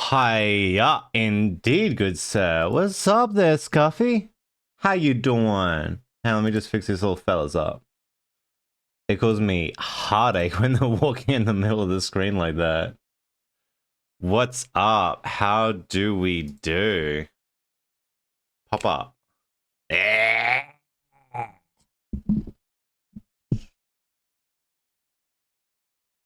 Hiya, indeed, good sir. What's up there, Scuffy? How you doing? Hey, let me just fix these little fellas up. It caused me heartache when they're walking in the middle of the screen like that. What's up? How do we do? Pop up.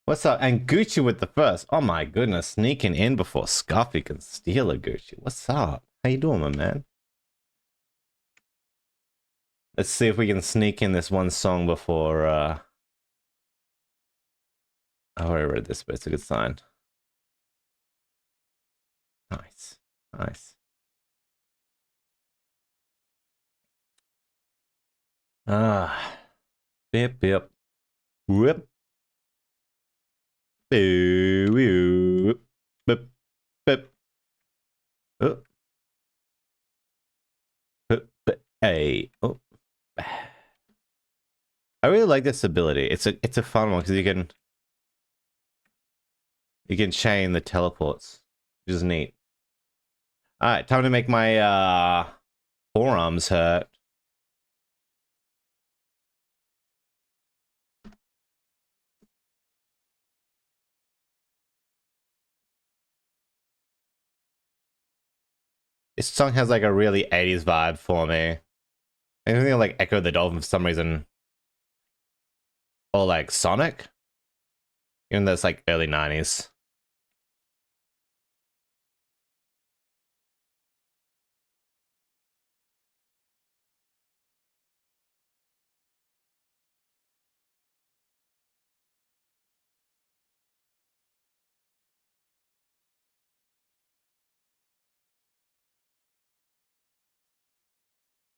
What's up? And Gucci with the first. Oh my goodness, sneaking in before Scuffy can steal a Gucci. What's up? How you doing, my man? Let's see if we can sneak in this one song before I already read this, but it's a good sign. Nice. Nice. Ah. Bip bip. Whoop. Bip bip. Bip. Oh. Hey. Oh. I really like this ability. It's a fun one because you can chain the teleports, which is neat. Alright, time to make my forearms hurt. This song has like a really 80s vibe for me. I think like Echo the Dolphin for some reason. Or like Sonic. Even though it's like early 90s.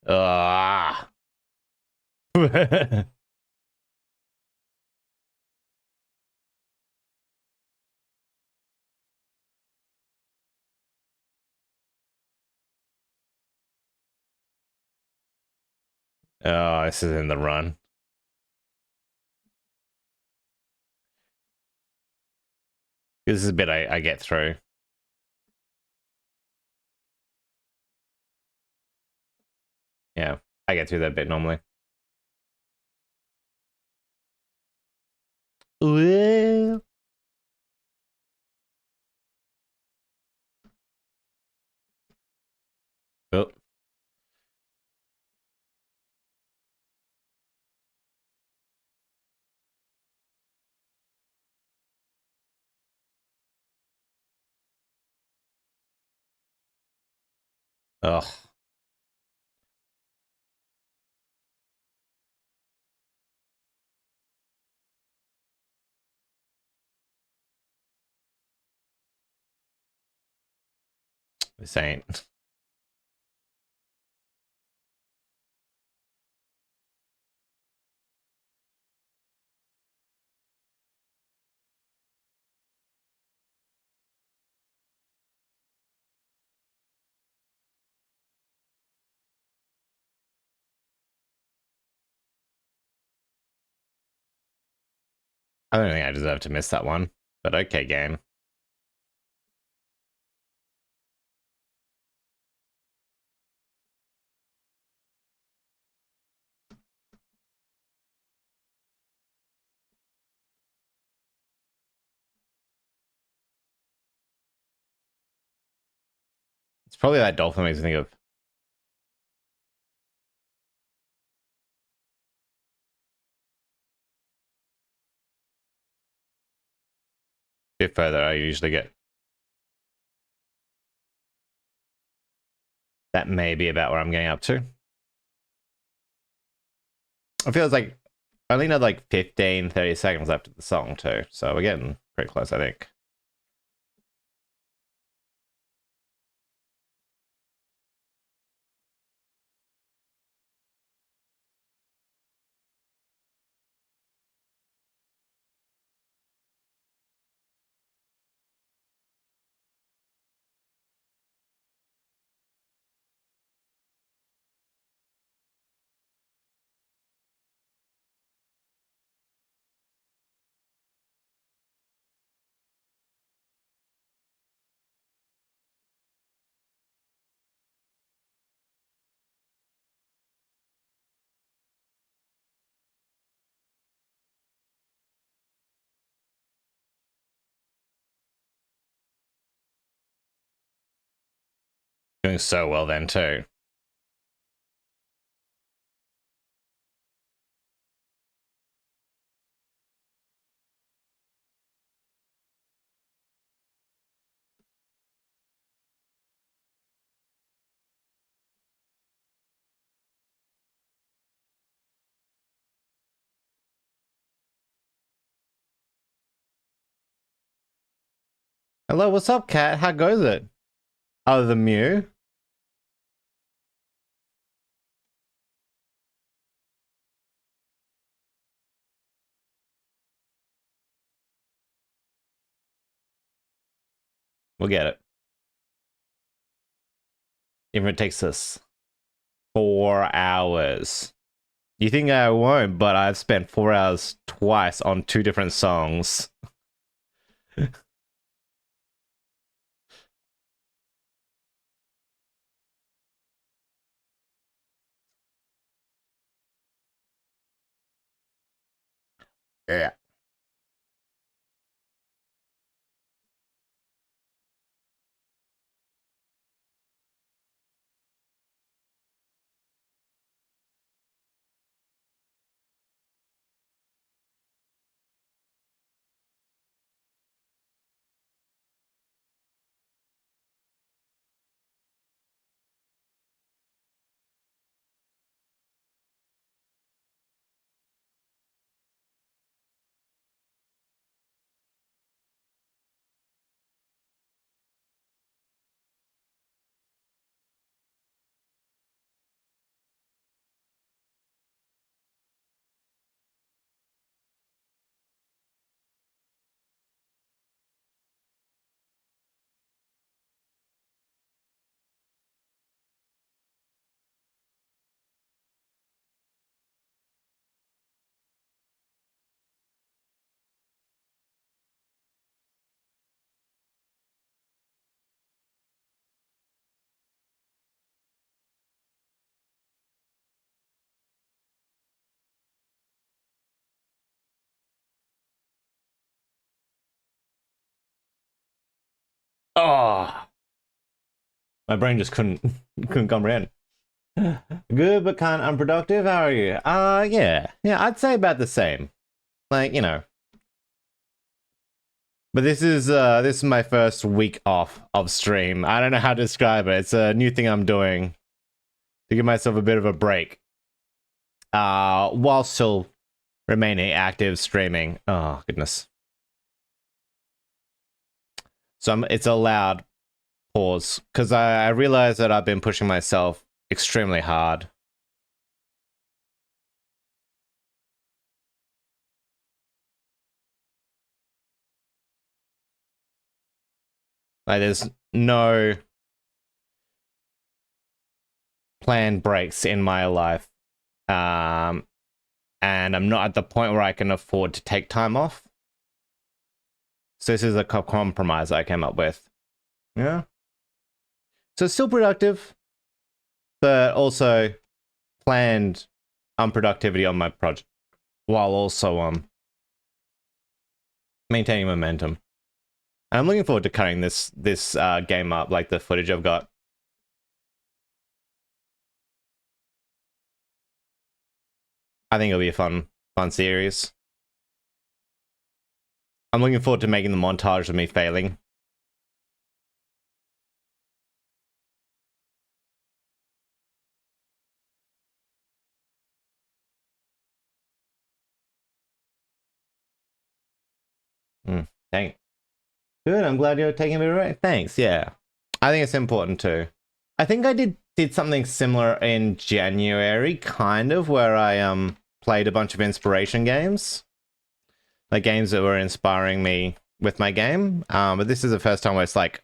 Ah. Oh, this is in the run. This is a bit I get through. Yeah, I get through that bit normally. Well. Oh. Ugh. This ain't. I don't think I deserve to miss that one. But okay, game. It's probably that dolphin makes me think of. A bit further, I usually get. That may be about where I'm getting up to. I feel it's like I only know like 15, 30 seconds left of the song too. So we're getting pretty close, I think. Doing so well then too. Hello, what's up, cat? How goes it? Oh, the Mew? We'll get it. Even if it takes us 4 hours. You think I won't, but I've spent 4 hours twice on 2 different songs. Yeah. Oh, my brain just couldn't comprehend. Good, but kind of unproductive. How are you? Yeah, I'd say about the same. Like, you know. But this is my first week off of stream. I don't know how to describe it. It's a new thing I'm doing to give myself a bit of a break. While still remaining active streaming. Oh goodness. So it's a loud pause because I realize that I've been pushing myself extremely hard. Like there's no planned breaks in my life. And I'm not at the point where I can afford to take time off. So this is a compromise I came up with. Yeah. So it's still productive, but also planned unproductivity on my project while also maintaining momentum. And I'm looking forward to cutting this game up, like the footage I've got. I think it'll be a fun series. I'm looking forward to making the montage of me failing. Dang. Good, I'm glad you're taking a bit of it. Thanks, yeah. I think it's important too. I think I did something similar in January, kind of, where I played a bunch of inspiration games. Like games that were inspiring me with my game. But this is the first time where it's like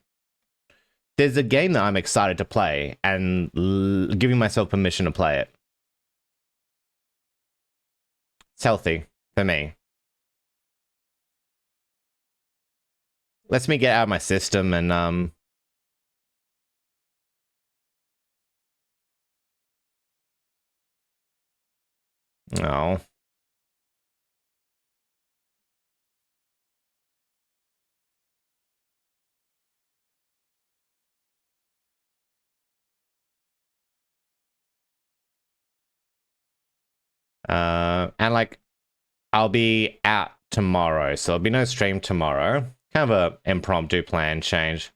there's a game that I'm excited to play and giving myself permission to play it. It's healthy for me. Lets me get out of my system and oh. And like, I'll be out tomorrow, so there'll be no stream tomorrow. Kind of a impromptu plan change.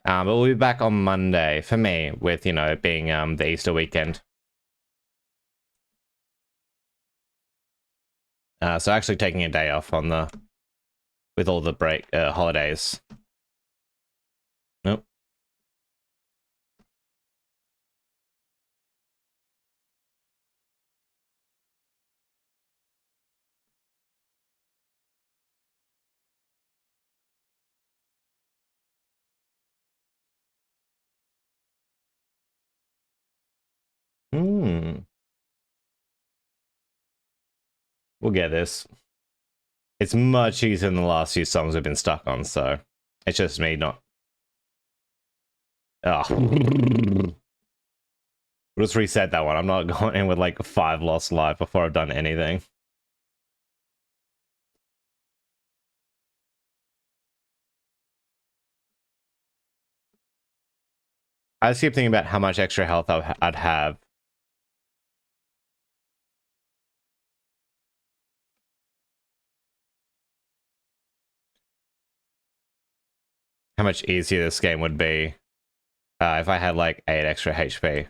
But we'll be back on Monday for me, with, you know, it being the Easter weekend. So actually taking a day off on the with all the break holidays. Nope. Hmm. We'll get this. It's much easier than the last few songs we've been stuck on, so it's just me not. Oh. We'll just reset that one. I'm not going in with like 5 lost life before I've done anything. I just keep thinking about how much extra health I'd have. How much easier this game would be if I had like 8 extra HP.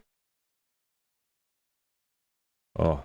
Oh.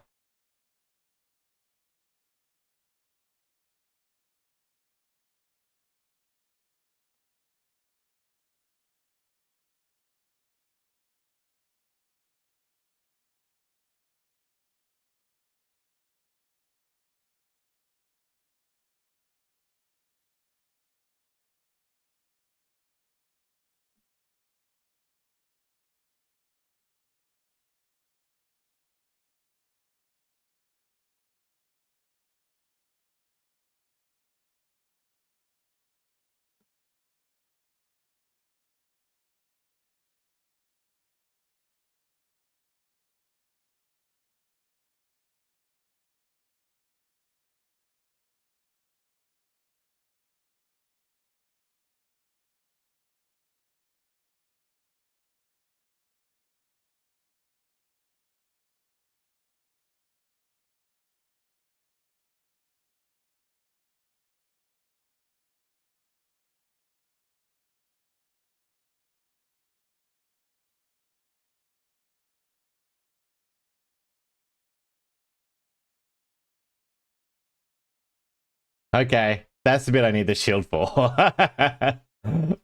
Okay, that's the bit I need the shield for.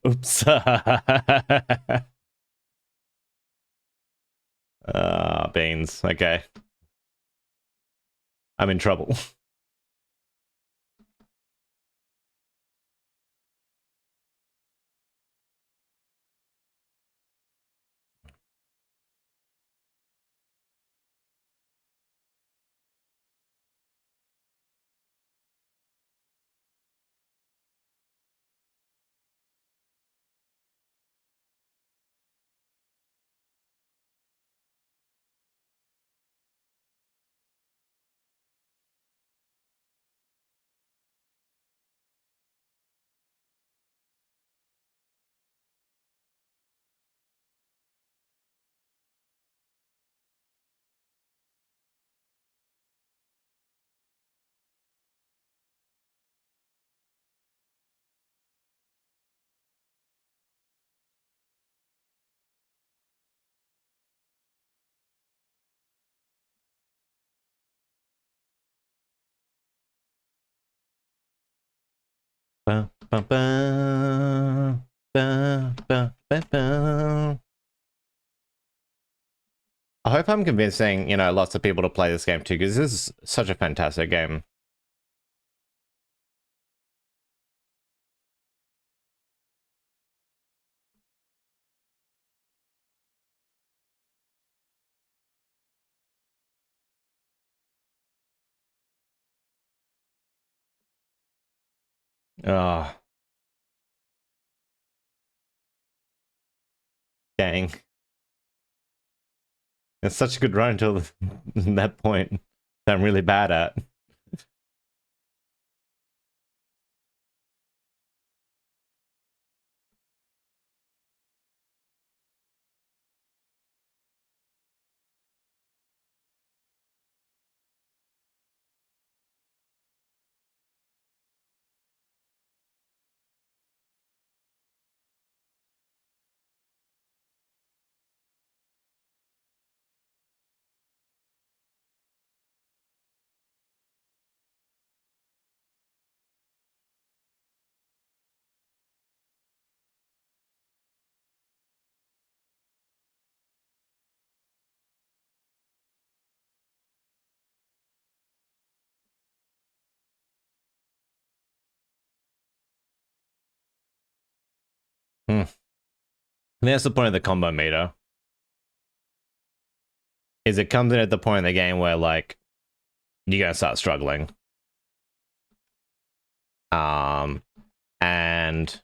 Oops. Beans. Okay. I'm in trouble. Ba, ba, ba, ba, ba, ba, ba. I hope I'm convincing, you know, lots of people to play this game too, because this is such a fantastic game. Oh, dang. It's such a good run until that point that I'm really bad at. I think that's the point of the combo meter. Is it comes in at the point in the game where like you're gonna start struggling. And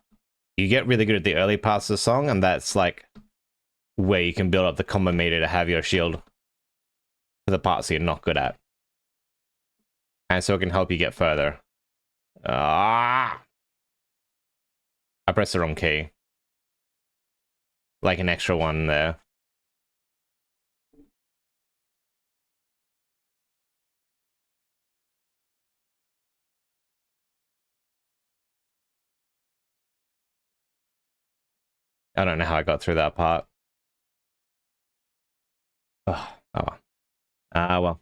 you get really good at the early parts of the song, and that's like where you can build up the combo meter to have your shield for the parts you're not good at. And so it can help you get further. I pressed the wrong key. Like an extra one there. I don't know how I got through that part. Oh, well. Well.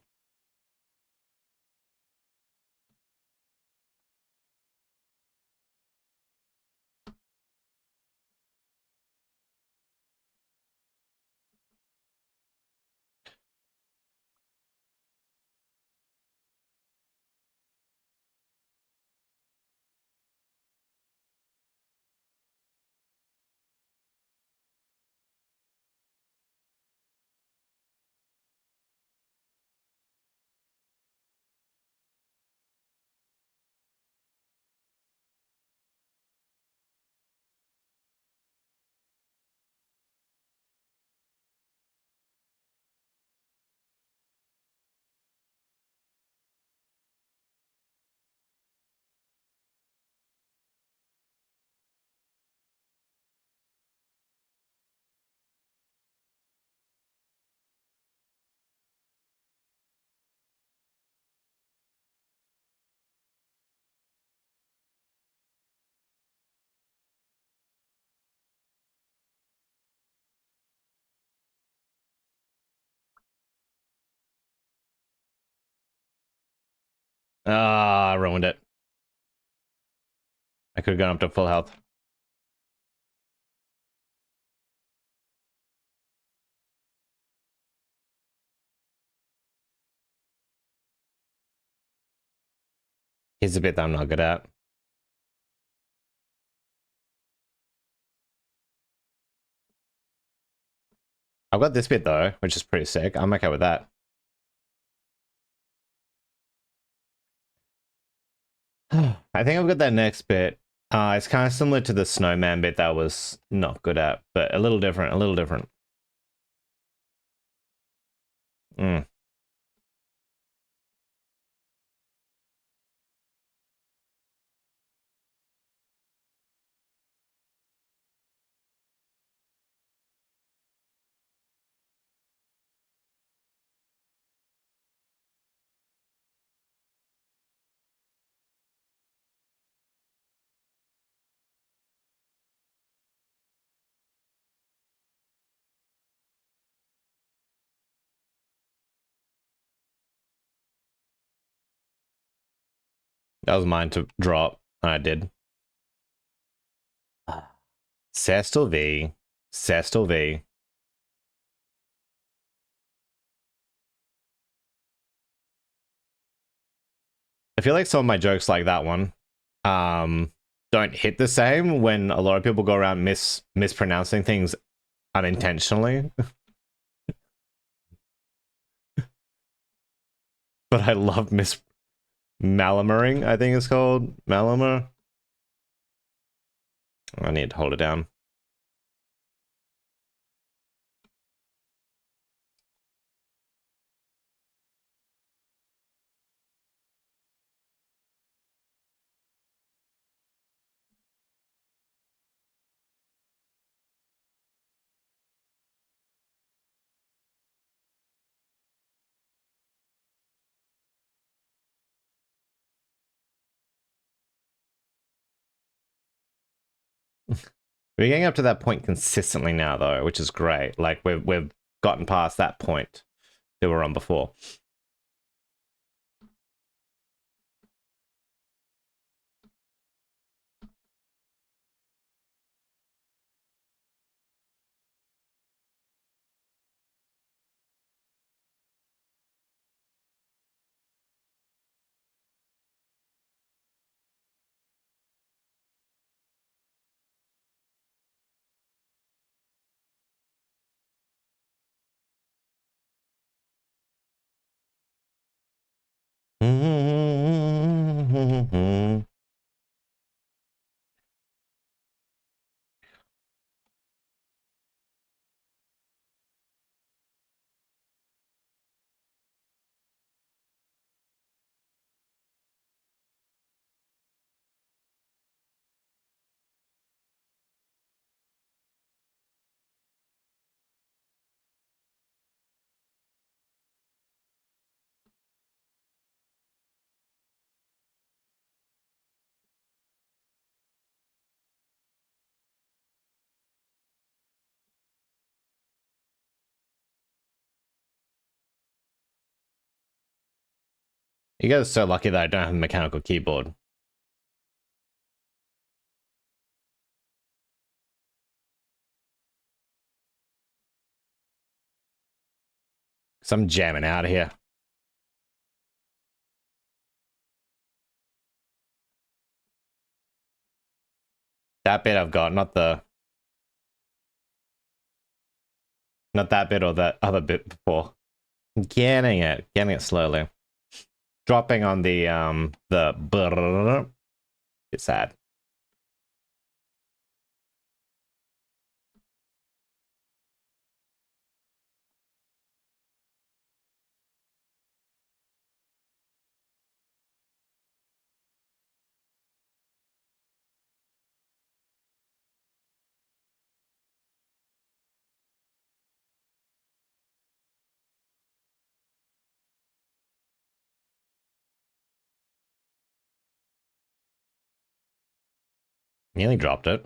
I ruined it. I could have gone up to full health. Here's a bit that I'm not good at. I've got this bit though, which is pretty sick. I'm okay with that. I think I've got that next bit. It's kind of similar to the snowman bit that I was not good at, but a little different, a little different. Mm. That was mine to drop, and I did. Cestal V. Cestal V. I feel like some of my jokes like that one don't hit the same when a lot of people go around mispronouncing things unintentionally. But I love Malamuring, I think it's called. Malamur. I need to hold it down. We're getting up to that point consistently now, though, which is great. Like we've gotten past that point that we were on before. You guys are so lucky that I don't have a mechanical keyboard. So I'm jamming out of here. That bit I've got, not that bit or that other bit before. Getting it slowly. Dropping on the brrrr. It's sad. Nearly dropped it.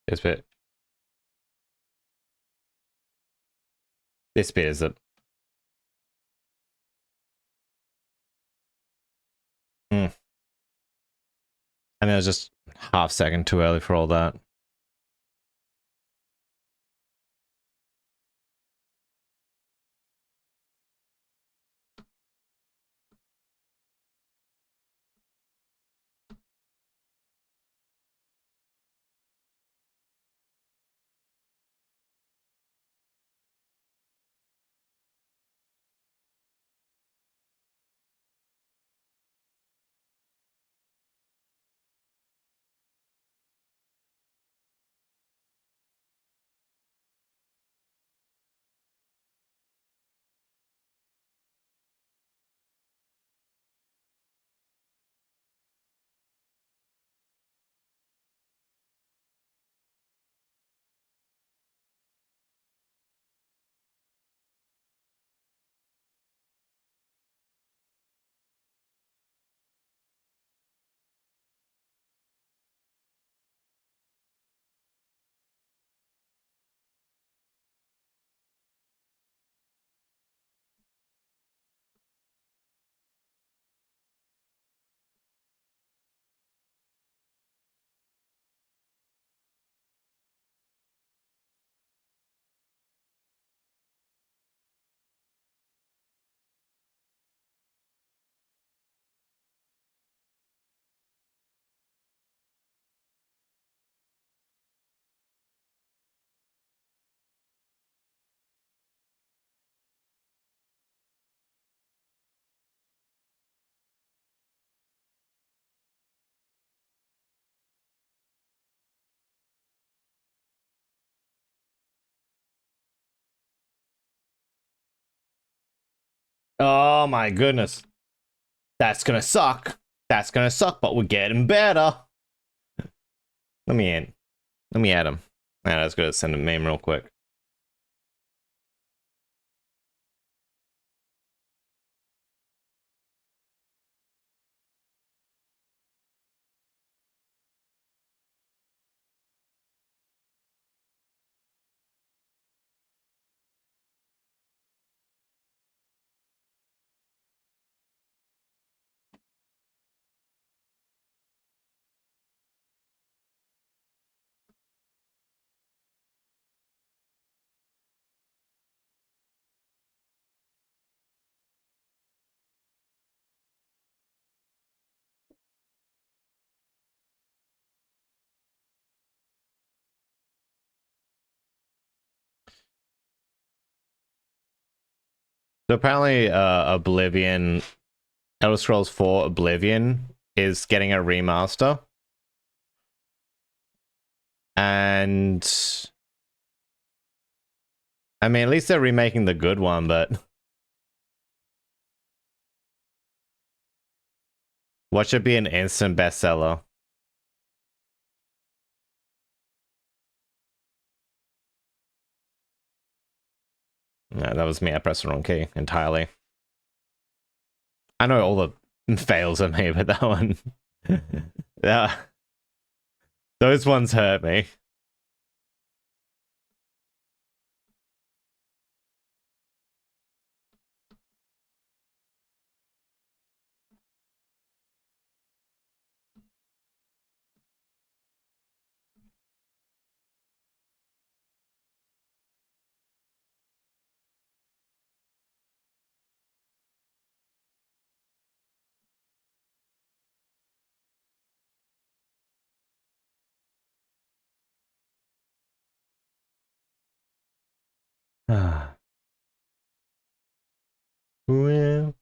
This bit. This bit is it. And it was just half second too early for all that. Oh my goodness. That's gonna suck. That's gonna suck, but we're getting better. Let me in. Let me add him. Man, I was gonna send a meme real quick. So apparently, Oblivion, Elder Scrolls 4 Oblivion is getting a remaster. And I mean, at least they're remaking the good one, but what should be an instant bestseller? No, that was me. I pressed the wrong key entirely. I know all the fails of me, but that one, yeah, those ones hurt me. Well,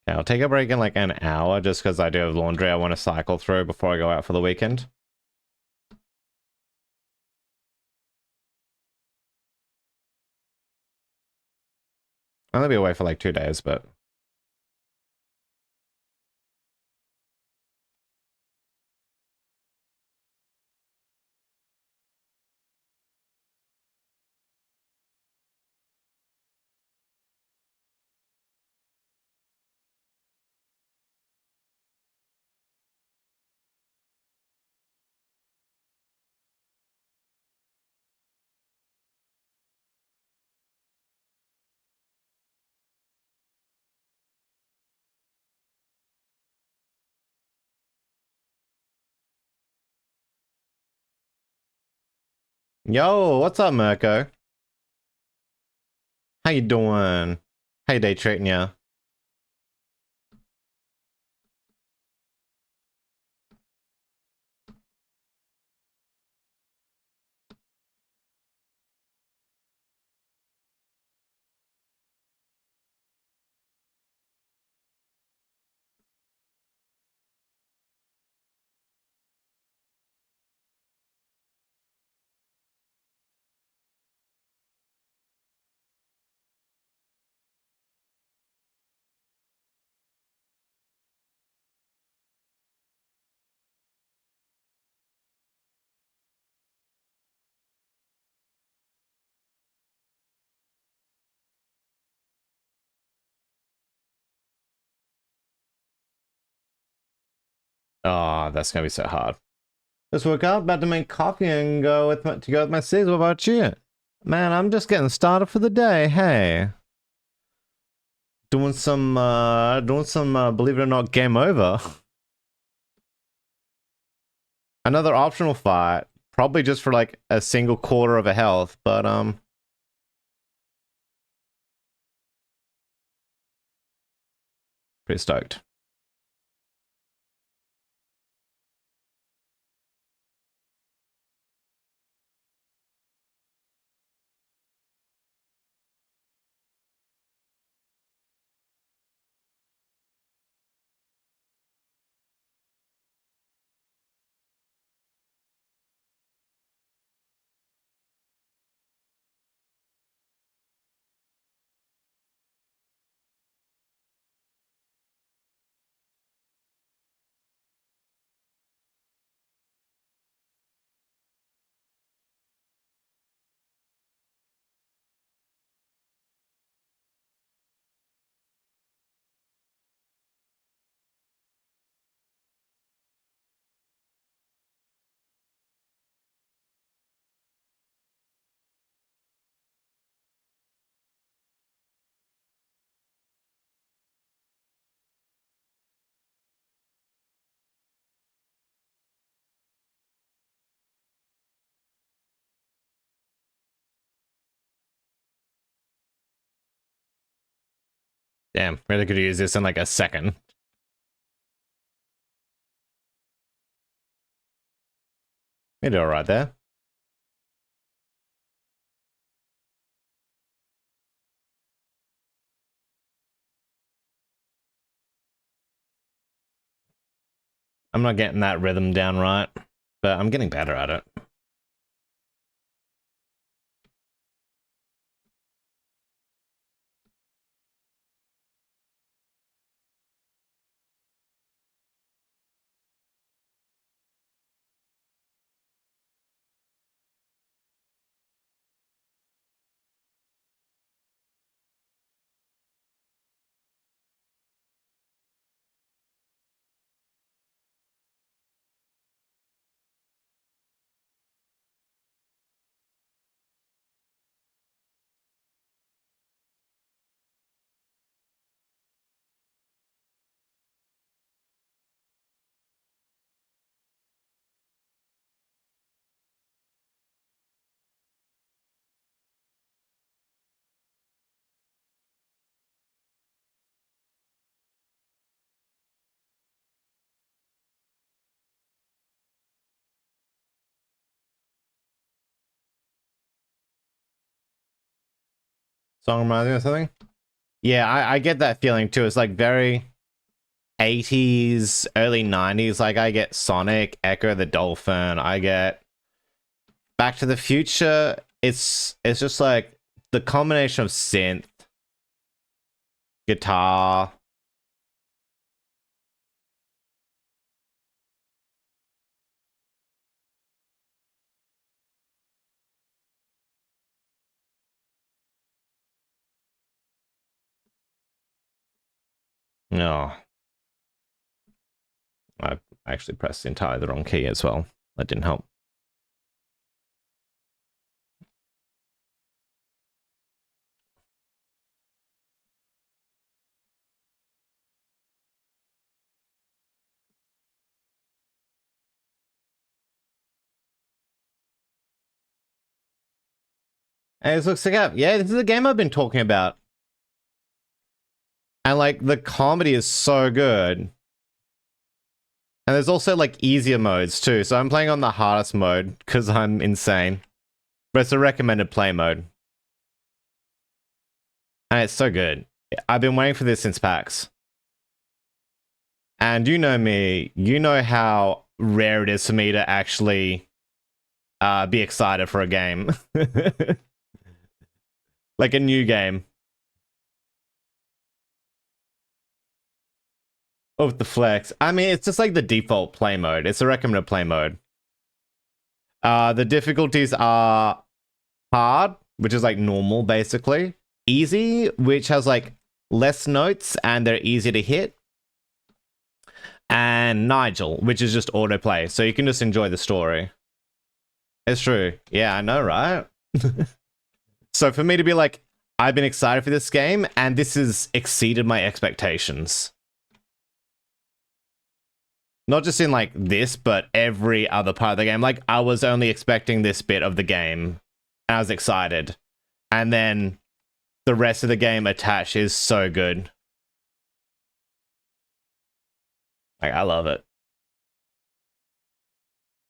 okay, I'll take a break in like an hour just because I do have laundry I want to cycle through before I go out for the weekend. I'm gonna be away for like 2 days, but yo, what's up, Mirko? How you doing? How you day treating ya? Oh, that's gonna be so hard. Just woke up, about to make coffee and go with my sis. What about you? Man, I'm just getting started for the day. Hey, doing some believe it or not, game over. Another optional fight, probably just for like a single quarter of a health, but pretty stoked. Damn, really could use this in like a second. You did all right there. I'm not getting that rhythm down right, but I'm getting better at it. Song reminds me of something? Yeah, I get that feeling too. It's like very 80s, early 90s. Like I get Sonic, Echo the Dolphin, I get Back to the Future. It's just like the combination of synth, guitar. No, I actually pressed entirely the wrong key as well. That didn't help. Hey, this looks sick up. Yeah, this is a game I've been talking about. And like the comedy is so good. And there's also like easier modes too. So I'm playing on the hardest mode because I'm insane. But it's a recommended play mode. And it's so good. I've been waiting for this since PAX. And you know me, you know how rare it is for me to actually be excited for a game. Like a new game. Of the flex. I mean, it's just like the default play mode. It's a recommended play mode. The difficulties are hard, which is like normal basically. Easy, which has like less notes and they're easy to hit. And Nigel, which is just autoplay. So you can just enjoy the story. It's true. Yeah, I know, right? So for me to be like, I've been excited for this game and this has exceeded my expectations. Not just in like this, but every other part of the game. Like I was only expecting this bit of the game and I was excited. And then the rest of the game attached is so good. Like I love it.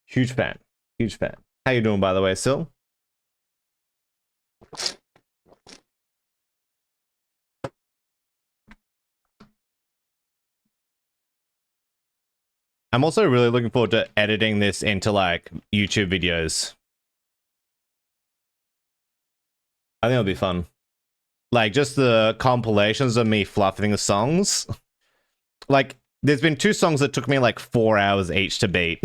Huge fan. Huge fan. How you doing by the way, Sil? I'm also really looking forward to editing this into like YouTube videos. I think it'll be fun. Like just the compilations of me fluffing the songs. Like there's been 2 songs that took me like 4 hours each to beat.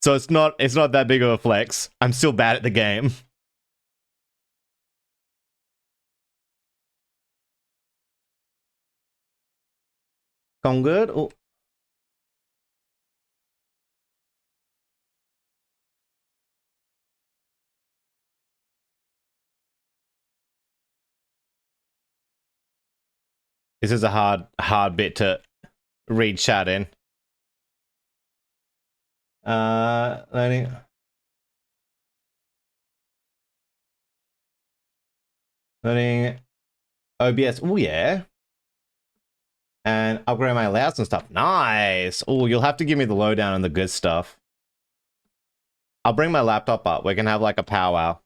So it's not that big of a flex. I'm still bad at the game. Gone good? Oh. This is a hard bit to read chat in. Learning. Learning OBS. Oh yeah. And upgrade my layouts and stuff. Nice. Oh, you'll have to give me the lowdown on the good stuff. I'll bring my laptop up. We can have like a powwow.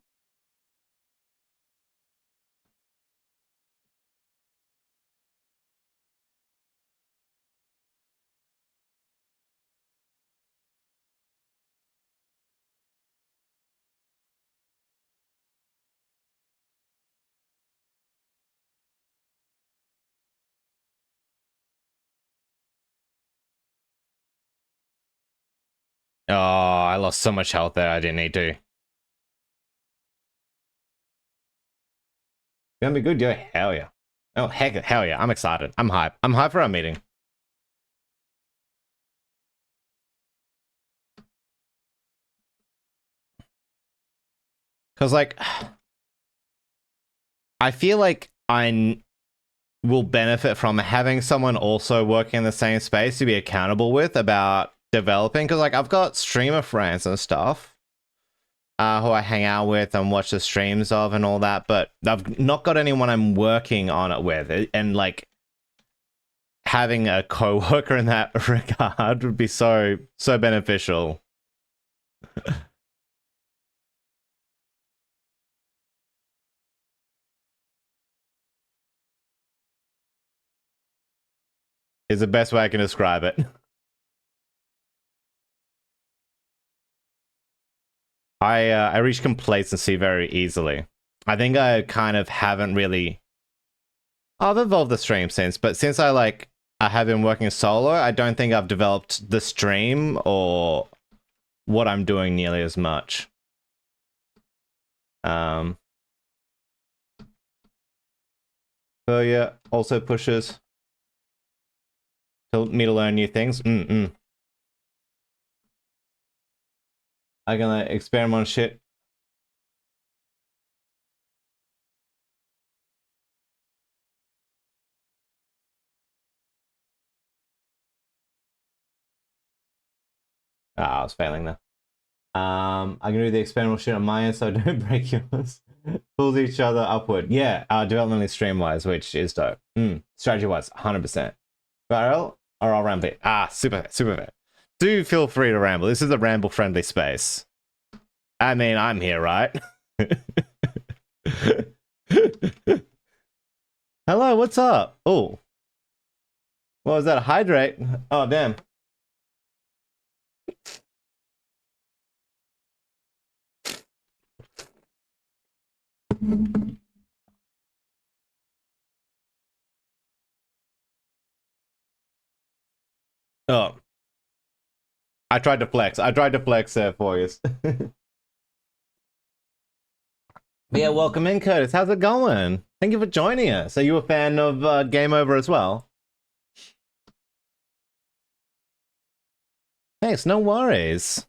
Oh, I lost so much health there. I didn't need to. Gonna be good, yo. Hell yeah. Oh, hell yeah. I'm excited. I'm hyped. I'm hyped for our meeting. Because, like, I feel like will benefit from having someone also working in the same space to be accountable with about developing. Because, like, I've got streamer friends and stuff who I hang out with and watch the streams of and all that, but I've not got anyone I'm working on it with. And, like, having a co-worker in that regard would be so beneficial. Is the best way I can describe it. I reach complacency very easily. I think I kind of haven't really. I've evolved the stream since, but since I have been working solo, I don't think I've developed the stream or what I'm doing nearly as much. So yeah, also pushes me to learn new things. I'm gonna experiment on shit. Ah, I was failing there. I'm gonna do the experimental shit on my end so I don't break yours. Pulls each other upward. Yeah, developmentally stream wise, which is dope. Strategy wise, 100%. Barrel or I'll ramble. Ah, super fair. Do feel free to ramble. This is a ramble friendly space. I mean, I'm here, right? Hello, what's up? Oh. What was that? A hydrate? Oh, damn. Oh. I tried to flex. There for you. Yeah, welcome in, Curtis. How's it going? Thank you for joining us. Are you a fan of Game Over as well? Thanks, no worries.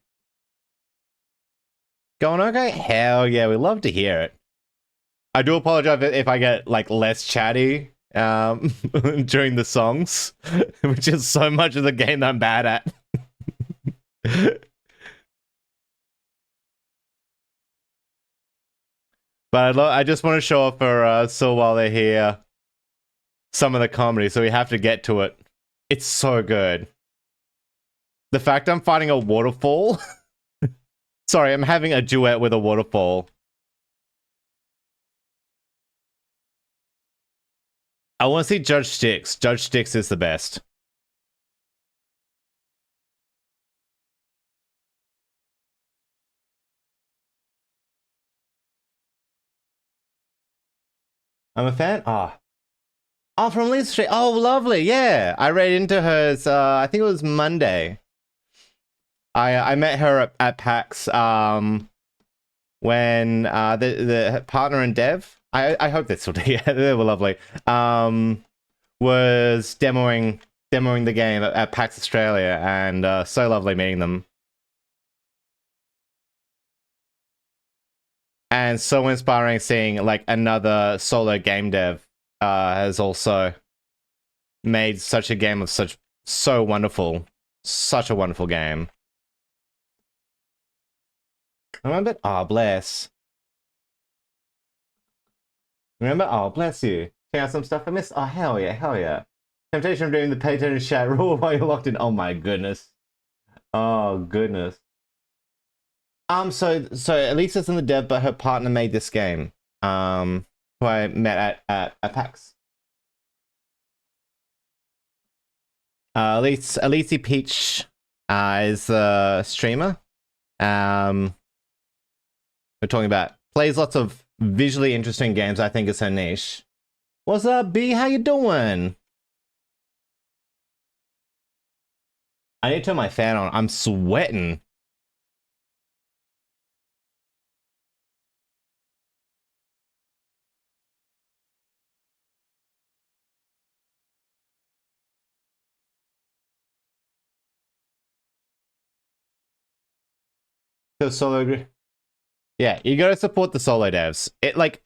Going okay? Hell yeah, we love to hear it. I do apologize if I get like less chatty during the songs, which is so much of the game that I'm bad at. But I just want to show off for so while they're here some of the comedy, so we have to get to it. It's so good. The fact I'm fighting a waterfall. Sorry, I'm having a duet with a waterfall. I want to see Judge Styx. Judge Styx is the best. I'm a fan. Oh, from Lisa Street. Oh, lovely. Yeah, I read into hers. I think it was Monday. I met her at PAX. When the partner and dev. I hope that's still yeah, they were lovely. Was demoing the game at PAX Australia, and so lovely meeting them. And so inspiring seeing like another solo game dev has also made such a game of so wonderful, such a wonderful game. Remember? Oh, bless. Remember? Oh, bless you. Check out some stuff I missed. Oh, hell yeah, hell yeah. Temptation of doing the pay attention chat rule while you're locked in. Oh my goodness. Oh goodness. So Elisa's in the dev, but her partner made this game. Who I met at PAX. Elise Peach is the streamer. We're talking about plays lots of visually interesting games. I think is her niche. What's up, B? How you doing? I need to turn my fan on. I'm sweating. to solo. Yeah, you gotta support the solo devs. It like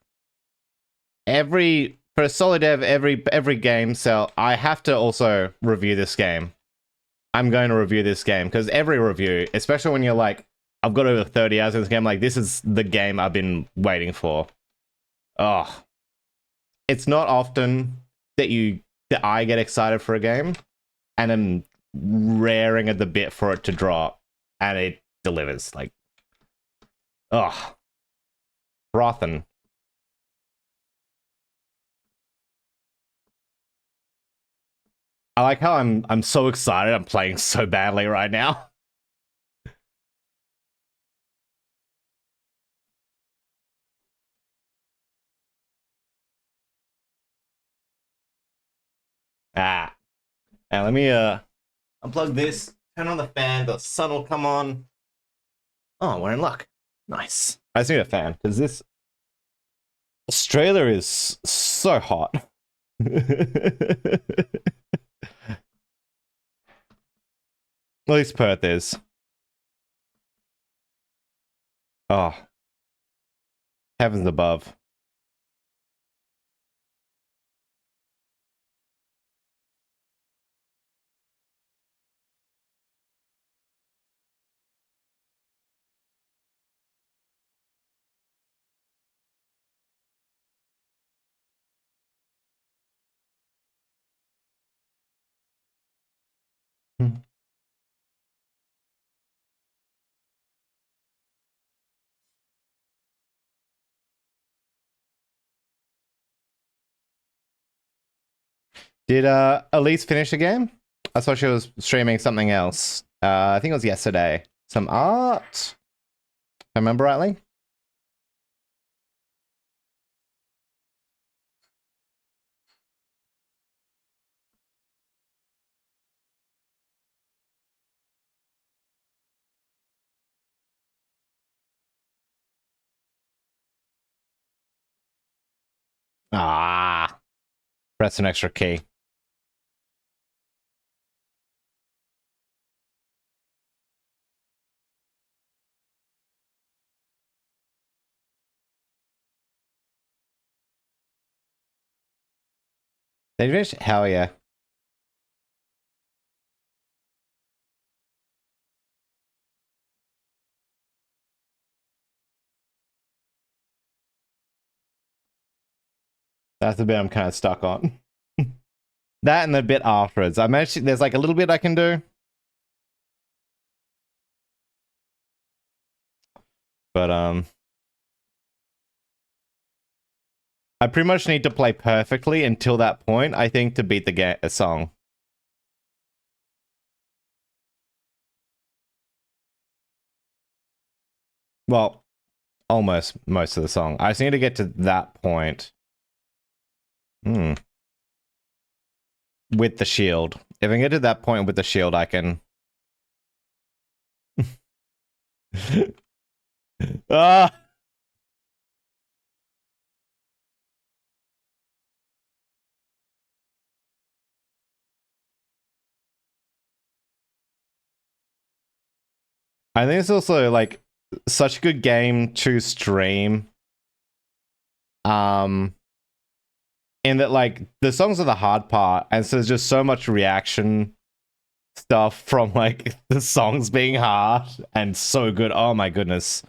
for a solo dev, every game sell. I have to also review this game. I'm going to review this game because every review, especially when you're like, I've got over 30 hours in this game, like this is the game I've been waiting for. Oh, it's not often that I get excited for a game, and I'm raring at the bit for it to drop, and it delivers. Like, oh, frothing. I like how I'm so excited. I'm playing so badly right now. Ah, and let me unplug this. Turn on the fan. The sun will come on. Oh, we're in luck. Nice. I just need a fan because this Australia is so hot. At least Perth is. Oh, heavens above. Did Elise finish the game? I saw she was streaming something else. I think it was yesterday. Some art. If I remember rightly. Ah, press an extra key. Did you finish? Hell yeah. That's the bit I'm kind of stuck on. That and the bit afterwards. I managed to, there's like a little bit I can do. But I pretty much need to play perfectly until that point, I think, to beat the song. Well, almost most of the song. I just need to get to that point. With the shield. If I can get to that point with the shield, I can... Ah! I think it's also like such a good game to stream. In that like the songs are the hard part, and so there's just so much reaction stuff from like the songs being hard and so good. Oh my goodness.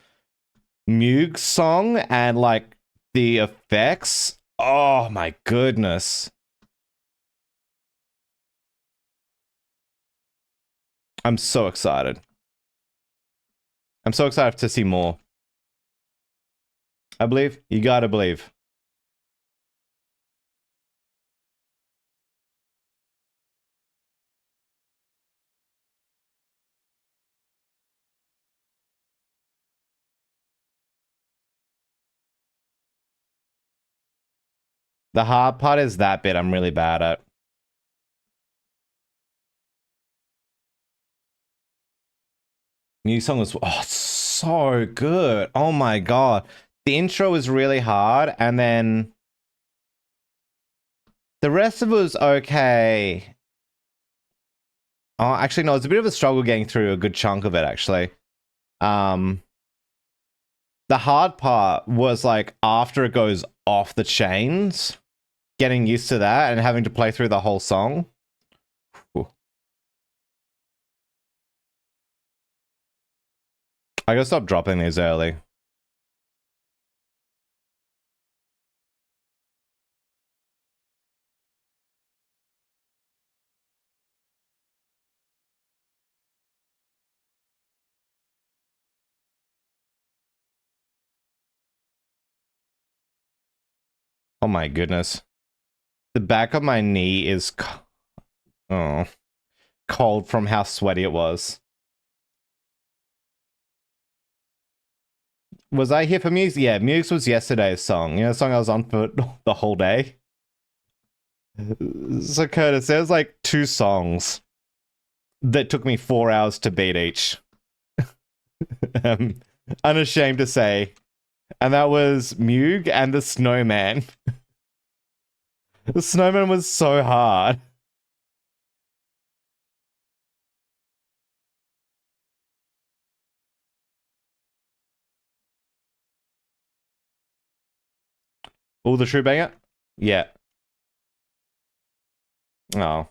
Muge's song and like the effects. Oh my goodness. I'm so excited. I'm so excited to see more. I believe. You gotta believe. The hard part is that bit I'm really bad at. New song was so good. Oh my god. The intro was really hard, and then the rest of it was okay. Oh, actually, no, it's a bit of a struggle getting through a good chunk of it, actually. The hard part was like after it goes off the chains, getting used to that and having to play through the whole song. Ooh. I gotta stop dropping these early. Oh my goodness. The back of my knee is cold from how sweaty it was. Was I here for Muse? Yeah, Muse was yesterday's song. You know, the song I was on for the whole day. So Curtis, there's like 2 songs that took me 4 hours to beat each. Unashamed to say. And that was Moog and the Snowman. The Snowman was so hard. Oh, the True Banger? Yeah. Oh.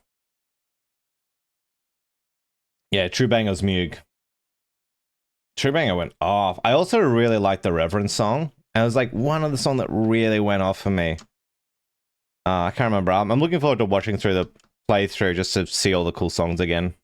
Yeah, True Banger's Moog. True Banger went off. I also really liked the Reverend song. And it was like one of the songs that really went off for me. I can't remember. I'm looking forward to watching through the playthrough just to see all the cool songs again.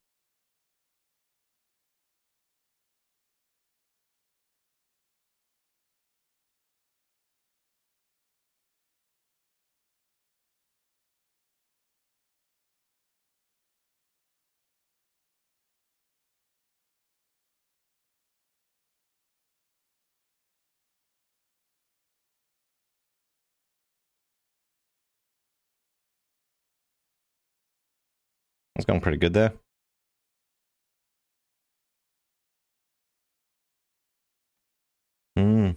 It's going pretty good there. Mm.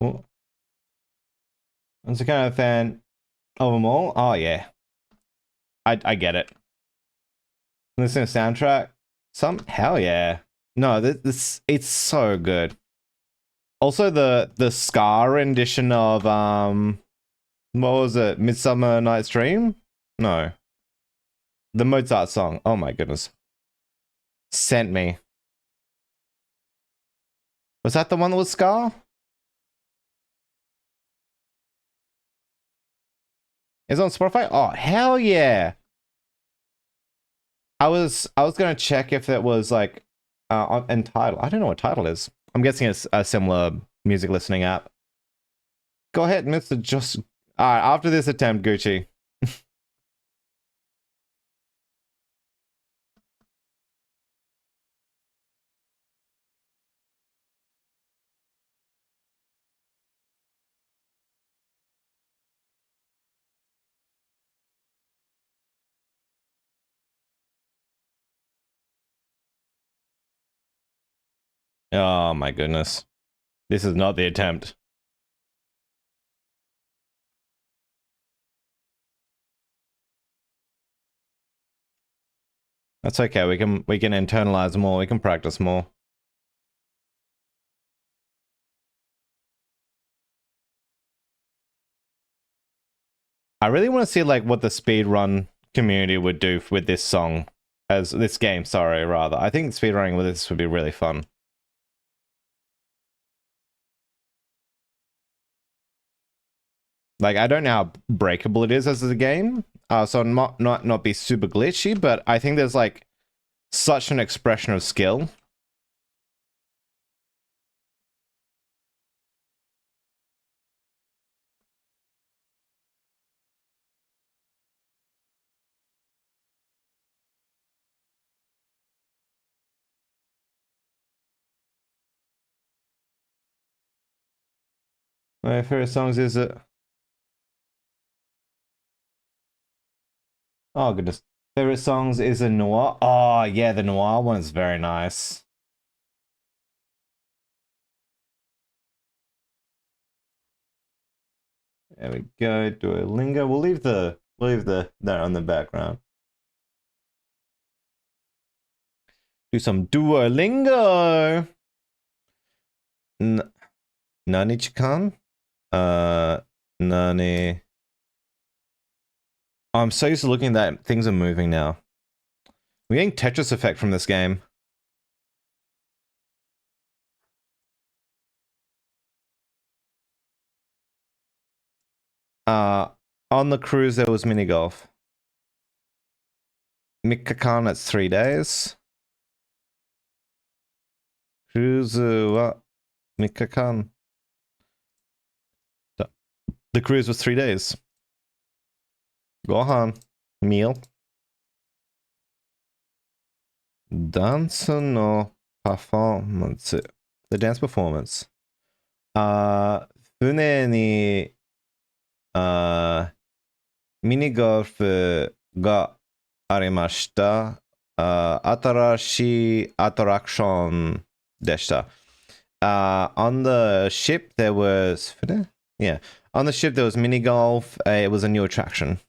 Well, I'm a kind of fan of them all. Oh yeah, I get it. Listen to soundtrack. Hell yeah. No, this it's so good. Also the Scar rendition of what was it? Midsummer Night's Dream? No. The Mozart song. Oh my goodness. Sent me. Was that the one that was Scar? Is it on Spotify? Oh hell yeah. I was gonna check if it was like in Tidal. I don't know what Tidal is. I'm guessing it's a similar music listening app. Go ahead, Mr. Just. Alright, after this attempt, Gucci. Oh my goodness. This is not the attempt. That's okay. We can internalize more. We can practice more. I really want to see like what the speedrun community would do with this song, as this game. Sorry, rather. I think speedrunning with this would be really fun. Like I don't know how breakable it is as a game, so not be super glitchy, but I think there's like such an expression of skill. My favorite songs is it? Oh goodness. Favorite songs is a noir. Oh yeah, the noir one is very nice. There we go. Duolingo. We'll leave the that on the background. Do some Duolingo. Nani-chan? Nani. I'm so used to looking at that things are moving now. We're getting Tetris effect from this game. On the cruise there was mini golf. Mikakan, it's 3 days. Cruise wa Mikakan. The cruise was 3 days. Gohan, meal. Dance no performance. The dance performance. Fune ni mini golf ga arimashita. Atarashi attraction deshita. On the ship there was yeah. On the ship there was mini golf. It was a new attraction.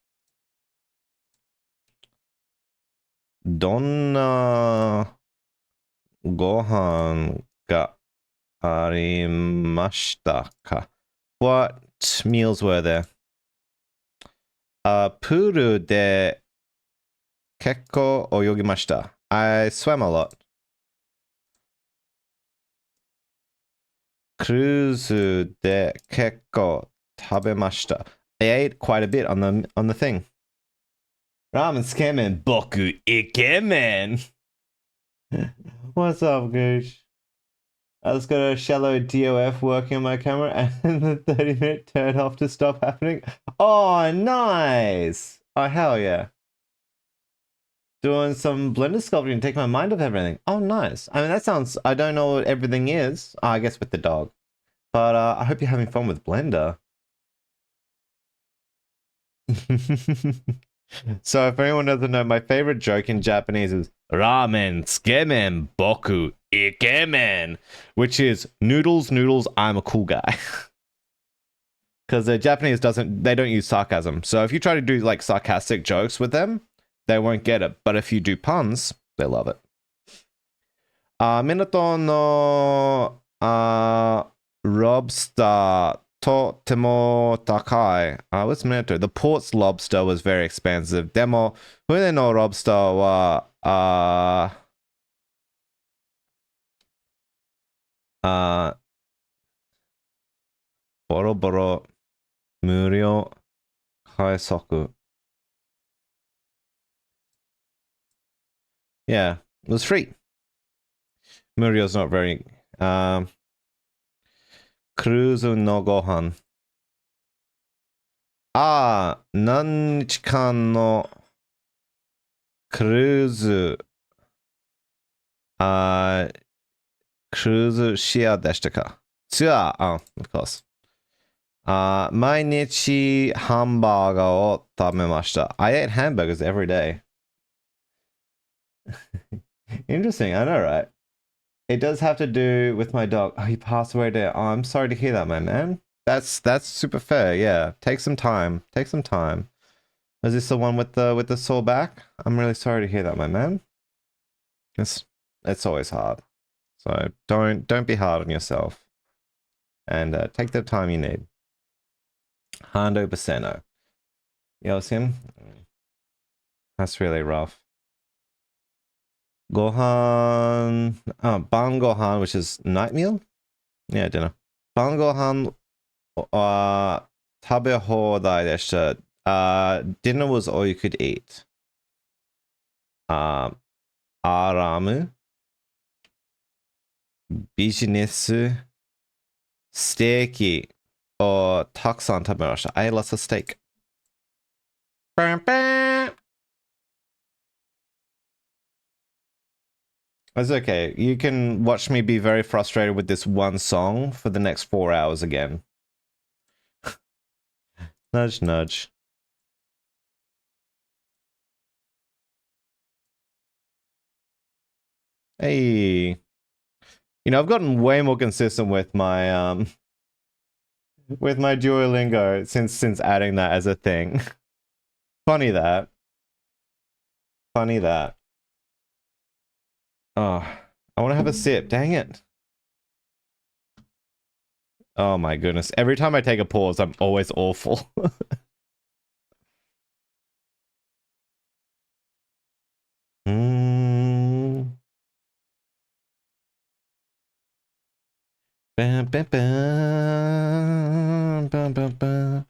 Donna gohan ga arimashita ka? What meals were there? Puru de kekko oyogimashita. I swam a lot. Cruise de kekko tabemashita. I ate quite a bit on the thing. Ramen Skemen Boku Ikemen. What's up, Gooch? I just got a shallow DOF working on my camera and the 30-minute turn off to stop happening. Oh, nice! Oh, hell yeah. Doing some Blender sculpting to take my mind off everything. Oh, nice. I mean, that sounds... I don't know what everything is. I guess with the dog. But I hope you're having fun with Blender. So if anyone doesn't know, my favorite joke in Japanese is ramen tsukemen boku ikemen, which is noodles, I'm a cool guy. Because the Japanese they don't use sarcasm. So if you try to do like sarcastic jokes with them, they won't get it. But if you do puns, they love it. Minato no lobster totemo takai. What's Minato? The port's lobster was very expensive. Demo, Hune no lobster wa boro boro muryo kaisoku. Yeah, it was free. Muryo's not very cruise no gohan. Nanchikan no cruise cruise shia deshita ka? Tour, of course. 毎日ハンバーガーを食べました. I ate hamburgers every day. Interesting, I know, right? It does have to do with my dog. Oh, he passed away there. Oh, I'm sorry to hear that, my man. That's super fair. Yeah, take some time. Take some time. Is this the one with the sore back? I'm really sorry to hear that, my man. It's always hard. So don't be hard on yourself. And take the time you need. 100%. You know him? That's really rough. Gohan, ban gohan, which is night meal? Yeah, dinner. Ban gohan, tabe hodai deshita. Dinner was all you could eat. Aramu, business, steak, or takusan tabemashita. I ate lots of steak. It's okay. You can watch me be very frustrated with this one song for the next 4 hours again. Nudge, nudge. Hey. You know, I've gotten way more consistent with my with my Duolingo since adding that as a thing. Funny that. Funny that. Oh, I want to have a sip. Dang it. Oh my goodness. Every time I take a pause, I'm always awful. Mm. Bam, bam, bam, bam, bam, bam.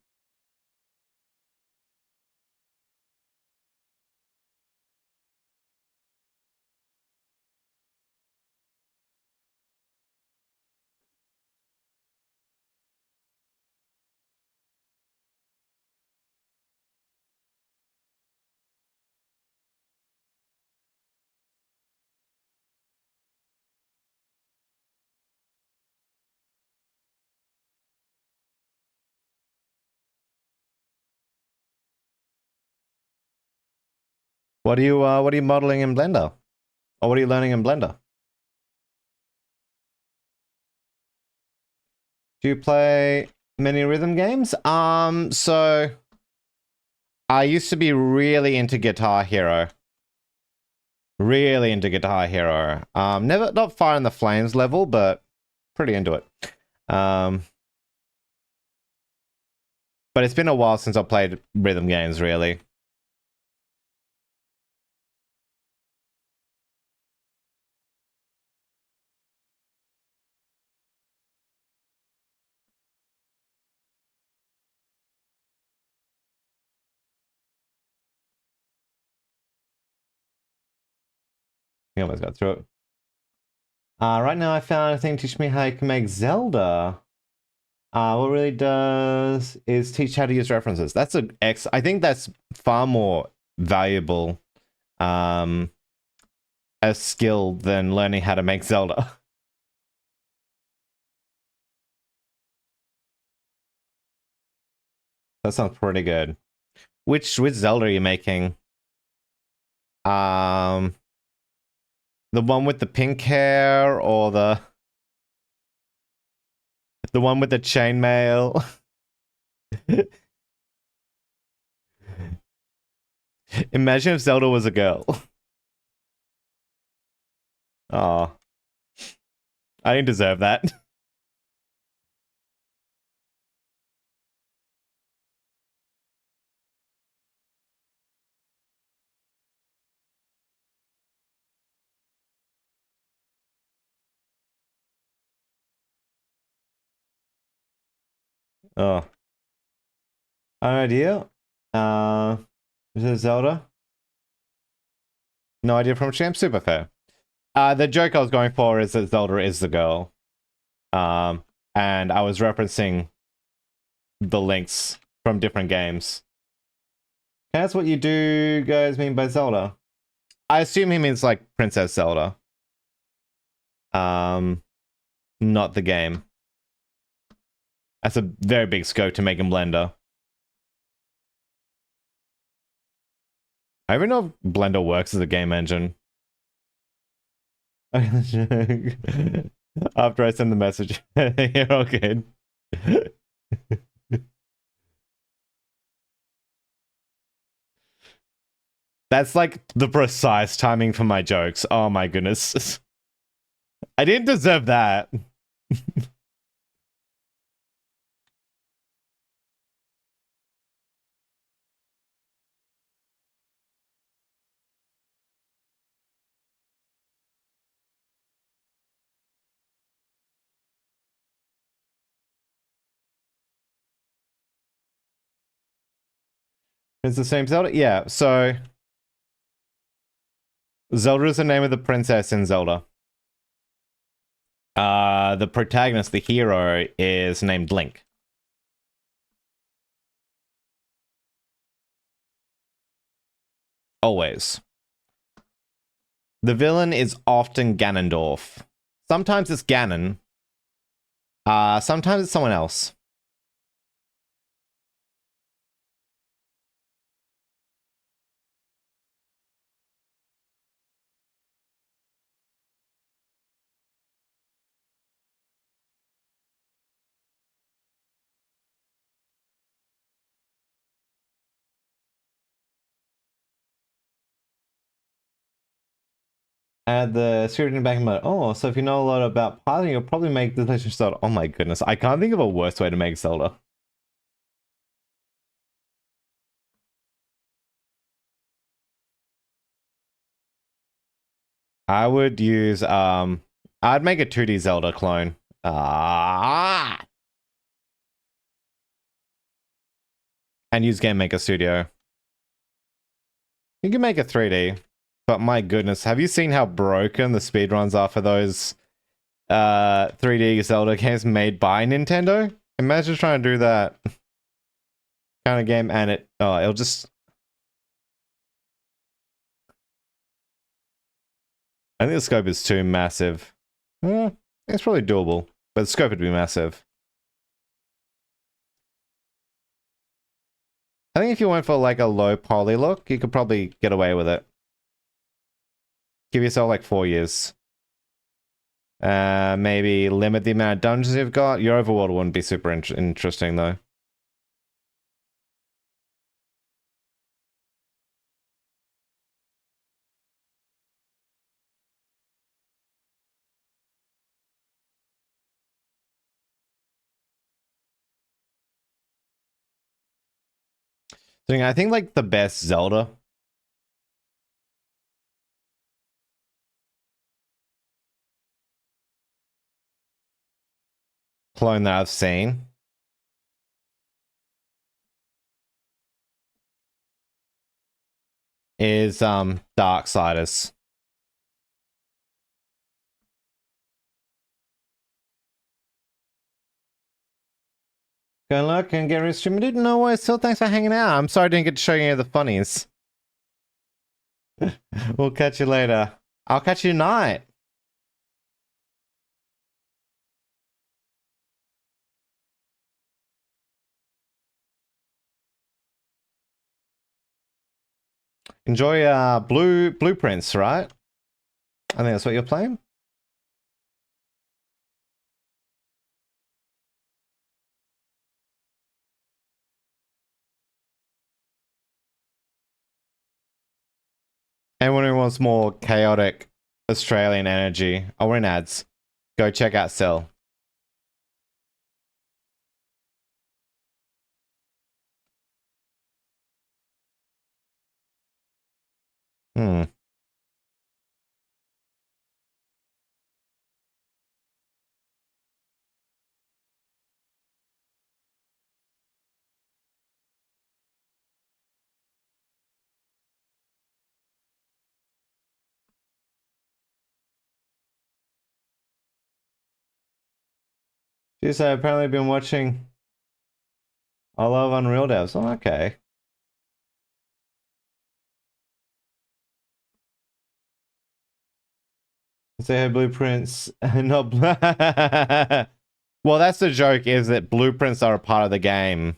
What are you modeling in Blender? Or what are you learning in Blender? Do you play many rhythm games? So I used to be really into Guitar Hero. Really into Guitar Hero. Never not Fire in the Flames level, but pretty into it. But it's been a while since I played rhythm games, really. We almost got through it. Right now I found a thing to teach me how you can make Zelda. What it really does is teach how to use references. That's I think that's far more valuable a skill than learning how to make Zelda. That sounds pretty good. Which Zelda are you making? Um, the one with the pink hair or the one with the chainmail? Imagine if Zelda was a girl. Oh, I didn't deserve that. Oh, an idea. Is it Zelda? No idea from Champ. Super fair. The joke I was going for is that Zelda is the girl. And I was referencing the links from different games. That's what you do guys mean by Zelda. I assume he means like Princess Zelda. Not the game. That's a very big scope to make in Blender. I even know if Blender works as a game engine. After I send the message. You're all good. That's like the precise timing for my jokes. Oh my goodness. I didn't deserve that. It's the same Zelda? Yeah, so Zelda is the name of the princess in Zelda. The protagonist, the hero, is named Link. Always. The villain is often Ganondorf. Sometimes it's Ganon. Sometimes it's someone else. Add the security in back mode. Oh, so if you know a lot about piloting, you'll probably make the Legend of Zelda. Oh my goodness, I can't think of a worse way to make Zelda. I would use I'd make a 2D Zelda clone. And use Game Maker Studio. You can make a 3D, but my goodness, have you seen how broken the speedruns are for those 3D Zelda games made by Nintendo? Imagine trying to do that kind of game and it'll just... I think the scope is too massive. It's probably doable, but the scope would be massive. I think if you went for like a low poly look, you could probably get away with it. Give yourself like 4 years. Maybe limit the amount of dungeons you've got. Your overworld wouldn't be super interesting though. So I think like the best Zelda clone that I've seen is Darksiders. Go and look and get restreamed. No way, still thanks for hanging out. I'm sorry I didn't get to show you any of the funnies. We'll catch you later. I'll catch you tonight. Enjoy Blueprints, right? I think that's what you're playing. Anyone who wants more chaotic Australian energy, we're in ads. Go check out Cell. Hmm. Jeez, I've apparently been watching I love Unreal Devs. Oh, okay. Say hey, blueprints, not well, that's the joke, is that blueprints are a part of the game.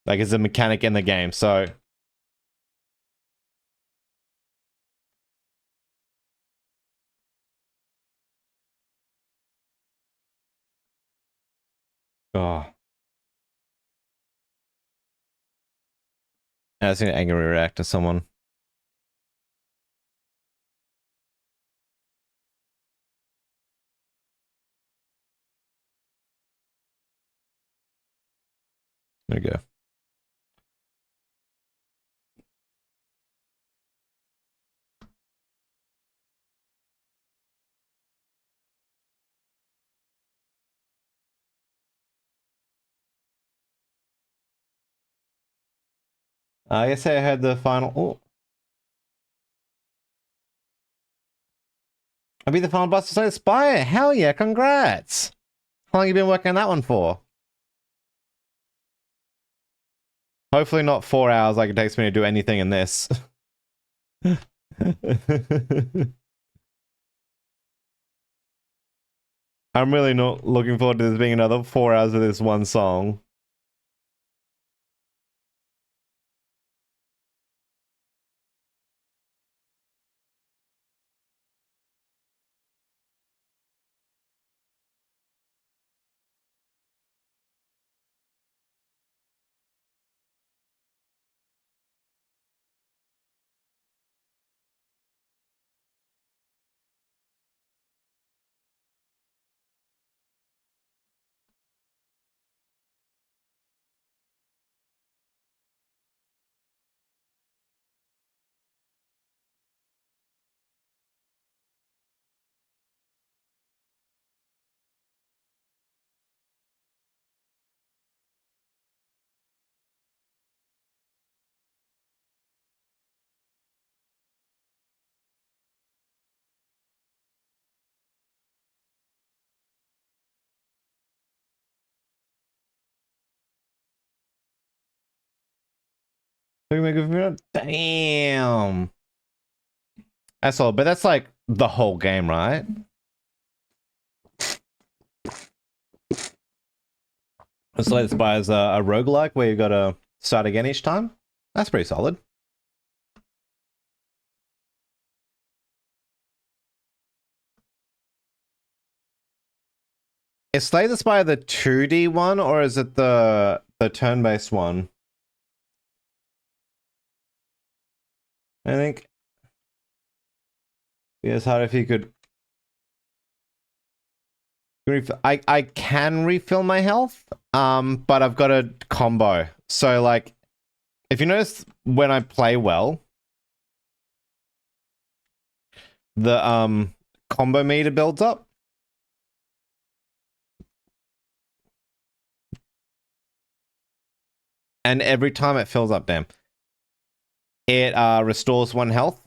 Like, it's a mechanic in the game, so... Oh. I was gonna angry react to someone. There you go. Yes, I had the final... Oh. I beat the final boss to Slay the Spire! Hell yeah, congrats! How long have you been working on that one for? Hopefully not 4 hours like it takes me to do anything in this. I'm really not looking forward to this being another 4 hours of this one song. Damn. That's all, but that's like the whole game, right? Slay the Spire is a roguelike where you gotta start again each time. That's pretty solid. Is Slay the Spire the 2D one, or is it the turn-based one? I think it's hard if you could. I can refill my health, but I've got a combo. So like, if you notice when I play well, the combo meter builds up. And every time it fills up, damn, it restores 1 health.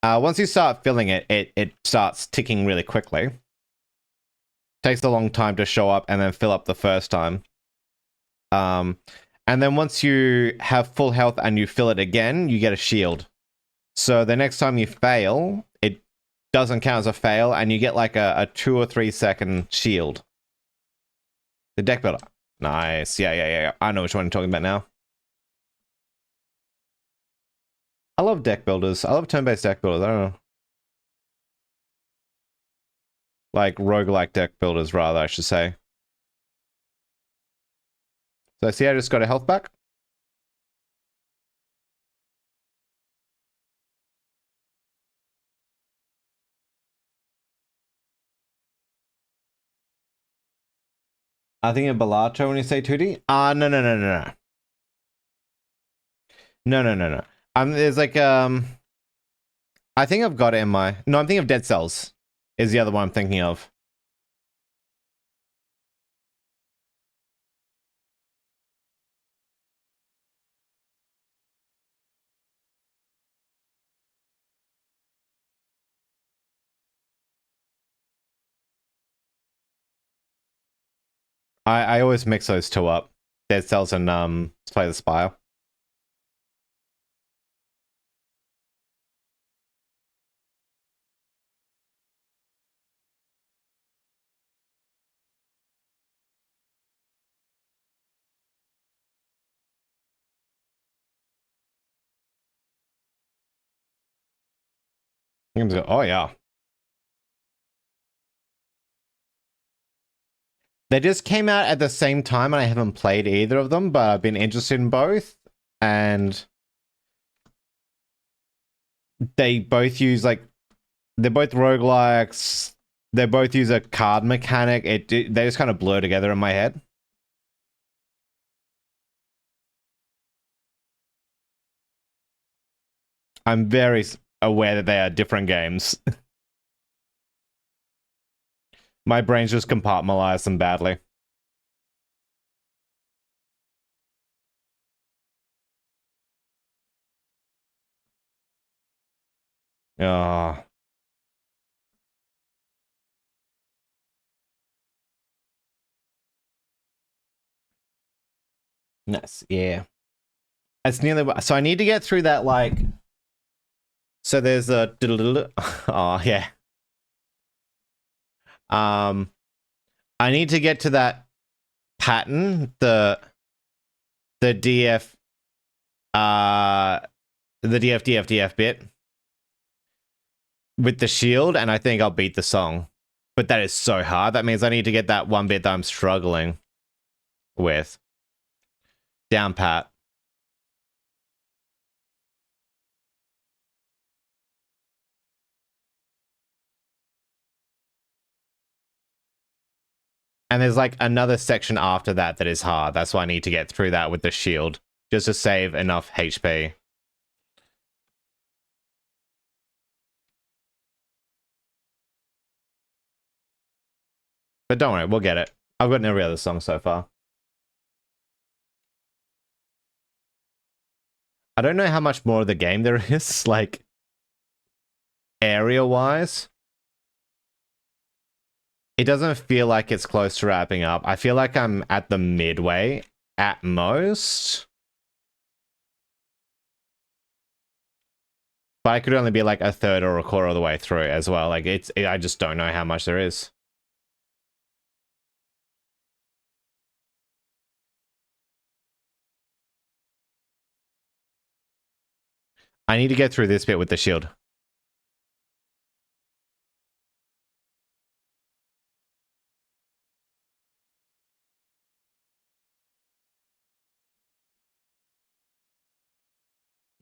Once you start filling it, it starts ticking really quickly. Takes a long time to show up and then fill up the first time. And then once you have full health and you fill it again, you get a shield. So the next time you fail, it doesn't count as a fail, and you get like a 2 or 3 second shield. The deck builder. Nice. Yeah. I know which one you're talking about now. I love deck builders. I love turn-based deck builders. I don't know. Like roguelike deck builders, rather, I should say. So see, I just got a health back. I think of Balatro when you say 2D. No. No. There's like I think I've got it in my. No, I'm thinking of Dead Cells. Is the other one I'm thinking of. I always mix those two up. Dead Cells and Slay the Spire. Oh yeah. They just came out at the same time, and I haven't played either of them, but I've been interested in both. And they both use like, they're both roguelikes. They both use a card mechanic. They just kind of blur together in my head. I'm very aware that they are different games. My brain's just compartmentalized them badly. Oh. Nice, yeah. It's nearly. So I need to get through that, like. So there's a. Oh, yeah. I need to get to that pattern, the DF, the DF bit with the shield, and I think I'll beat the song. But that is so hard. That means I need to get that one bit that I'm struggling with down pat. And there's like another section after that that is hard. That's why I need to get through that with the shield, just to save enough HP. But don't worry, we'll get it. I've gotten every other song so far. I don't know how much more of the game there is, like, area-wise. It doesn't feel like it's close to wrapping up. I feel like I'm at the midway, at most. But I could only be like a third or a quarter of the way through as well. Like I just don't know how much there is. I need to get through this bit with the shield.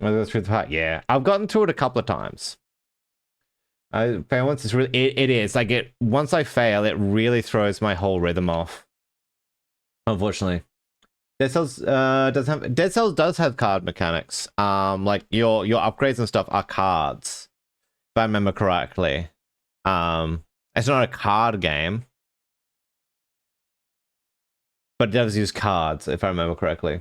Through the part, yeah. I've gotten through it a couple of times. I fail once. It's really it is like it. Once I fail, it really throws my whole rhythm off. Unfortunately, Dead Cells Dead Cells does have card mechanics. Like your upgrades and stuff are cards, if I remember correctly. It's not a card game, but it does use cards, if I remember correctly.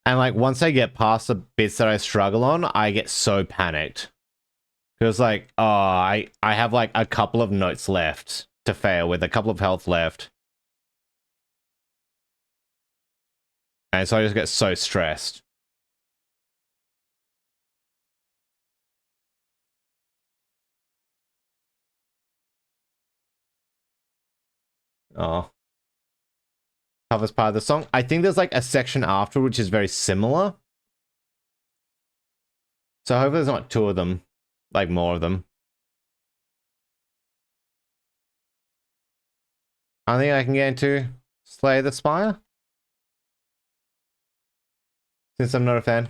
And like once I get past the bits that I struggle on, I get so panicked. Because like, oh, I have like a couple of notes left to fail with, a couple of health left. And so I just get so stressed. Oh. Toughest part of the song. I think there's like a section after which is very similar. So hopefully there's not two of them. Like more of them. I think I can get into Slay the Spire. Since I'm not a fan.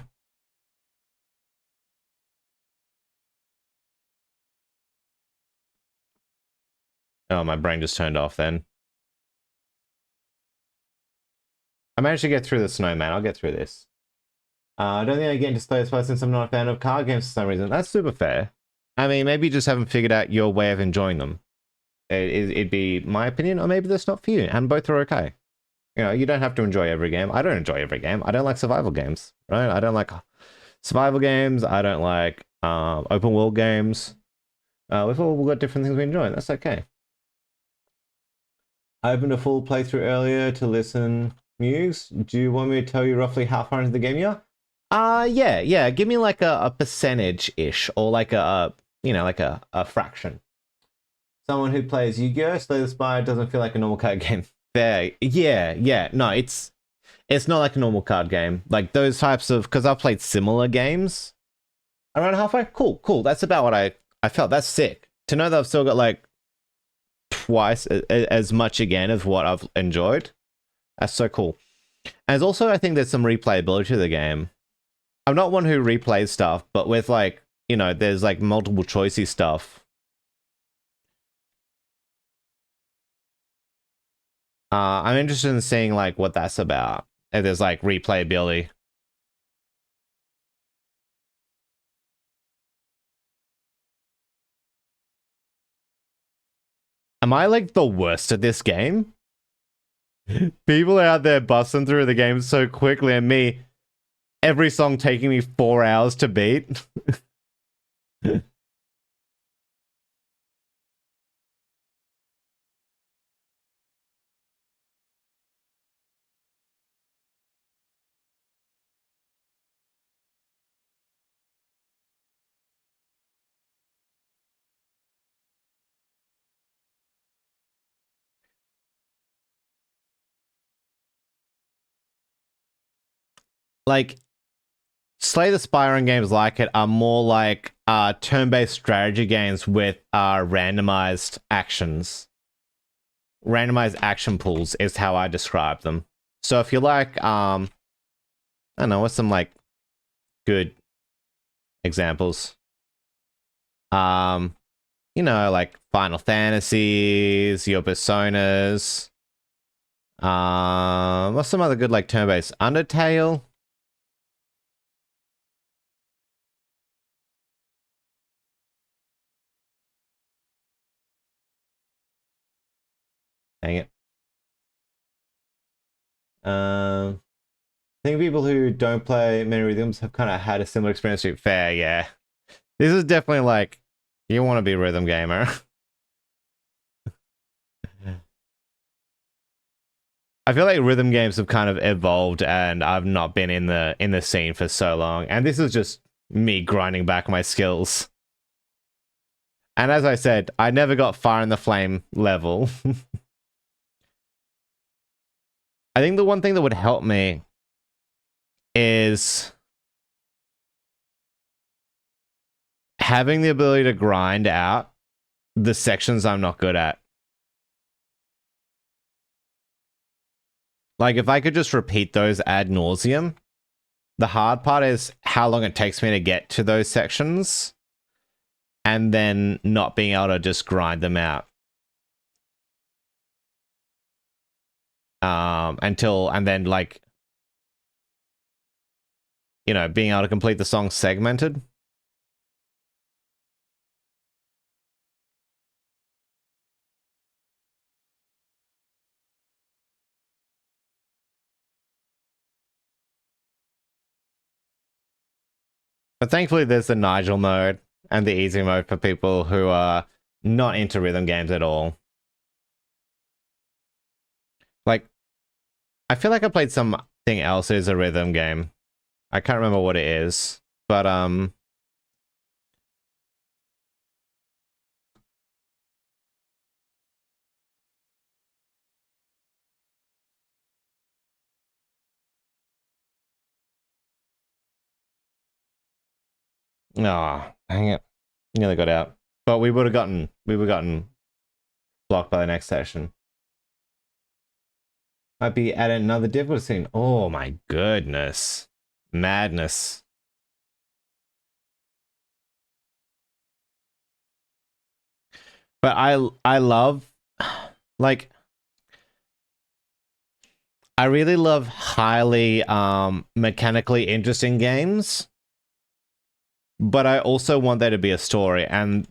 Oh, my brain just turned off then. I managed to get through the Snowman. I'll get through this. I don't think I get into Slay the Spire since I'm not a fan of card games for some reason. That's super fair. I mean, maybe you just haven't figured out your way of enjoying them. It'd be my opinion, or maybe that's not for you, and both are okay. You know, you don't have to enjoy every game. I don't enjoy every game. I don't like survival games, right? I don't like survival games. I don't like open world games. We've all got different things we enjoy, and that's okay. I opened a full playthrough earlier to listen. Muse, do you want me to tell you roughly how far into the game you are? Yeah. Give me like a percentage-ish, or like you know, like a fraction. Someone who plays Yu-Gi-Oh! Slay the Spire doesn't feel like a normal card game. There, yeah. No, it's not like a normal card game. Like those types of, because I've played similar games. Around halfway, cool. That's about what I felt. That's sick to know that I've still got like twice as much again as what I've enjoyed. That's so cool. And there's also, I think there's some replayability to the game. I'm not one who replays stuff, but with like, you know, there's like multiple choicey stuff. I'm interested in seeing like what that's about. If there's like replayability. Am I like the worst at this game? People are out there busting through the game so quickly, and me, every song taking me 4 hours to beat. Like, Slay the Spire and games like it are more like turn-based strategy games with randomized actions. Randomized action pools is how I describe them. So if you like, I don't know, what's some like good examples? You know, like Final Fantasies, your Personas. What's some other good like turn-based? Undertale. Dang it. I think people who don't play many rhythms have kind of had a similar experience to Fair, yeah. This is definitely like, you want to be a rhythm gamer. I feel like rhythm games have kind of evolved and I've not been in the scene for so long. And this is just me grinding back my skills. And as I said, I never got Fire in the Flame level. I think the one thing that would help me is having the ability to grind out the sections I'm not good at. Like, if I could just repeat those ad nauseum, the hard part is how long it takes me to get to those sections and then not being able to just grind them out. And then, like, you know, being able to complete the song segmented. But thankfully, there's the Nigel mode and the easy mode for people who are not into rhythm games at all. Like, I feel like I played something else as a rhythm game. I can't remember what it is, but oh, dang it. Nearly got out. But we would have gotten blocked by the next session. Might be at another difficulty scene. Oh my goodness. Madness. But I love, like, I really love highly mechanically interesting games. But I also want there to be a story, and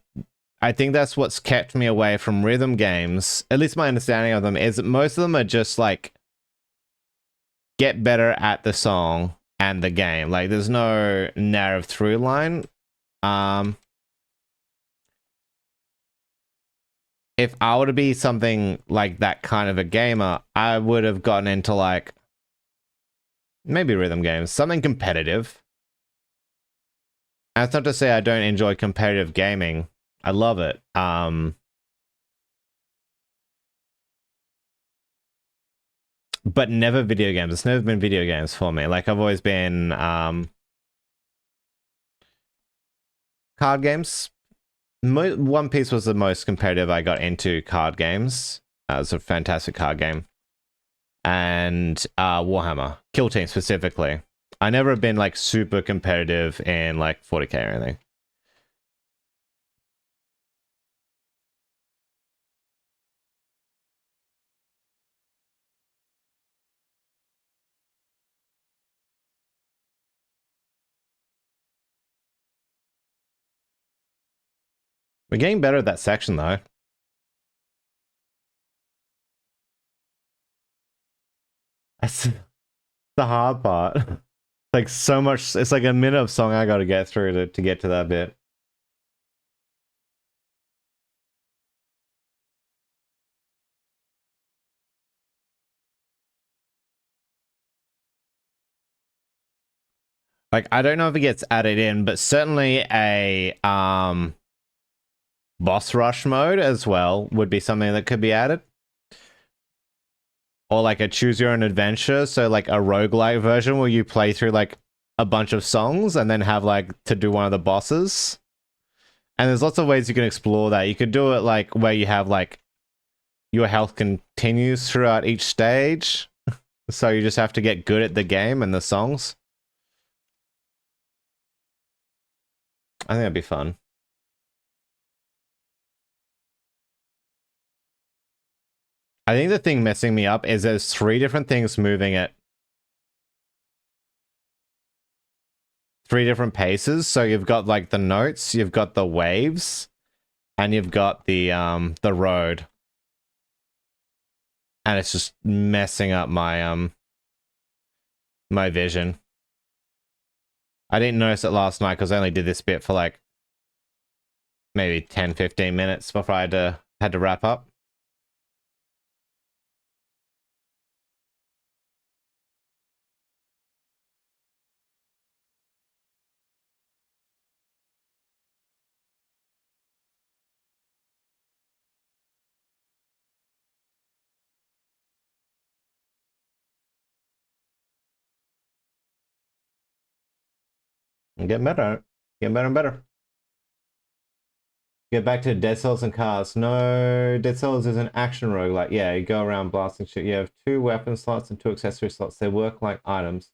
I think that's what's kept me away from rhythm games. At least my understanding of them is that most of them are just like get better at the song and the game. Like, there's no narrative through line. If I were to be something like that kind of a gamer, I would have gotten into, like, maybe rhythm games, something competitive. And it's not to say I don't enjoy competitive gaming. I love it. But never video games. It's never been video games for me. Like, I've always been card games. One Piece was the most competitive I got into card games. It's a fantastic card game. And Warhammer. Kill Team specifically. I never have been, like, super competitive in, like, 40k or anything. We're getting better at that section, though. That's the hard part. Like, so much. It's like a minute of song I gotta get through to get to that bit. Like, I don't know if it gets added in, but certainly a boss rush mode as well would be something that could be added. Or like a choose your own adventure, so like a roguelike version where you play through like a bunch of songs and then have like to do one of the bosses. And there's lots of ways you can explore that. You could do it like where you have like your health continues throughout each stage. So you just have to get good at the game and the songs. I think that'd be fun. I think the thing messing me up is there's 3 different things moving at 3 different paces. So you've got like the notes, you've got the waves, and you've got the road. and it's just messing up my my vision. I didn't notice it last night because I only did this bit for like maybe 10-15 minutes before I had to wrap up. I'm getting better. Getting better and better. Get back to Dead Cells and cars. No, Dead Cells is an action roguelike. Yeah, you go around blasting shit. You have 2 weapon slots and 2 accessory slots. They work like items,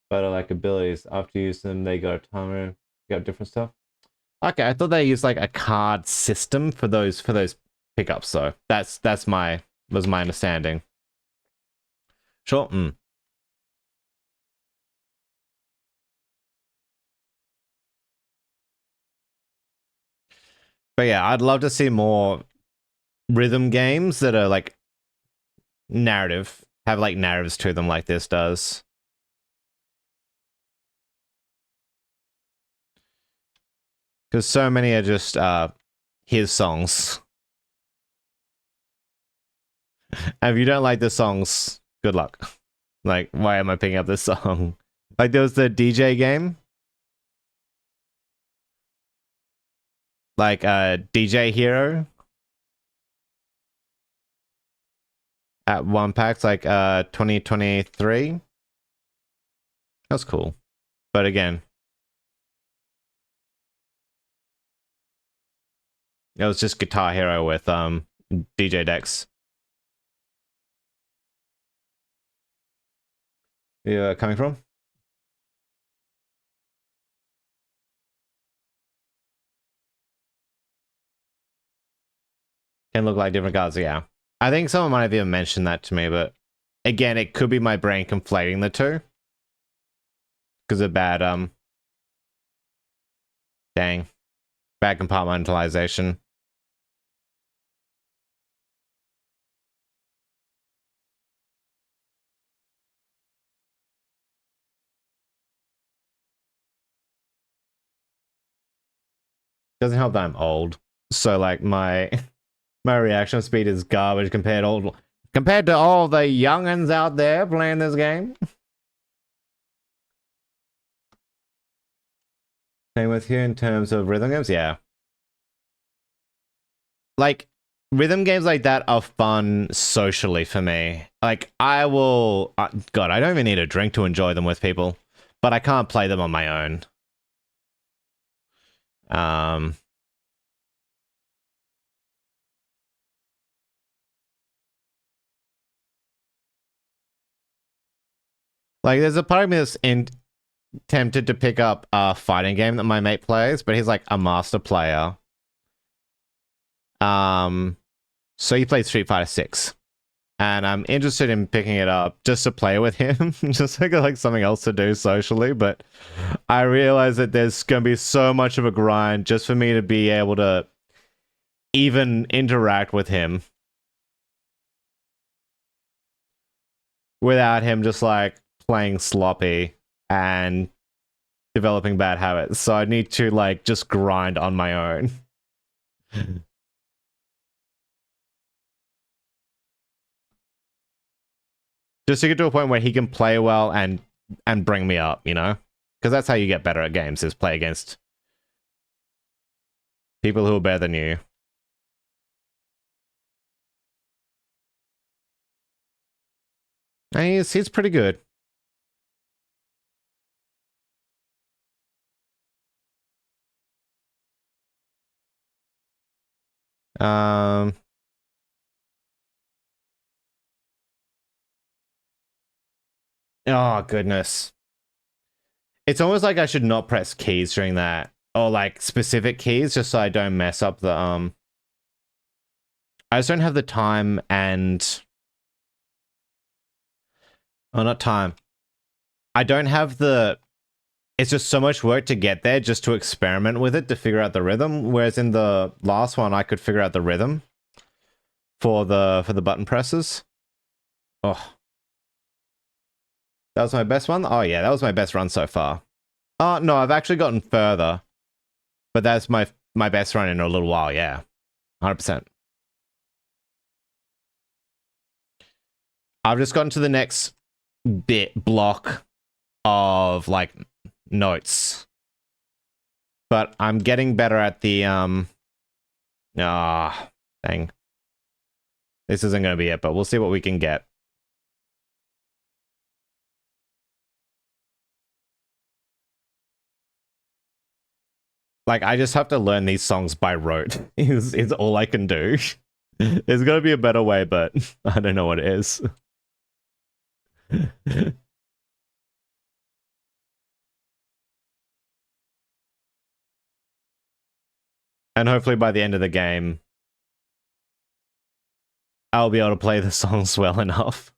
but are like abilities. After you use them, they go timer. You got different stuff. Okay, I thought they used like a card system for those pickups. So was my understanding. Sure. But yeah, I'd love to see more rhythm games that are like narrative, have like narratives to them like this does. Because so many are just his songs. And if you don't like the songs, good luck. Like, why am I picking up this song? Like, there was the DJ game. Like, DJ Hero. At one PAX, like 2023. That's cool. But again, it was just Guitar Hero with DJ Dex. You coming from? Can look like different cards, yeah. I think someone might have even mentioned that to me, but again, it could be my brain conflating the two. Because of bad, bad compartmentalization. Doesn't help that I'm old. So like my reaction speed is garbage compared to all the youngins out there playing this game. Same with you in terms of rhythm games, yeah. Like rhythm games like that are fun socially for me. Like I will, God, I don't even need a drink to enjoy them with people, but I can't play them on my own. Like there's a part of me that's tempted to pick up a fighting game that my mate plays, but he's like a master player. So he plays Street Fighter 6. And I'm interested in picking it up just to play with him, just like something else to do socially. But I realize that there's going to be so much of a grind just for me to be able to even interact with him without him just like playing sloppy and developing bad habits. So I need to like just grind on my own. Just to get to a point where he can play well and bring me up, you know? Because that's how you get better at games, is play against people who are better than you. And he's pretty good. Oh, goodness. It's almost like I should not press keys during that. Or like specific keys, just so I don't mess up the I just don't have the time and oh, not time. I don't have the it's just so much work to get there just to experiment with it to figure out the rhythm. Whereas in the last one I could figure out the rhythm for the button presses. Oh, that was my best one? Oh yeah, that was my best run so far. Oh no, I've actually gotten further. But that's my best run in a little while, yeah. 100%. I've just gotten to the next block of like notes. But I'm getting better at the dang. This isn't gonna be it, but we'll see what we can get. Like I just have to learn these songs by rote. Is all I can do. There's gotta be a better way, but I don't know what it is. And hopefully by the end of the game, I'll be able to play the songs well enough.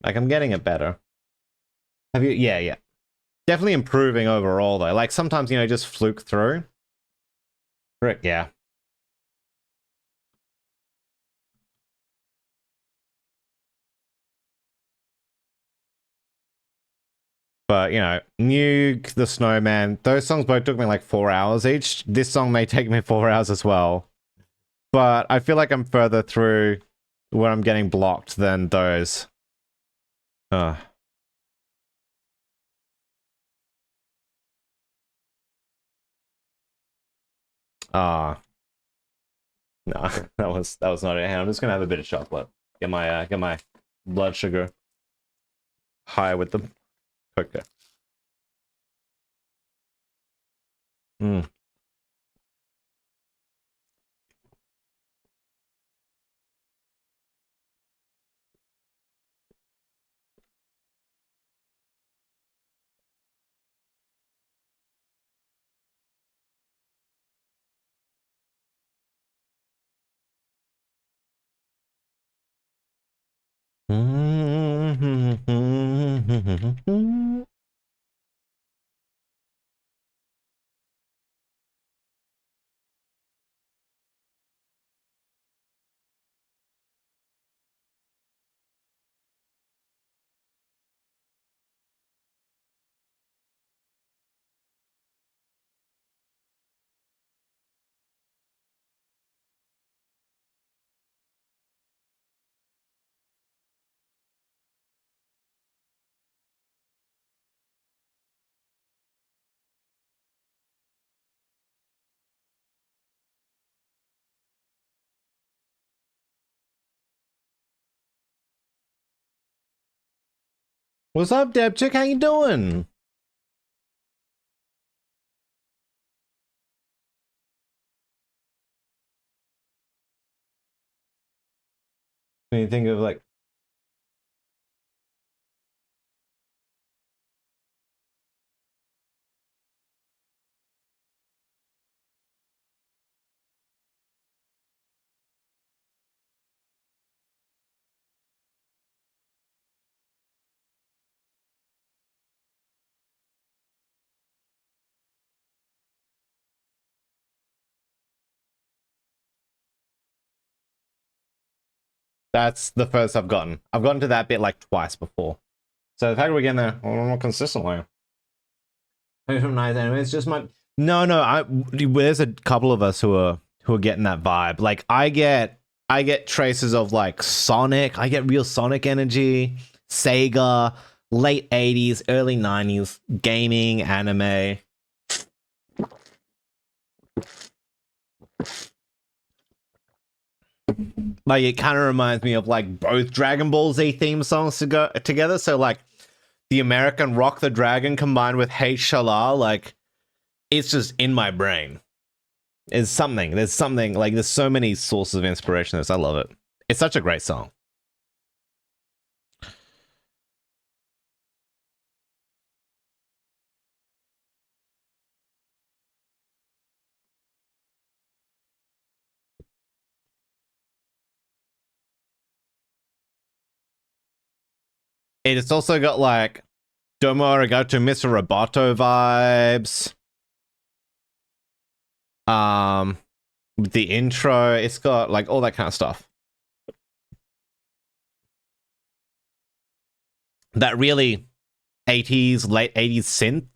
Like I'm getting it better. Have you? Yeah, yeah. Definitely improving overall though. Like sometimes, you know, just fluke through. Frick, yeah. But, you know, Nuke, The Snowman, those songs both took me like 4 hours each. This song may take me 4 hours as well. But I feel like I'm further through where I'm getting blocked than those. Ah. No, that was not it. I'm just gonna have a bit of chocolate. Get my blood sugar high with the cocoa. Mm. What's up, Debchick? How you doing? When you think of like that's the first I've gotten. I've gotten to that bit like twice before. So the fact we're getting there more consistently. From nice anyway, it's just my no. There's a couple of us who are getting that vibe. Like I get traces of like Sonic. I get real Sonic energy. Sega, late 80s, early 90s, gaming, anime. Like it kind of reminds me of like both Dragon Ball Z theme songs to go together. So like the American Rock the Dragon combined with Hey Shala, like it's just in my brain. There's something like there's so many sources of inspiration. I love it. It's such a great song. It's also got like Domo Arigato Mr. Roboto vibes. The intro, it's got like all that kind of stuff. That really 80s, late 80s synth.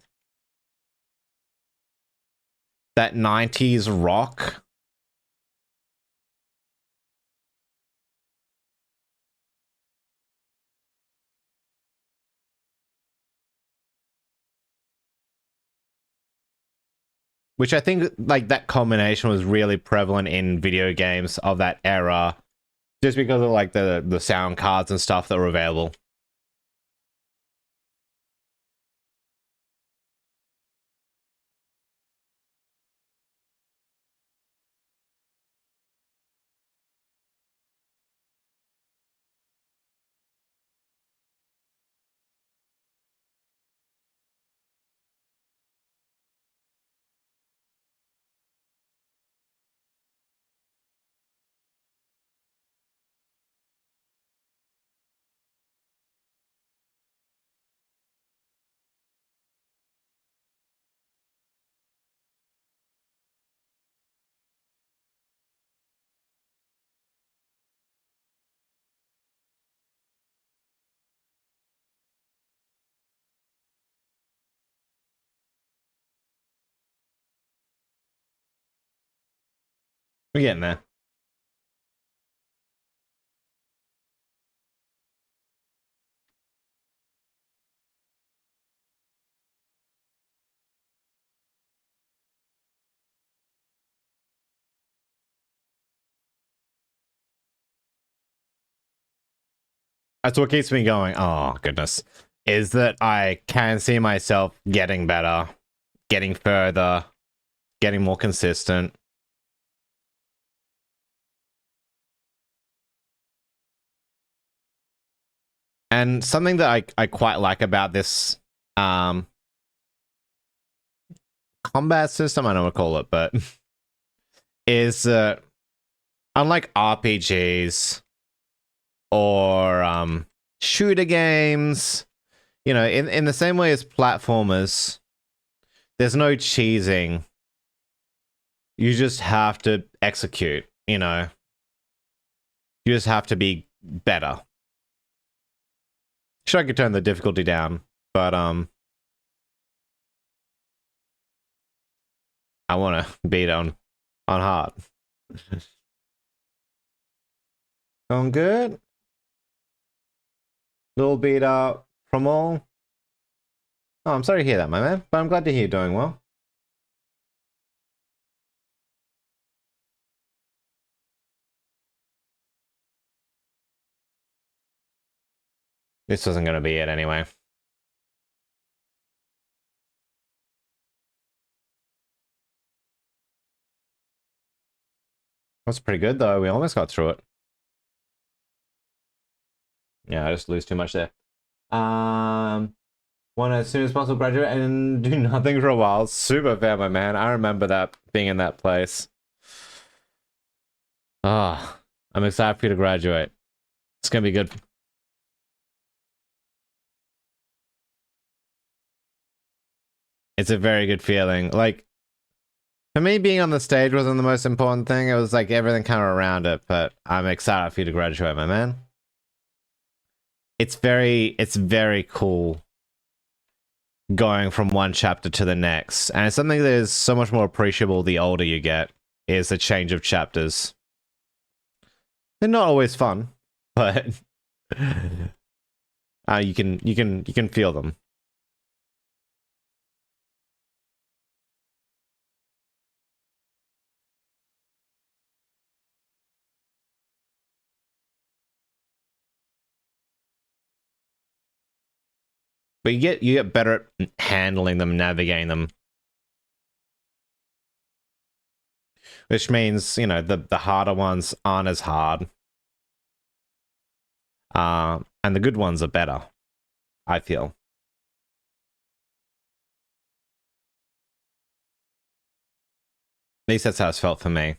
That 90s rock. Which I think like that combination was really prevalent in video games of that era, just because of like the sound cards and stuff that were available. We're getting there. That's what keeps me going. Oh, goodness. Is that I can see myself getting better, getting further, getting more consistent. And something that I quite like about this combat system, I don't want to call it, but is unlike RPGs or shooter games, you know, in the same way as platformers, there's no cheesing. You just have to execute, you know. You just have to be better. Sure, I could turn the difficulty down, but I want to beat on hard. Going good. Little beat up from all. Oh, I'm sorry to hear that, my man, but I'm glad to hear you're doing well. This wasn't going to be it anyway. That's pretty good, though. We almost got through it. Yeah, I just lose too much there. Want to as soon as possible graduate and do nothing for a while. Super fair, my man. I remember that being in that place. Ah, oh, I'm excited for you to graduate. It's gonna be good. It's a very good feeling. Like, for me, being on the stage wasn't the most important thing. It was like everything kind of around it, but I'm excited for you to graduate, my man. It's very cool going from one chapter to the next. And it's something that is so much more appreciable the older you get, is the change of chapters. They're not always fun, but you can feel them. But you get better at handling them, navigating them. Which means, you know, the harder ones aren't as hard. And the good ones are better, I feel. At least that's how it's felt for me.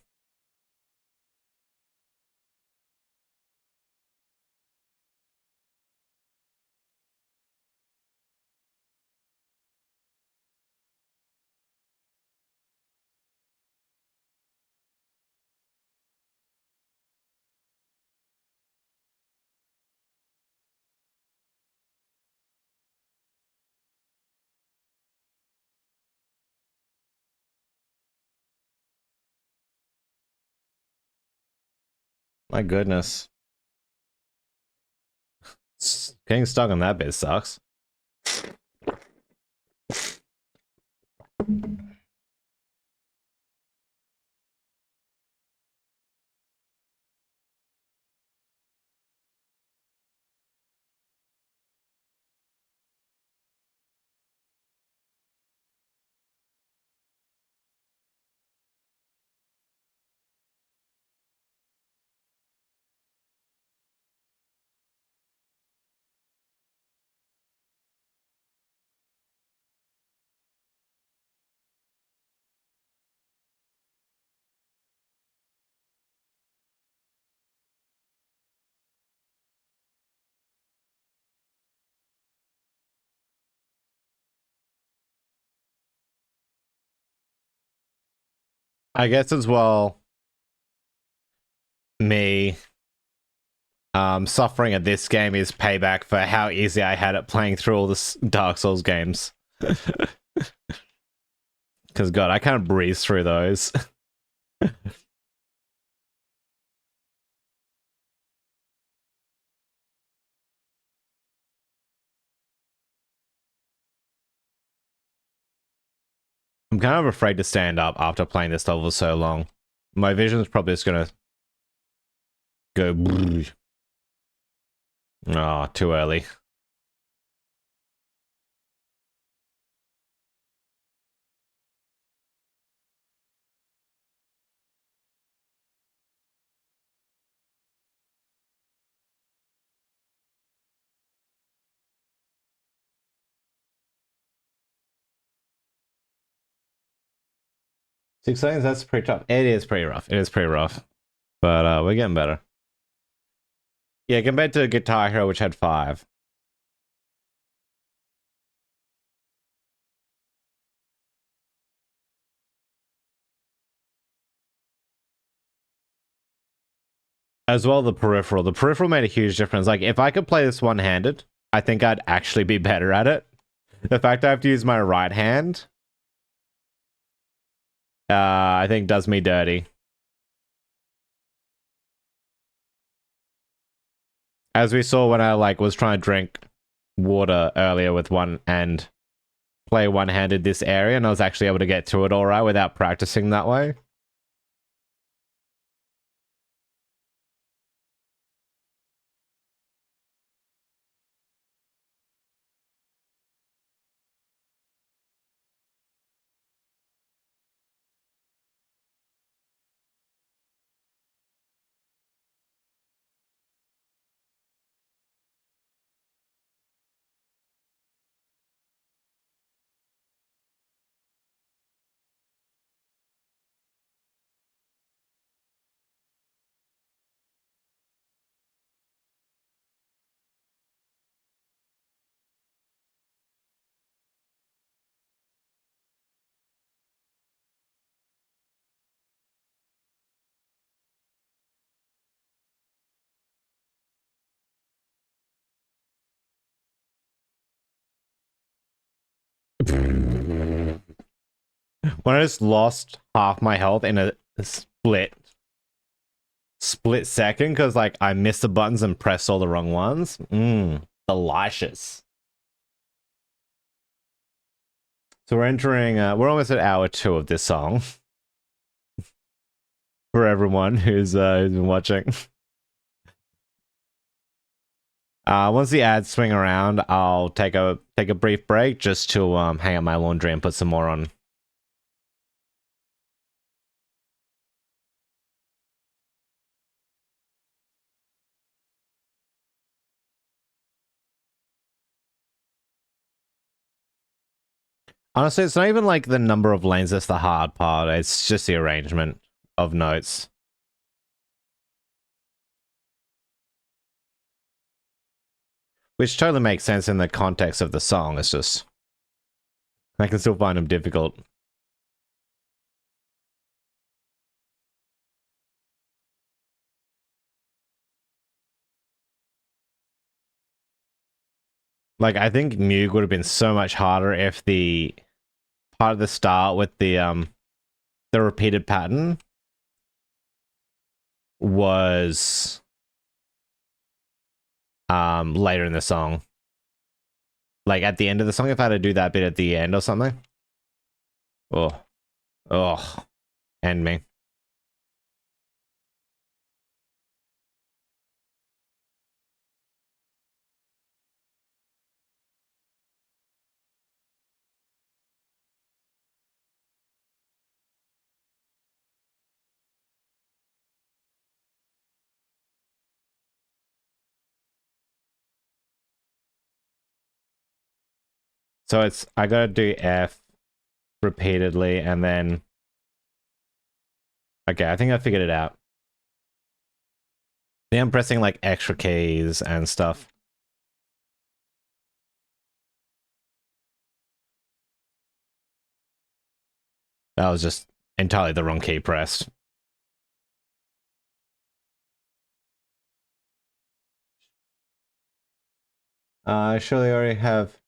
My goodness. Getting stuck on that bit sucks. I guess as well, me suffering at this game is payback for how easy I had it playing through all the Dark Souls games. Because, God, I can't breeze through those. I'm kind of afraid to stand up after playing this level so long. My vision's probably just gonna go. Oh, too early. Six seconds, that's pretty tough. It is pretty rough. It is pretty rough. But we're getting better. Yeah, compared to Guitar Hero, which had 5. As well, the peripheral. The peripheral made a huge difference. Like, if I could play this one-handed, I think I'd actually be better at it. The fact I have to use my right hand, I think does me dirty. As we saw when I was trying to drink water earlier with one and play one-handed this area, and I was actually able to get through it all right without practicing that way. When I just lost half my health in a split second because I missed the buttons and pressed all the wrong ones. Delicious. So we're entering. We're almost at hour 2 of this song. For everyone who's been watching. Once the ads swing around, I'll take a brief break just to hang up my laundry and put some more on. Honestly, it's not even the number of lanes that's the hard part. It's just the arrangement of notes. Which totally makes sense in the context of the song. It's just I can still find them difficult. I think Mugue would have been so much harder if the part of the start with the repeated pattern was later in the song. Like at the end of the song, if I had to do that bit at the end or something. Oh, end me. So it's, I gotta do F repeatedly and then, okay, I think I figured it out. Then I'm pressing like extra keys and stuff. That was just entirely the wrong key pressed. I surely already have.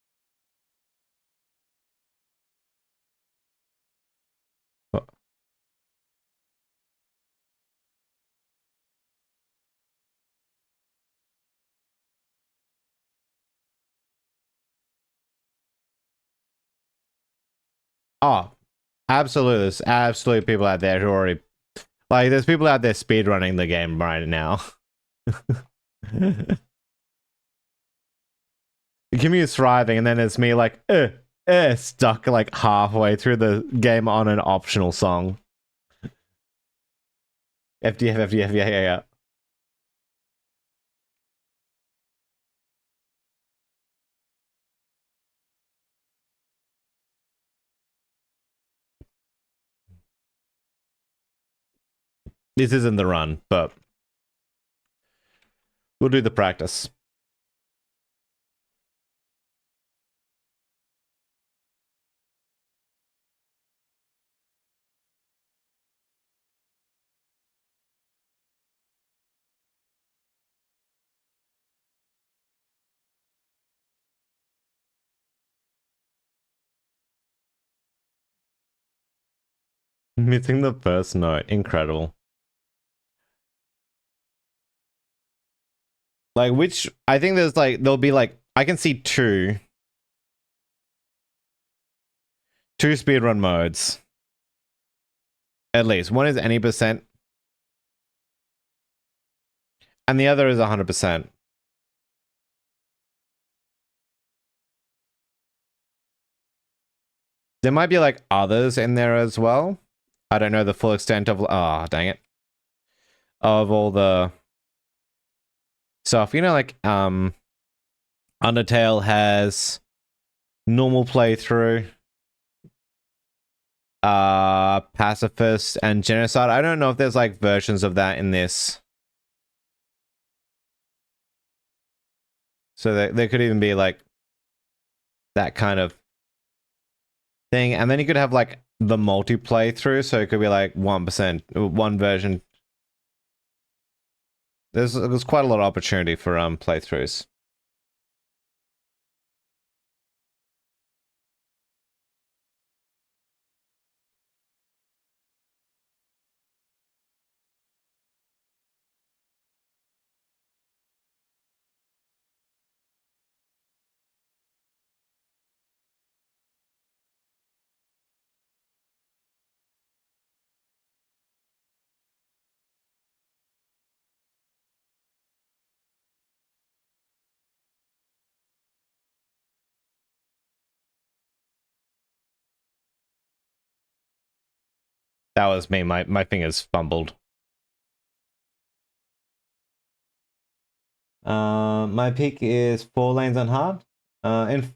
Oh, absolutely. There's absolutely people out there who already, like, there's people out there speedrunning the game right now. The community's thriving, and then it's me like, stuck like halfway through the game on an optional song. FDF, FDF, yeah. This isn't the run, but we'll do the practice. Missing the first note. Incredible. Like, which, I think there's like, there'll be like, I can see two speedrun modes. At least. One is any percent. And the other is 100%. There might be like others in there as well. I don't know the full extent of, dang it. Of all the stuff. You know, like, Undertale has normal playthrough, pacifist, and genocide. I don't know if there's like versions of that in this. So there could even be like that kind of thing. And then you could have like the multi playthrough. So it could be like 1%, one version. There's quite a lot of opportunity for playthroughs. That was me. My fingers fumbled. My pick is 4 lanes on hard. In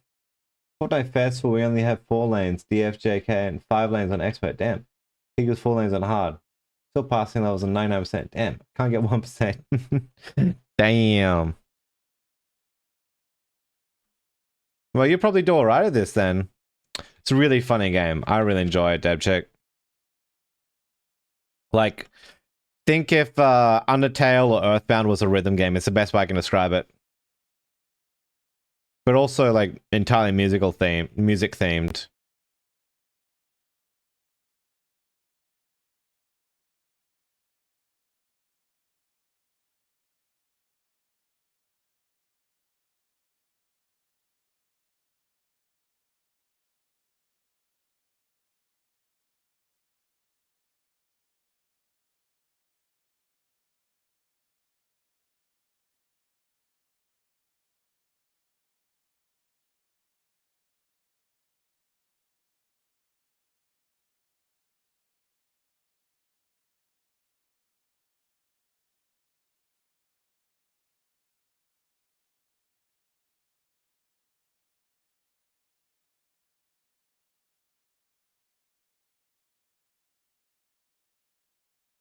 Fortnite Festival, we only have 4 lanes, DF, JK, and 5 lanes on expert. Damn. Pick is 4 lanes on hard. Still passing levels on 99%. Damn. Can't get 1%. Damn. Well, you probably do alright at this then. It's a really funny game. I really enjoy it, DebCheck. Like, think if Undertale or Earthbound was a rhythm game. It's the best way I can describe it. But also, like, entirely music themed.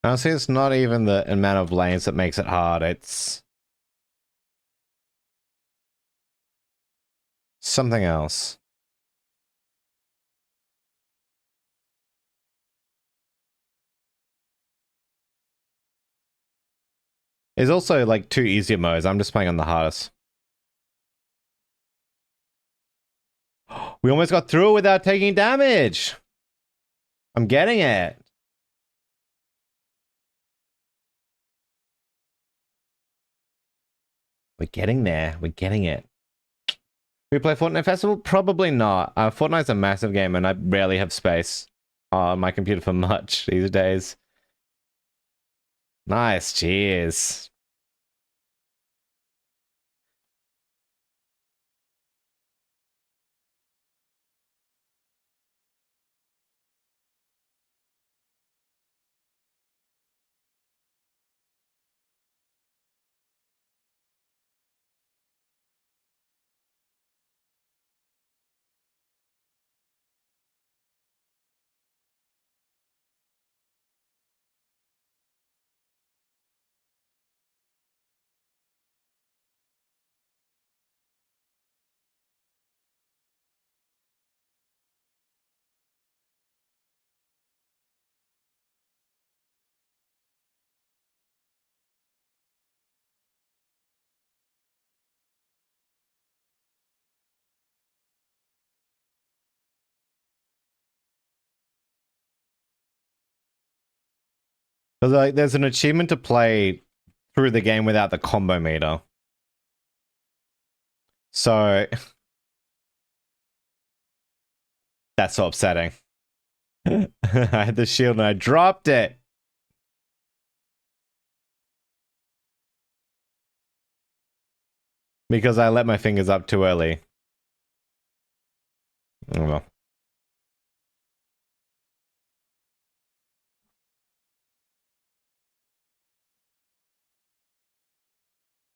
Honestly, it's not even the amount of lanes that makes it hard. It's something else. It's also like 2 easier modes. I'm just playing on the hardest. We almost got through it without taking damage. I'm getting it. We're getting there. We're getting it. We play Fortnite Festival? Probably not. Fortnite's a massive game and I rarely have space on my computer for much these days. Nice. Cheers. Like, there's an achievement to play through the game without the combo meter. So that's so upsetting. I had the shield and I dropped it. Because I let my fingers up too early. Oh well.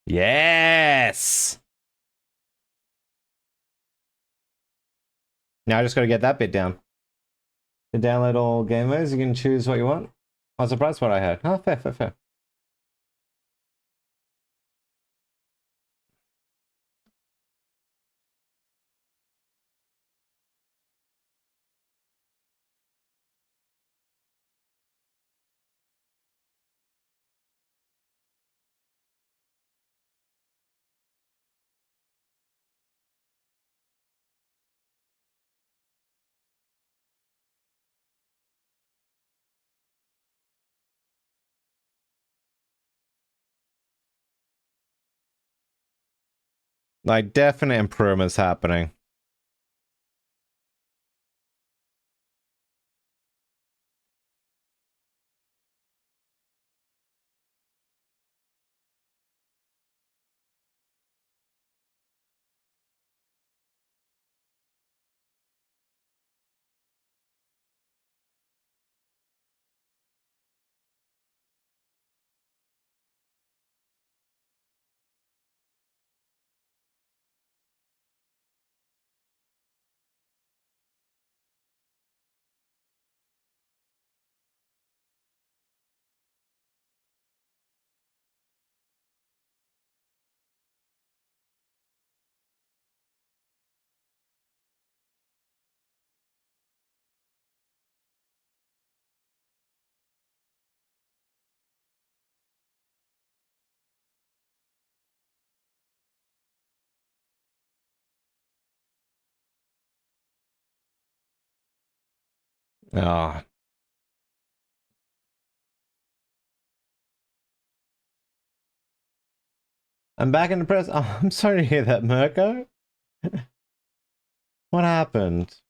Yes! Now I just gotta get that bit down. To download all game modes, you can choose what you want. I was surprised what I heard. Oh, fair, fair, fair. Like, definite improvements happening. Oh. I'm back in the press. Oh, I'm sorry to hear that, Mirko. What happened?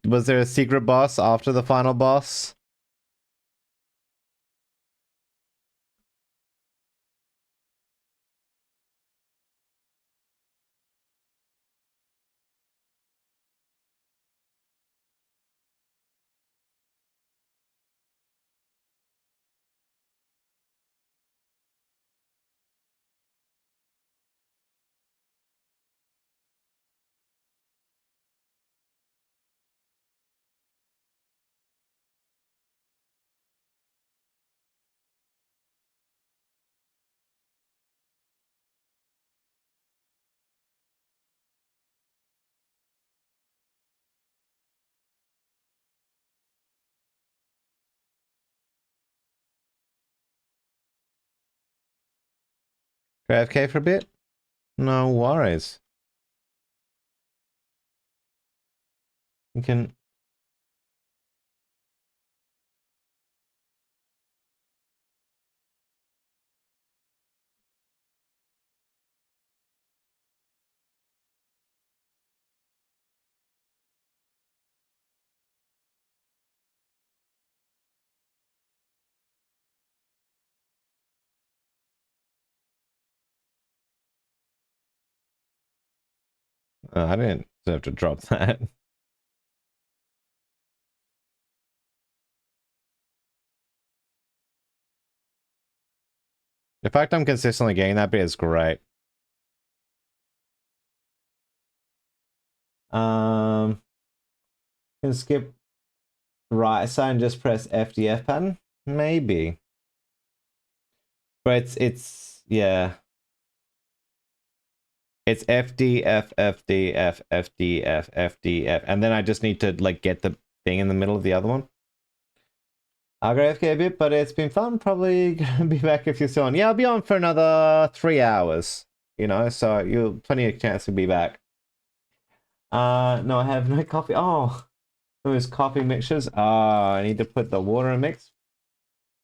Was there a secret boss after the final boss? AFK for a bit? No worries. You can... I didn't have to drop that. The fact I'm consistently getting that bit is great. Can skip right side and just press FDF pattern? Maybe. But it's yeah. It's FDF, FDF, FDF, FDF. And then I just need to like get the thing in the middle of the other one. I'll go AFK a bit, but it's been fun. Probably gonna be back if you're still on. Yeah, I'll be on for another 3 hours. You know, so you'll plenty of chance to be back. No, I have no coffee. Oh, those coffee mixtures. I need to put the water in mix.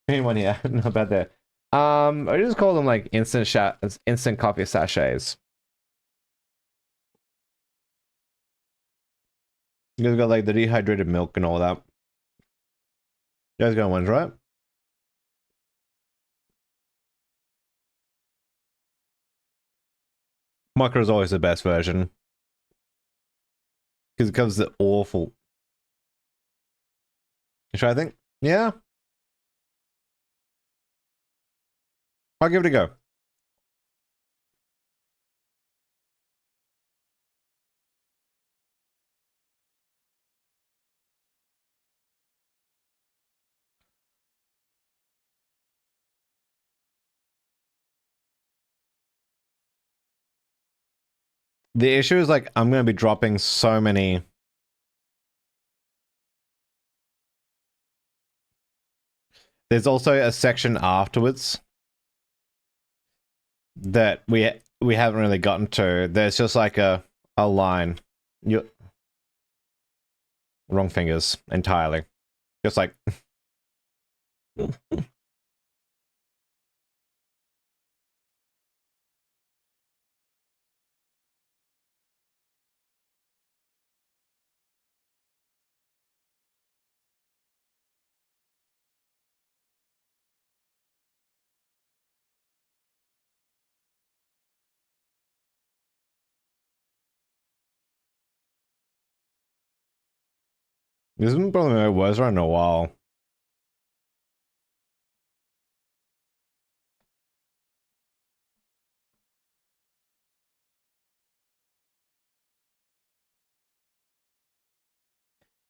Anyone here? Not about that. I just call them like instant coffee sachets. You guys got like the dehydrated milk and all that. You guys got ones, right? Micro is always the best version. Because it comes the awful. You try, I think? Yeah. I'll give it a go. The issue is like I'm going to be dropping so many. There's also a section afterwards that we haven't really gotten to. There's just like a line. You wrong fingers entirely. Just like this isn't probably my worst run in a while.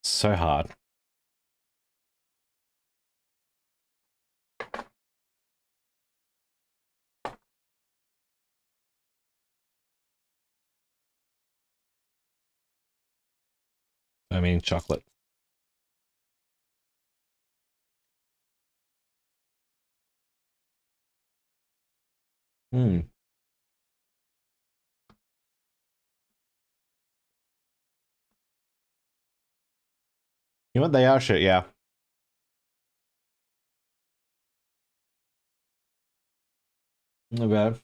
So hard. I mean, chocolate. Hmm. You know what? They are shit, yeah. Not bad.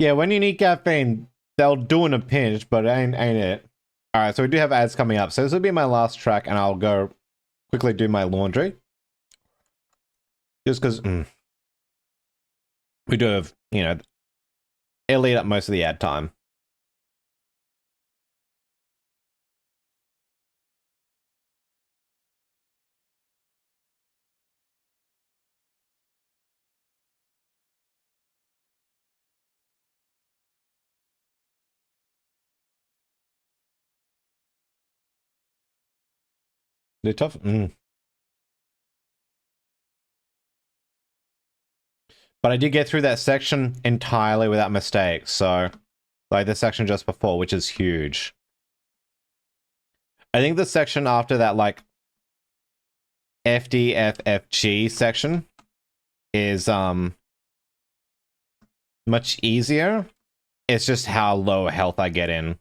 Yeah, when you need caffeine, they'll do in a pinch, but ain't it? Alright, so we do have ads coming up. So this will be my last track, and I'll go quickly do my laundry. Just because we do have, you know, it'll eat up most of the ad time. They're tough. But I did get through that section entirely without mistake. So, like the section just before, which is huge. I think the section after that, like FDFFG section, is much easier. It's just how low health I get in.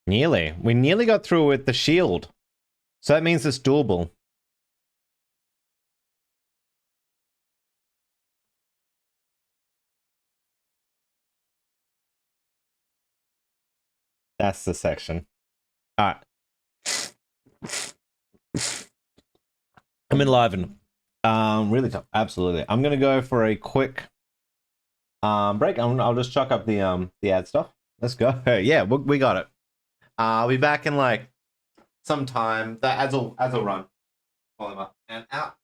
Nearly. We nearly got through with the shield. So that means it's doable. That's the section. Alright. I'm enlivened. Really tough. Absolutely. I'm gonna go for a quick break. I'll just chuck up the ad stuff. Let's go. Yeah, we got it. I'll be back in like some time. The ads will run. Volume up and out.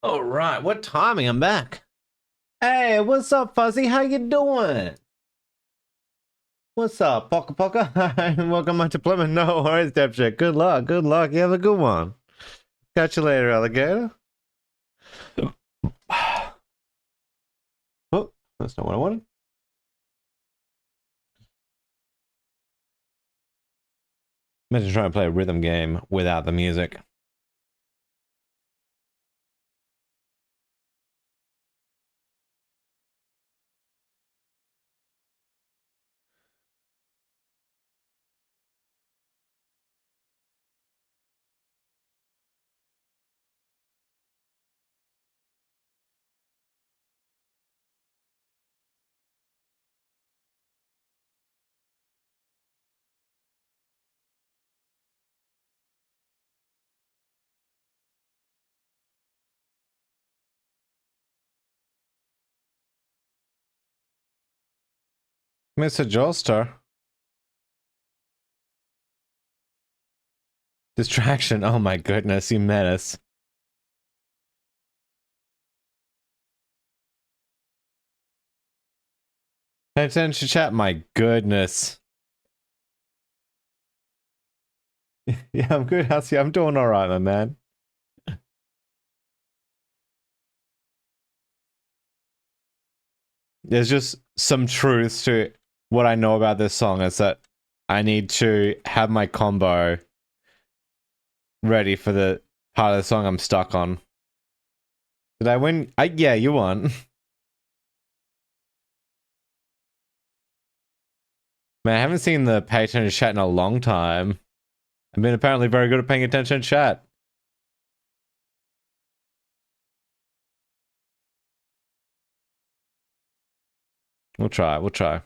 All right, what timing? I'm back. Hey, what's up, Fuzzy? How you doing? What's up, Poca Poca? Welcome back to Plymouth. No worries, Dipshit. Good luck. Good luck. You have a good one. Catch you later, alligator. Oh, that's not what I wanted. Meant to try and play a rhythm game without the music. Mr. Joestar. Distraction. Oh my goodness, you menace. Pay attention, chat. My goodness. Yeah, I'm good. How's you? I'm doing all right, my man. There's just some truths to what I know about this song is that I need to have my combo ready for the part of the song I'm stuck on. Did I win? Yeah, you won. Man, I haven't seen the pay attention chat in a long time. I've been apparently very good at paying attention to chat. We'll try. We'll try.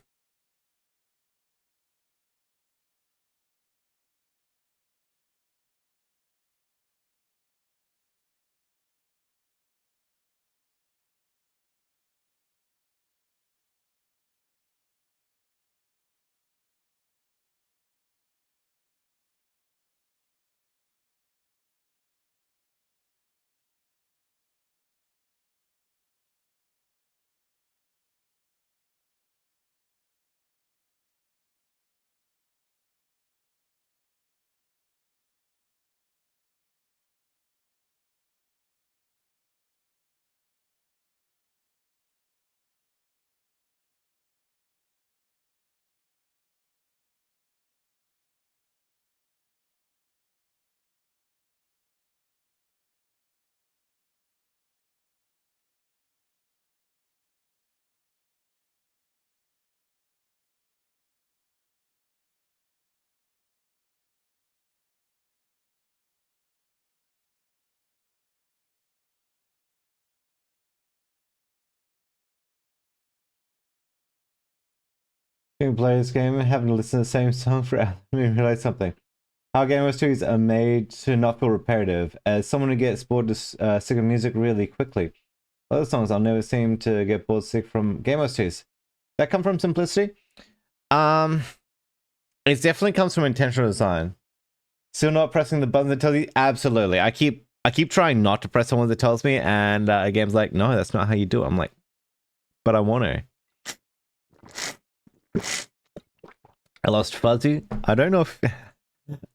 Been playing this game and having to listen to the same song for hours. Let me realize something. How Game OS 2s are made to not feel repetitive. As someone who gets bored to sick of music really quickly, other songs I'll never seem to get bored sick from Game OS 2s. That come from simplicity? It definitely comes from intentional design. Still not pressing the button that tells you? Absolutely. I keep trying not to press the one that tells me, and a game's like, no, that's not how you do it. I'm like, but I want to. I lost Fuzzy. I don't know if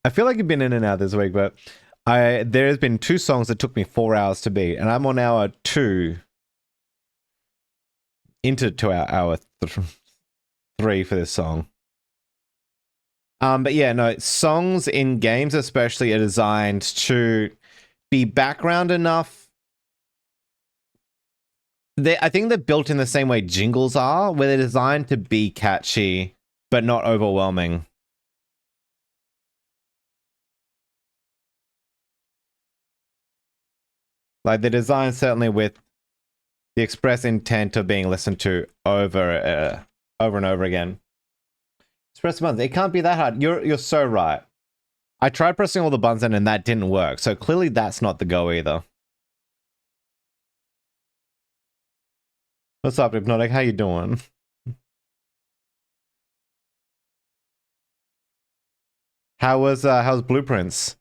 I feel like you've been in and out this week, but there has been 2 songs that took me 4 hours to beat, and I'm on hour 2 into 3 for this song. But yeah, no, songs in games especially are designed to be background enough. I think they're built in the same way jingles are, where they're designed to be catchy but not overwhelming. Like the design certainly with the express intent of being listened to over and over again. Press buttons. It can't be that hard. You're so right. I tried pressing all the buttons in and that didn't work. So clearly that's not the go either. What's up, Hypnotic? How you doing? How's Blueprints?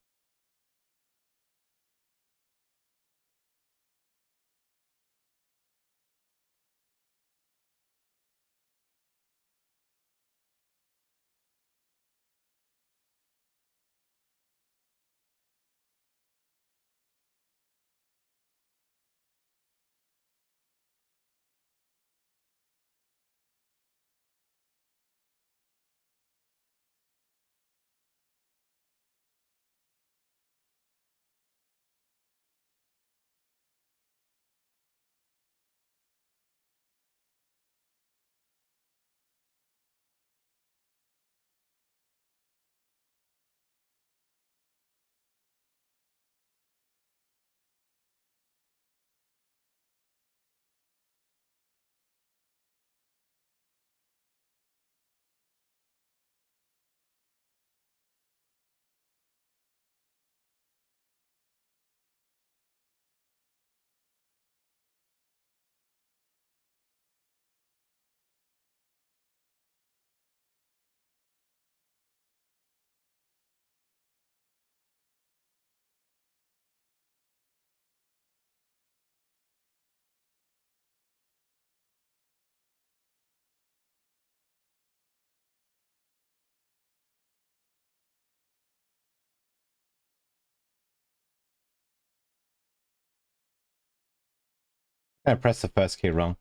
I pressed the first key wrong.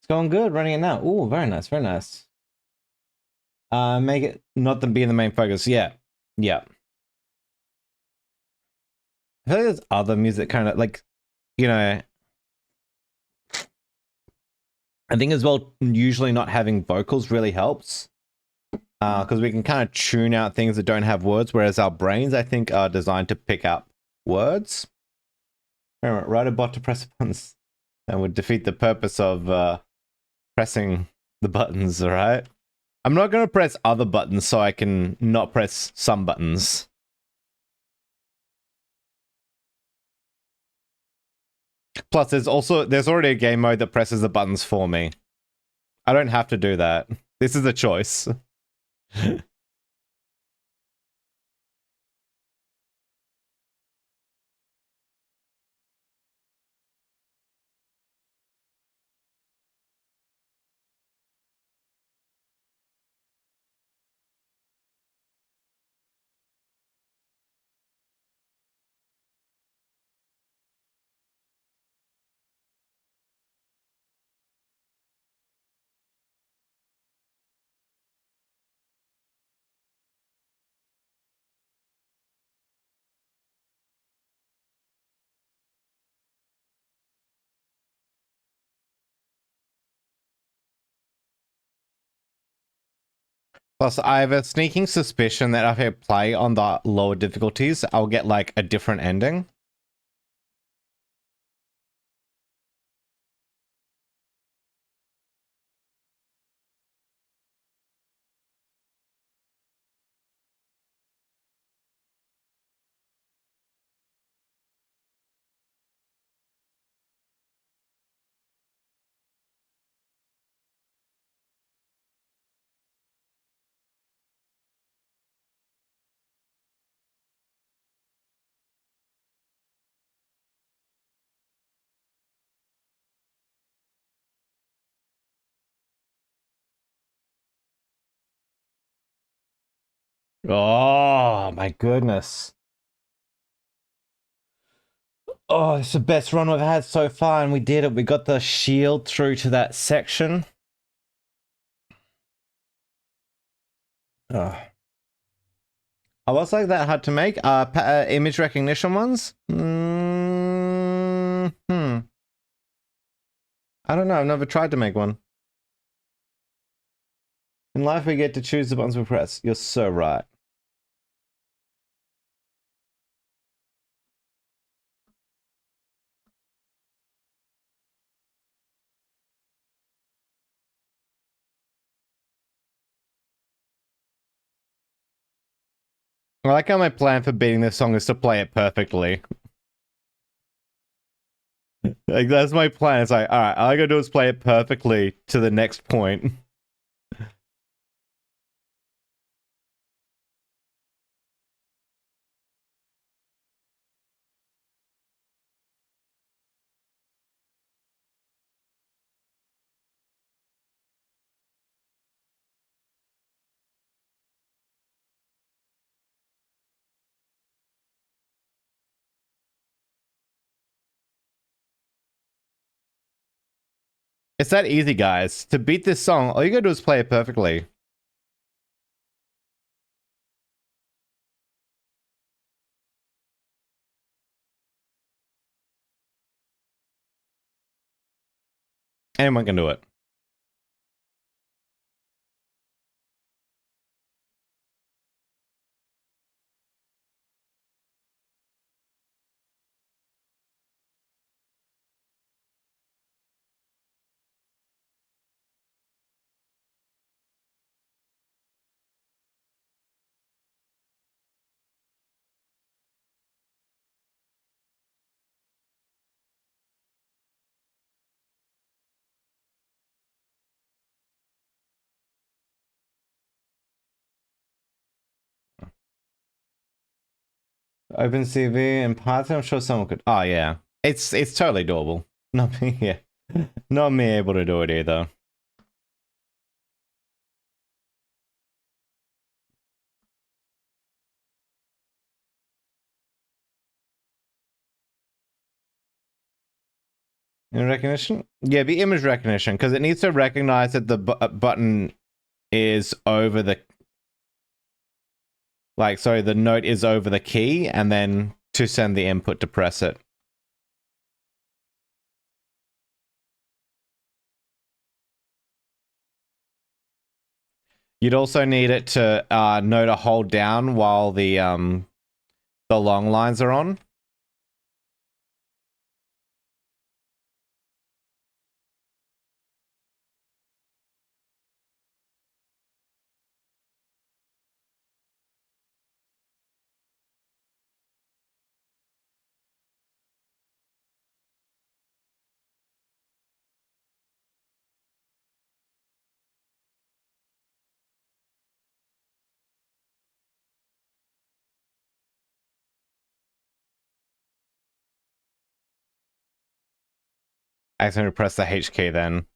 It's going good, running it now. Ooh, very nice, very nice. Make it not the be the main focus. Yeah. Yeah. I feel like there's other music kind of like, you know, I think as well, usually not having vocals really helps. Because we can kind of tune out things that don't have words, whereas our brains, I think, are designed to pick up words. Remember, write a bot to press buttons and would defeat the purpose of pressing the buttons, alright? I'm not going to press other buttons so I can not press some buttons. Plus, there's already a game mode that presses the buttons for me. I don't have to do that. This is a choice. Plus, I have a sneaking suspicion that if I play on the lower difficulties, I'll get like a different ending. Oh my goodness. Oh, it's the best run we've had so far, and we did it. We got the shield through to that section. Oh. I was like that hard to make. Image recognition ones? I don't know. I've never tried to make one. In life, we get to choose the buttons we press. You're so right. I like how my plan for beating this song is to play it perfectly. Like, that's my plan. It's like, alright, all I gotta do is play it perfectly to the next point. It's that easy, guys. To beat this song, all you gotta do is play it perfectly. Anyone can do it. OpenCV and Python, I'm sure someone could. Oh yeah, it's totally doable. Not me, yeah, not me able to do it either. Image recognition? Yeah, be image recognition, because it needs to recognize that the button is over the... Like, sorry, the note is over the key, and then to send the input to press it. You'd also need it to know to hold down while the long lines are on. Accidentally press the H key then.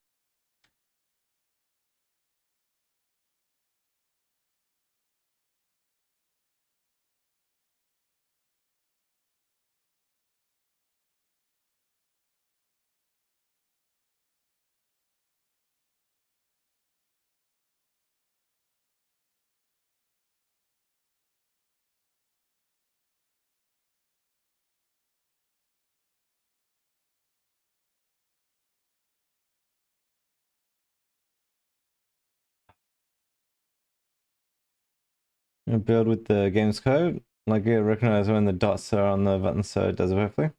Build with the game's code. Like, you recognize when the dots are on the button, so it does it perfectly.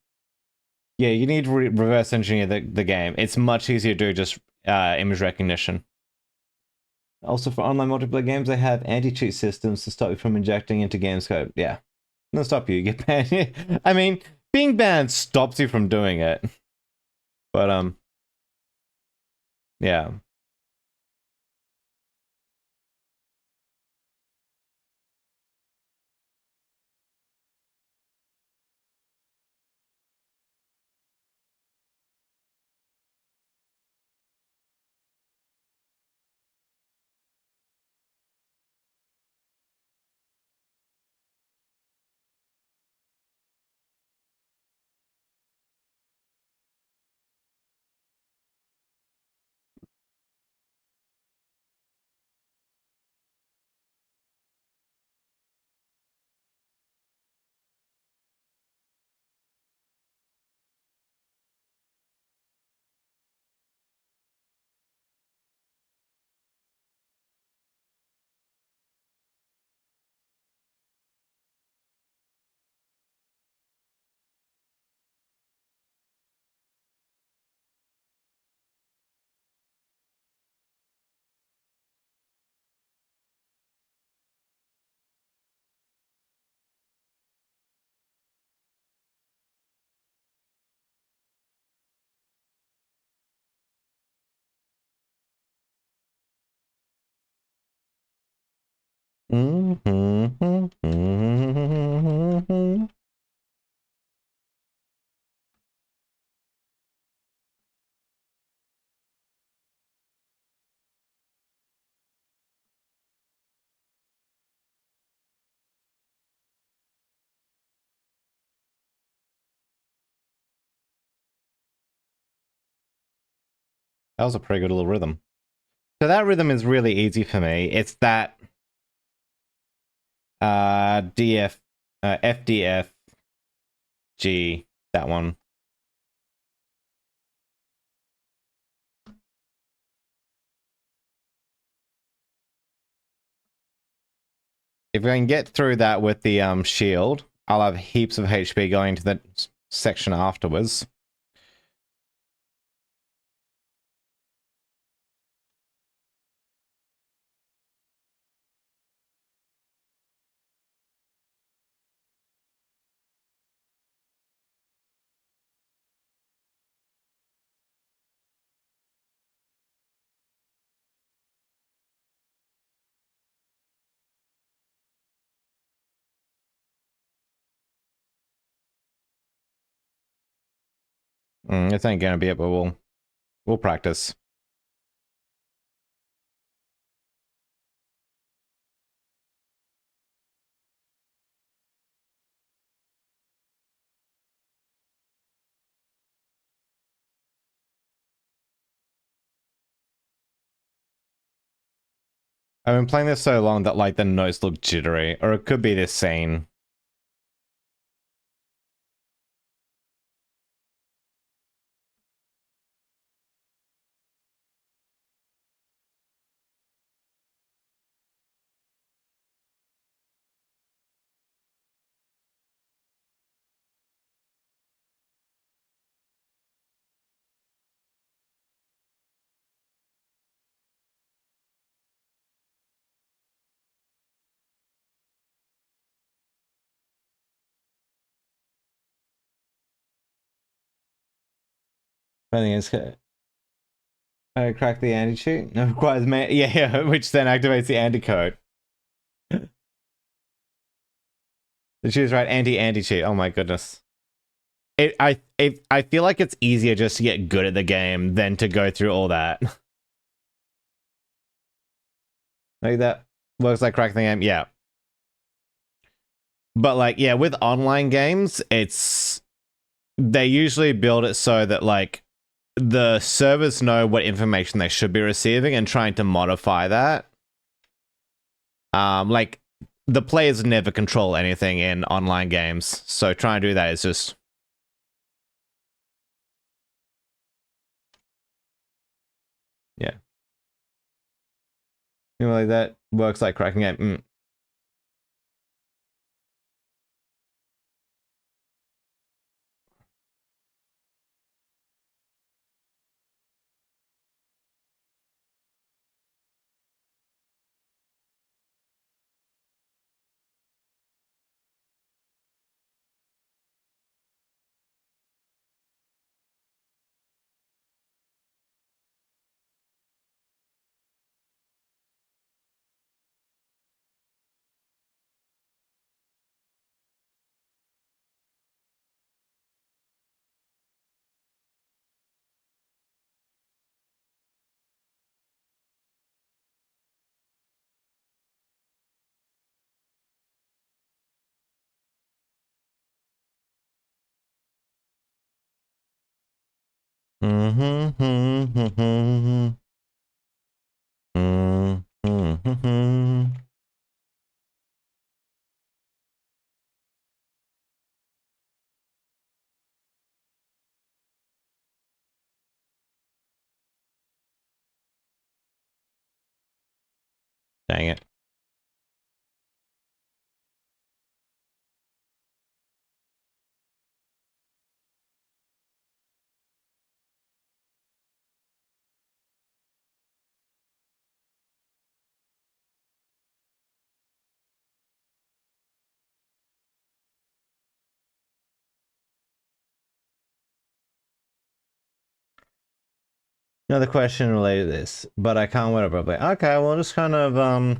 Yeah, you need to reverse engineer the game. It's much easier to do just image recognition. Also, for online multiplayer games, they have anti-cheat systems to stop you from injecting into game's code. Yeah. No, stop you. You get banned. I mean, being banned stops you from doing it. But, yeah. That was a pretty good little rhythm. So that rhythm is really easy for me. It's that DF, FDF, G, that one. If I can get through that with the shield, I'll have heaps of HP going to the section afterwards. This ain't gonna be it, but we'll practice. I've been playing this so long that like the notes look jittery, or it could be this scene. I think it's crack the anti-cheat. No, requires yeah, which then activates the anti-code. She was right, anti-cheat. Oh my goodness. I feel like it's easier just to get good at the game than to go through all that. Like that works like cracking the game, yeah. But like, yeah, with online games, they usually build it so that like the servers know what information they should be receiving and trying to modify that. Like the players never control anything in online games, so trying to do that is just yeah. You know, like that works like cracking it. Dang it. Another question related to this, but I can't word it properly. Okay, well, just kind of,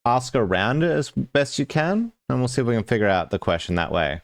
ask around it as best you can, and we'll see if we can figure out the question that way.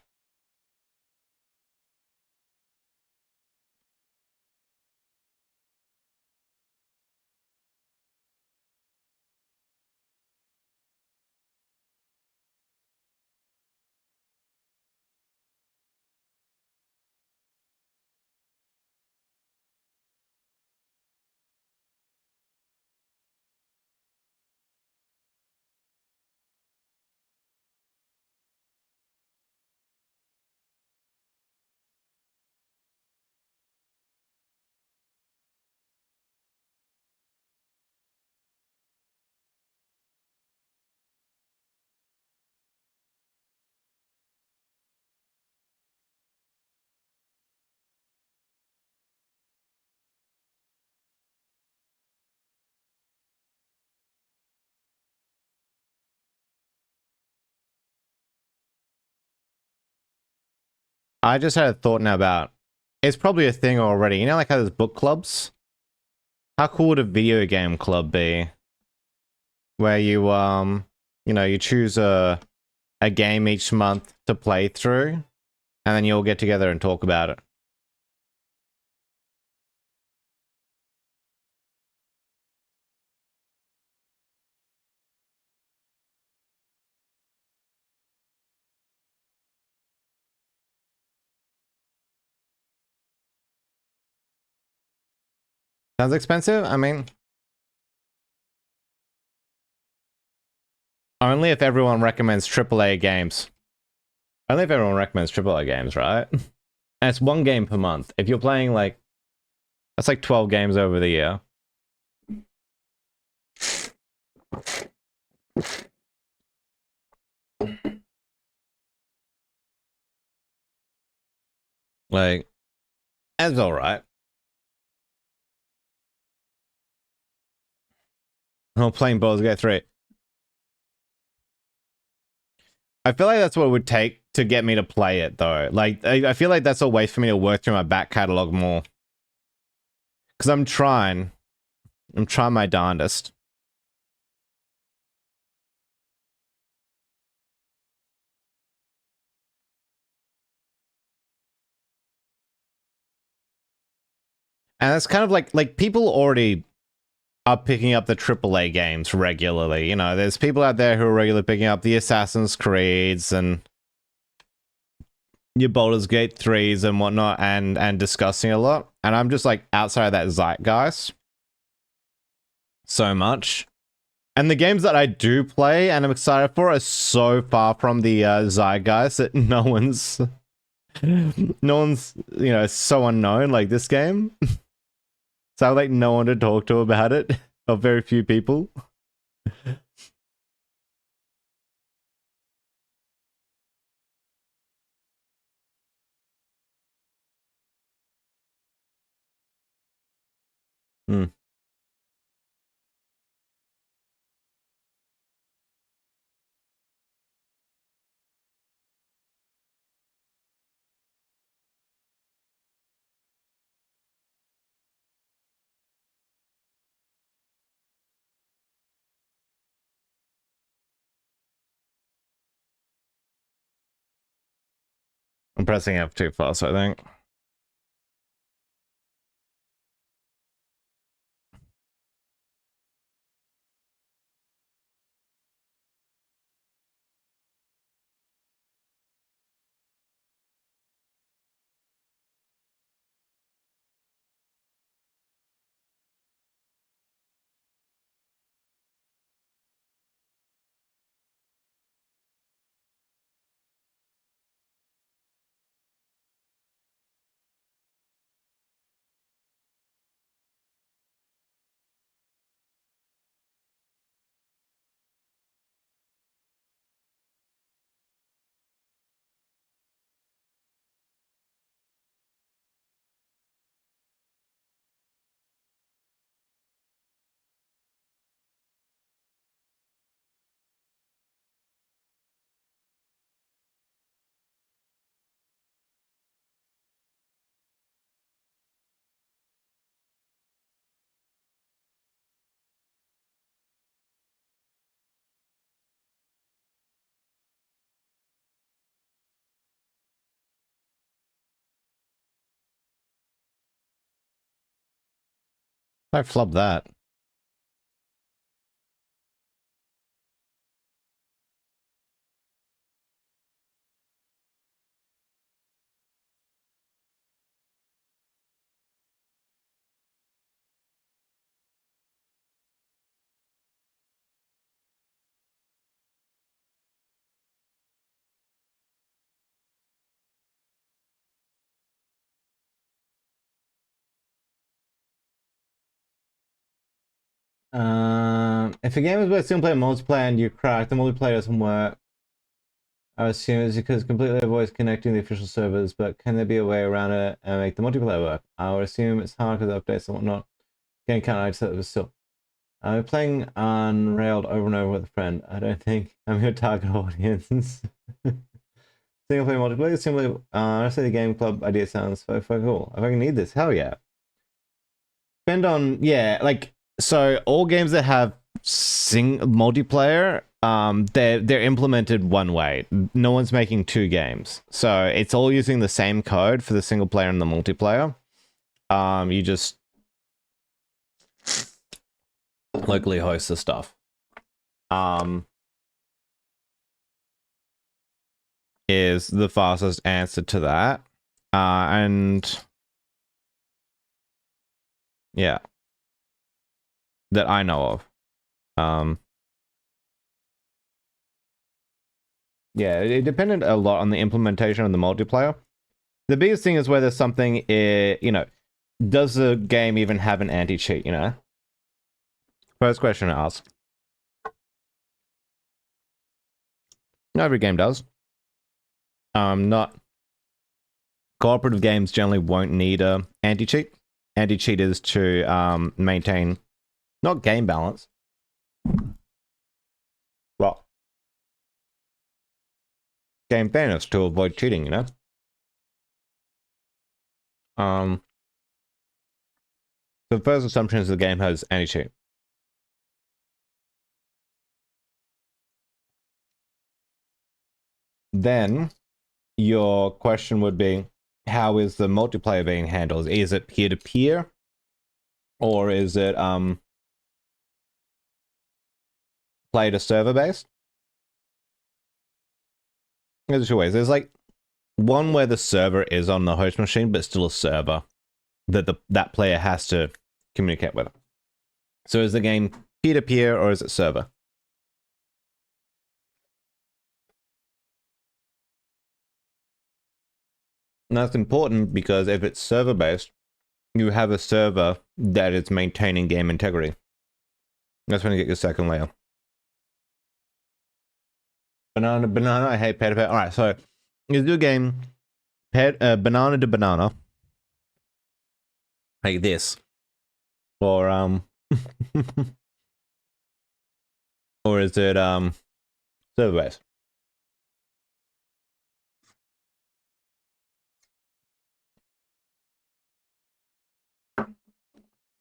I just had a thought now about it's probably a thing already. You know, like how there's book clubs? How cool would a video game club be? Where you choose a game each month to play through, and then you all get together and talk about it. Sounds expensive? I mean, Only if everyone recommends AAA games. Only if everyone recommends AAA games, right? And it's one game per month. If you're playing like, that's like 12 games over the year. Like, that's all right. I'm playing Baldur's Gate 3. I feel like that's what it would take to get me to play it, though. Like, I feel like that's a way for me to work through my back catalog more. Because I'm trying my darndest. And it's kind of like people already are picking up the AAA games regularly. You know, there's people out there who are regularly picking up the Assassin's Creeds and your Baldur's Gate 3s and whatnot and discussing a lot. And I'm just like outside of that zeitgeist so much. And the games that I do play and I'm excited for are so far from the zeitgeist that no one's, you know, so unknown like this game. So I have like no one to talk to about it, or very few people. Hmm. I'm pressing F too fast, I think. I flub that. If a game is both single player and multiplayer and you crack, the multiplayer doesn't work. I assume it's because completely avoids connecting the official servers, but can there be a way around it and make the multiplayer work? I would assume it's hard because of updates and whatnot. Getting kind of upset, but still. I'm playing Unrailed over and over with a friend. I don't think I'm your target audience. Single player multiplayer, simply, honestly, the game club idea sounds so cool. If I can need this, hell yeah. Depend on, yeah, like, so all games that have multiplayer, they're implemented one way. No one's making two games, so it's all using the same code for the single player and the multiplayer. You just locally host the stuff. Is the fastest answer to that, and yeah, that I know of. Yeah, it depended a lot on the implementation of the multiplayer. The biggest thing is whether something, does the game even have an anti-cheat, First question to ask. Not every game does. Not cooperative games generally won't need a anti-cheat. Anti-cheat is to maintain not game balance. Well, game fairness to avoid cheating, The first assumption is the game has anti-cheat. Then your question would be, how is the multiplayer being handled? Is it peer-to-peer? Or is it play to server based? There's two ways. There's like one where the server is on the host machine, but still a server that that player has to communicate with. So is the game peer-to-peer or is it server? And that's important because if it's server based, you have a server that is maintaining game integrity. That's when you get your second layer. Banana, I hate pet. All right, so you do a game, banana to banana, like this, or or is it server based?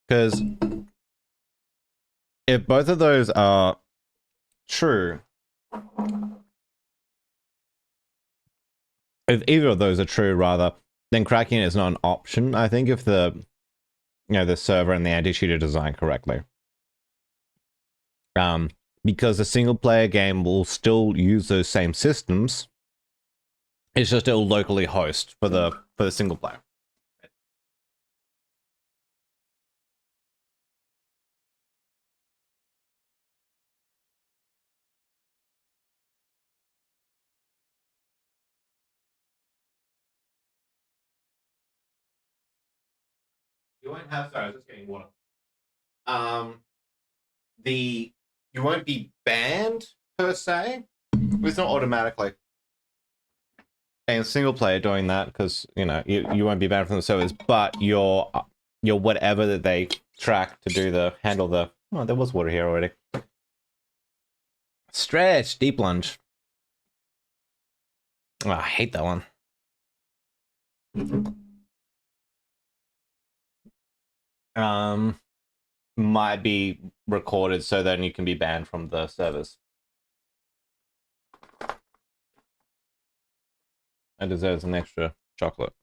Because if both of those are true, if either of those are true, rather, then cracking it is not an option. I think if the the server and the anti-cheat are designed correctly, because a single player game will still use those same systems. It's just it'll locally host for the single player. You won't have. Sorry, I was just getting water. The you won't be banned per se. It's not automatically. And single player doing that because you won't be banned from the servers, but your whatever that they track to do the handle the. Oh, there was water here already. Stretch, deep lunge. Oh, I hate that one. Might be recorded so then you can be banned from the servers. It deserves an extra chocolate.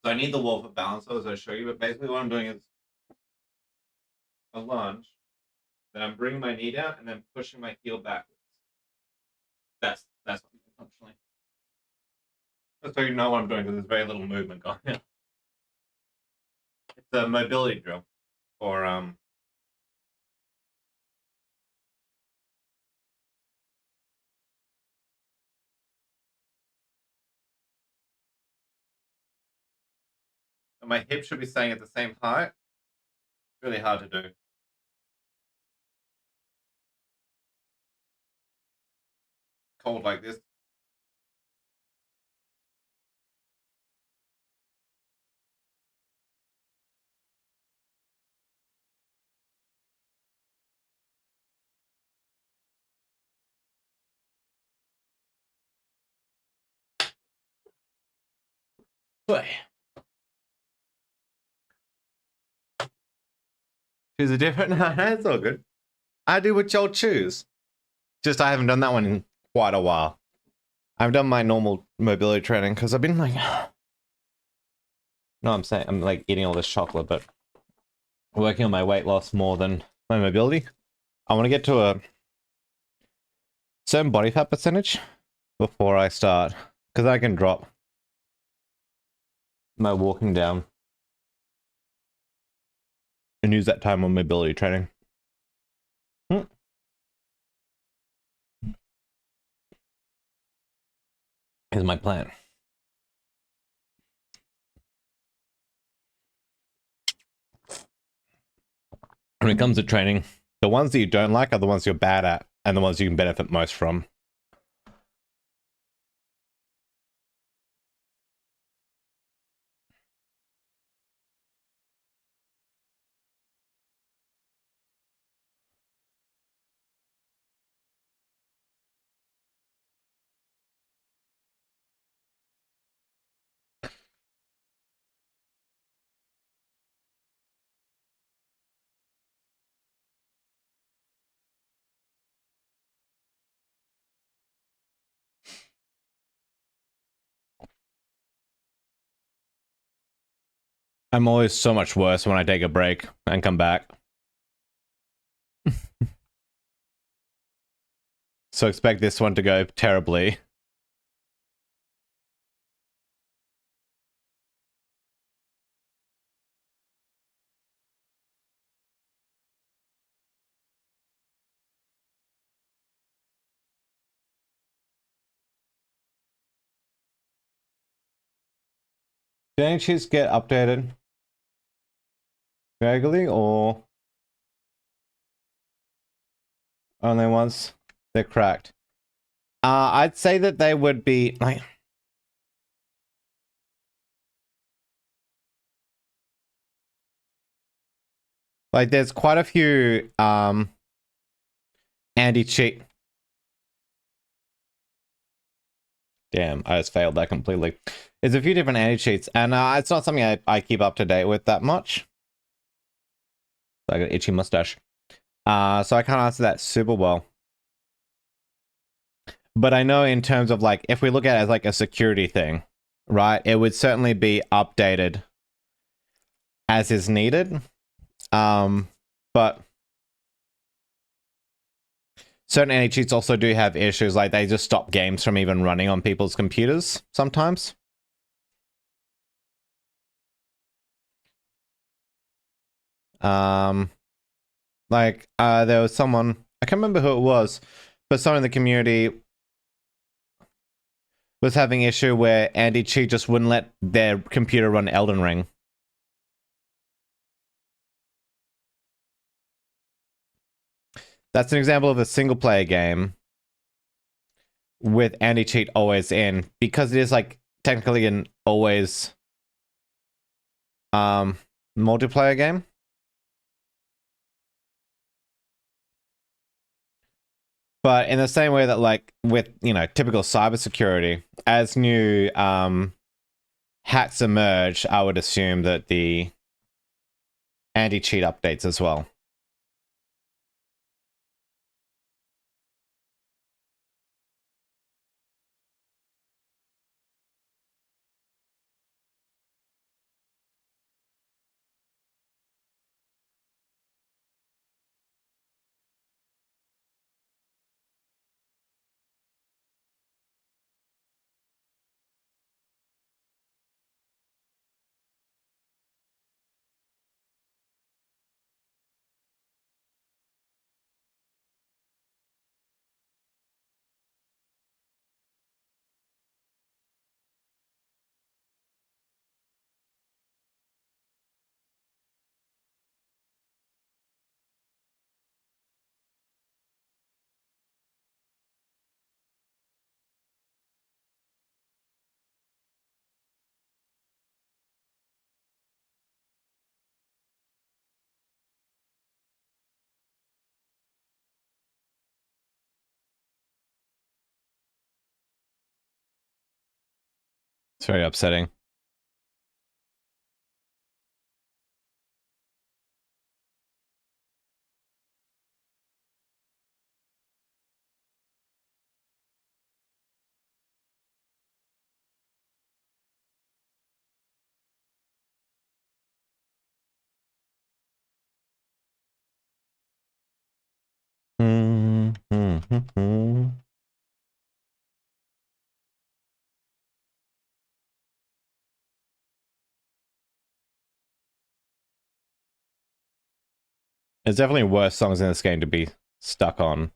So I need the wall for balance, as I show you, but basically what I'm doing is a lunge, then I'm bringing my knee down and then pushing my heel backwards. That's what I'm doing functionally. Just so you know what I'm doing because there's very little movement going on. It's a mobility drill, or And my hip should be staying at the same height. It's really hard to do. Cold like this. Choose a different. No, it's all good. I do what y'all choose. Just I haven't done that one in quite a while. I've done my normal mobility training because I've been like, no, I'm saying I'm like eating all this chocolate, but working on my weight loss more than my mobility. I want to get to a certain body fat percentage before I start, because I can drop my walking down and use that time on mobility training. Is my plan. When it comes to training, the ones that you don't like are the ones you're bad at and the ones you can benefit most from. I'm always so much worse when I take a break and come back. So expect this one to go terribly. Do any cheats get updated regularly or only once they're cracked? I'd say that they would be like there's quite a few anti-cheat. Damn, I just failed that completely. There's a few different anti-cheats, and it's not something I keep up to date with that much. I got an itchy mustache. So I can't answer that super well. But I know in terms of like, if we look at it as like a security thing, right? It would certainly be updated as is needed. But certain anti-cheats also do have issues, like they just stop games from even running on people's computers sometimes. Like there was someone, I can't remember who it was, but someone in the community was having issue where anti-cheat just wouldn't let their computer run Elden Ring. That's an example of a single player game with anti-cheat always in, because it is like technically an always multiplayer game. But in the same way that like with, you know, typical cybersecurity, as new hacks emerge, I would assume that the anti-cheat updates as well. It's very upsetting. There's definitely worse songs in this game to be stuck on.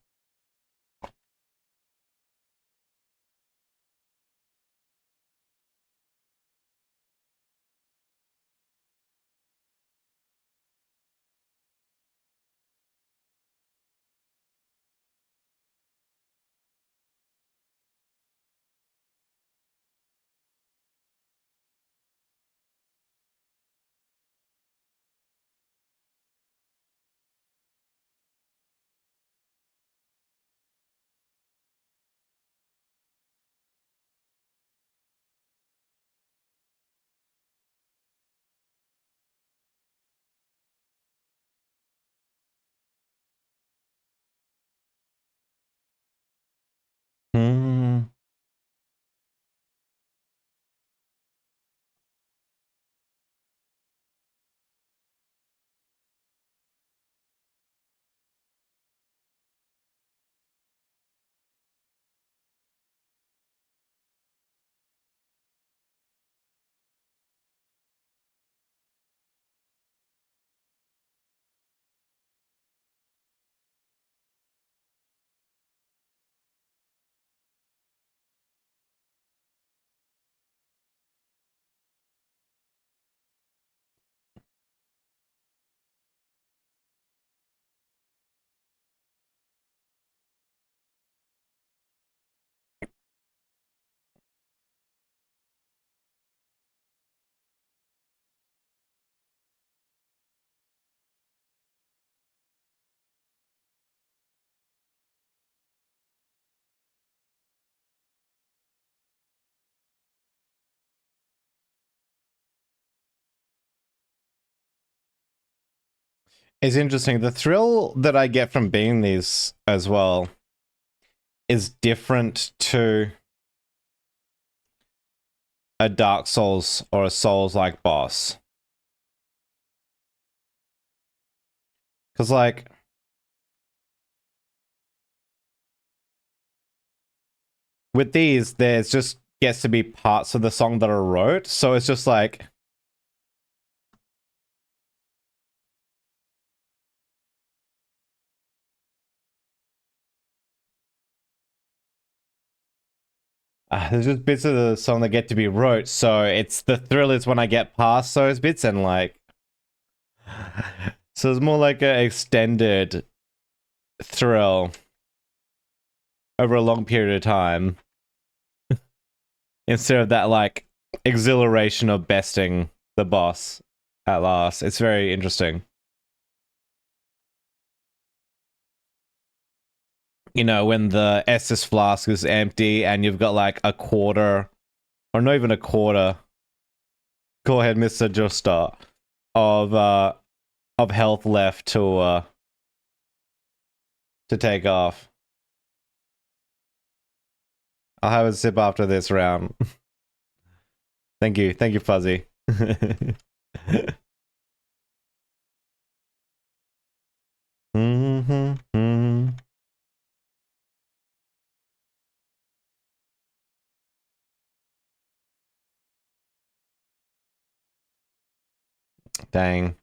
It's interesting. The thrill that I get from being these as well is different to a Dark Souls or a Souls-like boss. Because, like, with these, there's just gets to be parts of the song that are wrote. So it's just like, there's just bits of the song that get to be wrote. So it's the thrill is when I get past those bits and like, so it's more like an extended thrill over a long period of time instead of that like exhilaration of besting the boss at last. It's very interesting. You know, when the Estus flask is empty and you've got like a quarter, or not even a quarter. Go ahead, Mr. Justa, of health left to take off. I'll have a sip after this round. Thank you, Fuzzy. Dang.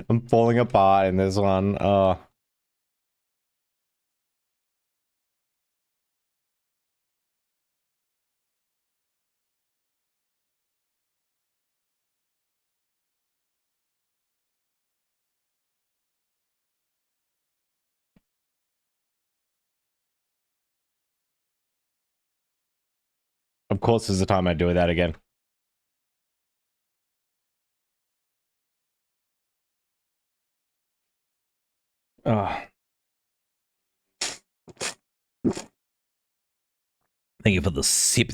I'm falling apart in this one. Oh. Of course, there's a time I do that again. Oh. Thank you for the sip.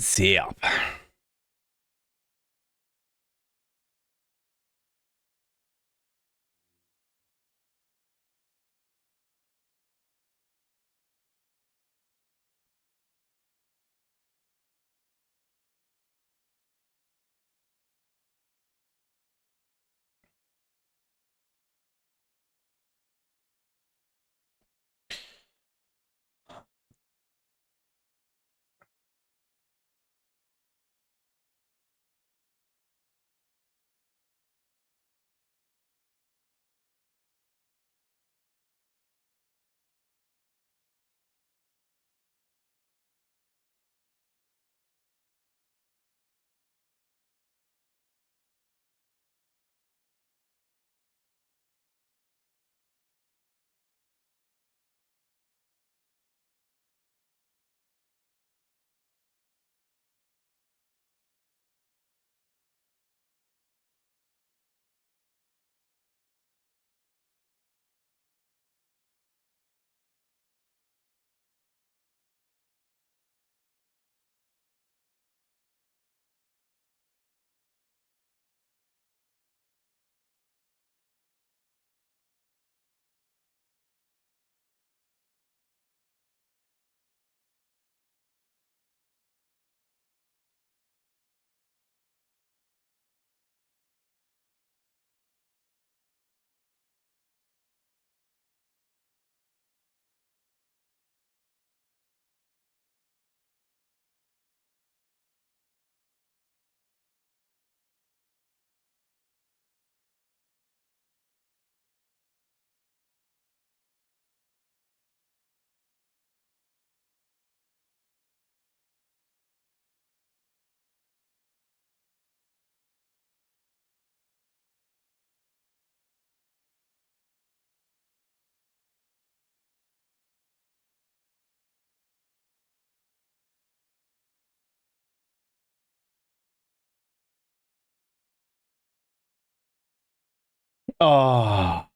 Oh,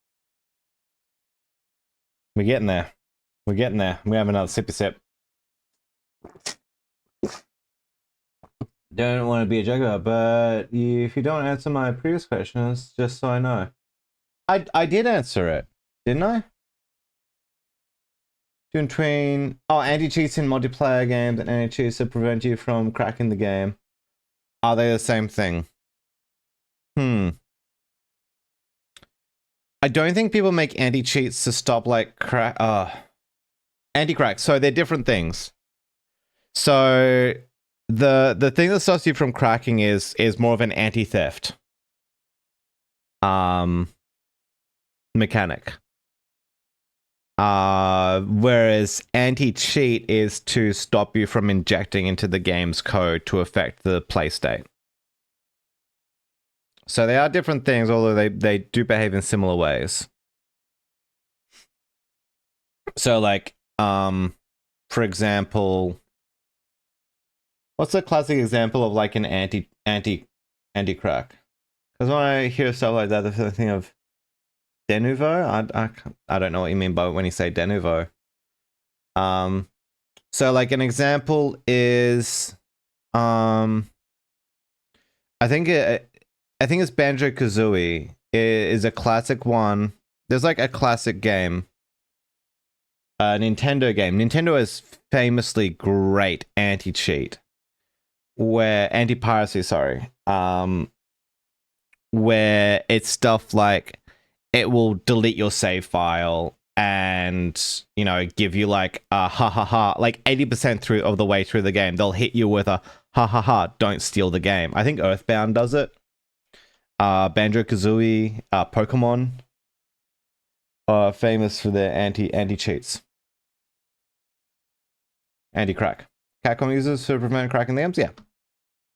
we're getting there. We're getting there. We have another sippy sip. Don't want to be a joker, but if you don't answer my previous questions, just so I know. I did answer it, didn't I? Doing train. Oh, anti-cheats in multiplayer games and anti-cheats to prevent you from cracking the game. Are they the same thing? I don't think people make anti-cheats to stop like crack. Anti-crack. So they're different things. So the thing that stops you from cracking is more of an anti-theft mechanic. Whereas anti-cheat is to stop you from injecting into the game's code to affect the play state. So they are different things, although they do behave in similar ways. So like, for example, what's a classic example of like an anti-crack? Because when I hear stuff like that, I think of Denuvo. I don't know what you mean by when you say Denuvo. So like an example is, I think it's Banjo-Kazooie is a classic one. There's like a classic game, a Nintendo game. Nintendo is famously great anti-cheat, where anti-piracy. Sorry, where it's stuff like it will delete your save file and, you know, give you like a ha ha ha, like 80% through of the way through the game. They'll hit you with a ha ha ha, don't steal the game. I think Earthbound does it. Banjo-Kazooie, Pokemon are famous for their anti-cheats. Anti-crack. Capcom uses to prevent cracking the games? Yeah.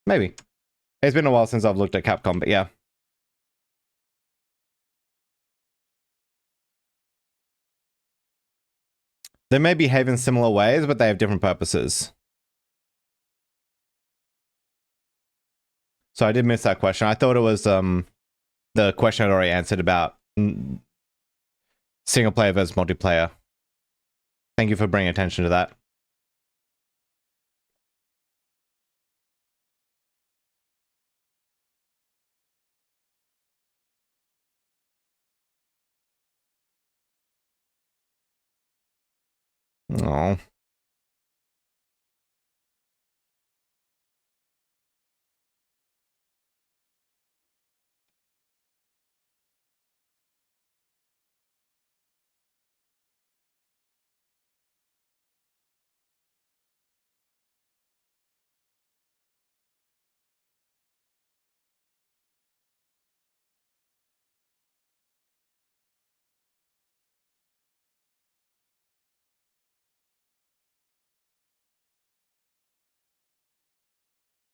Maybe. It's been a while since I've looked at Capcom, but yeah. They may behave in similar ways, but they have different purposes. So I did miss that question. I thought it was the question I'd already answered about single player versus multiplayer. Thank you for bringing attention to that. Oh.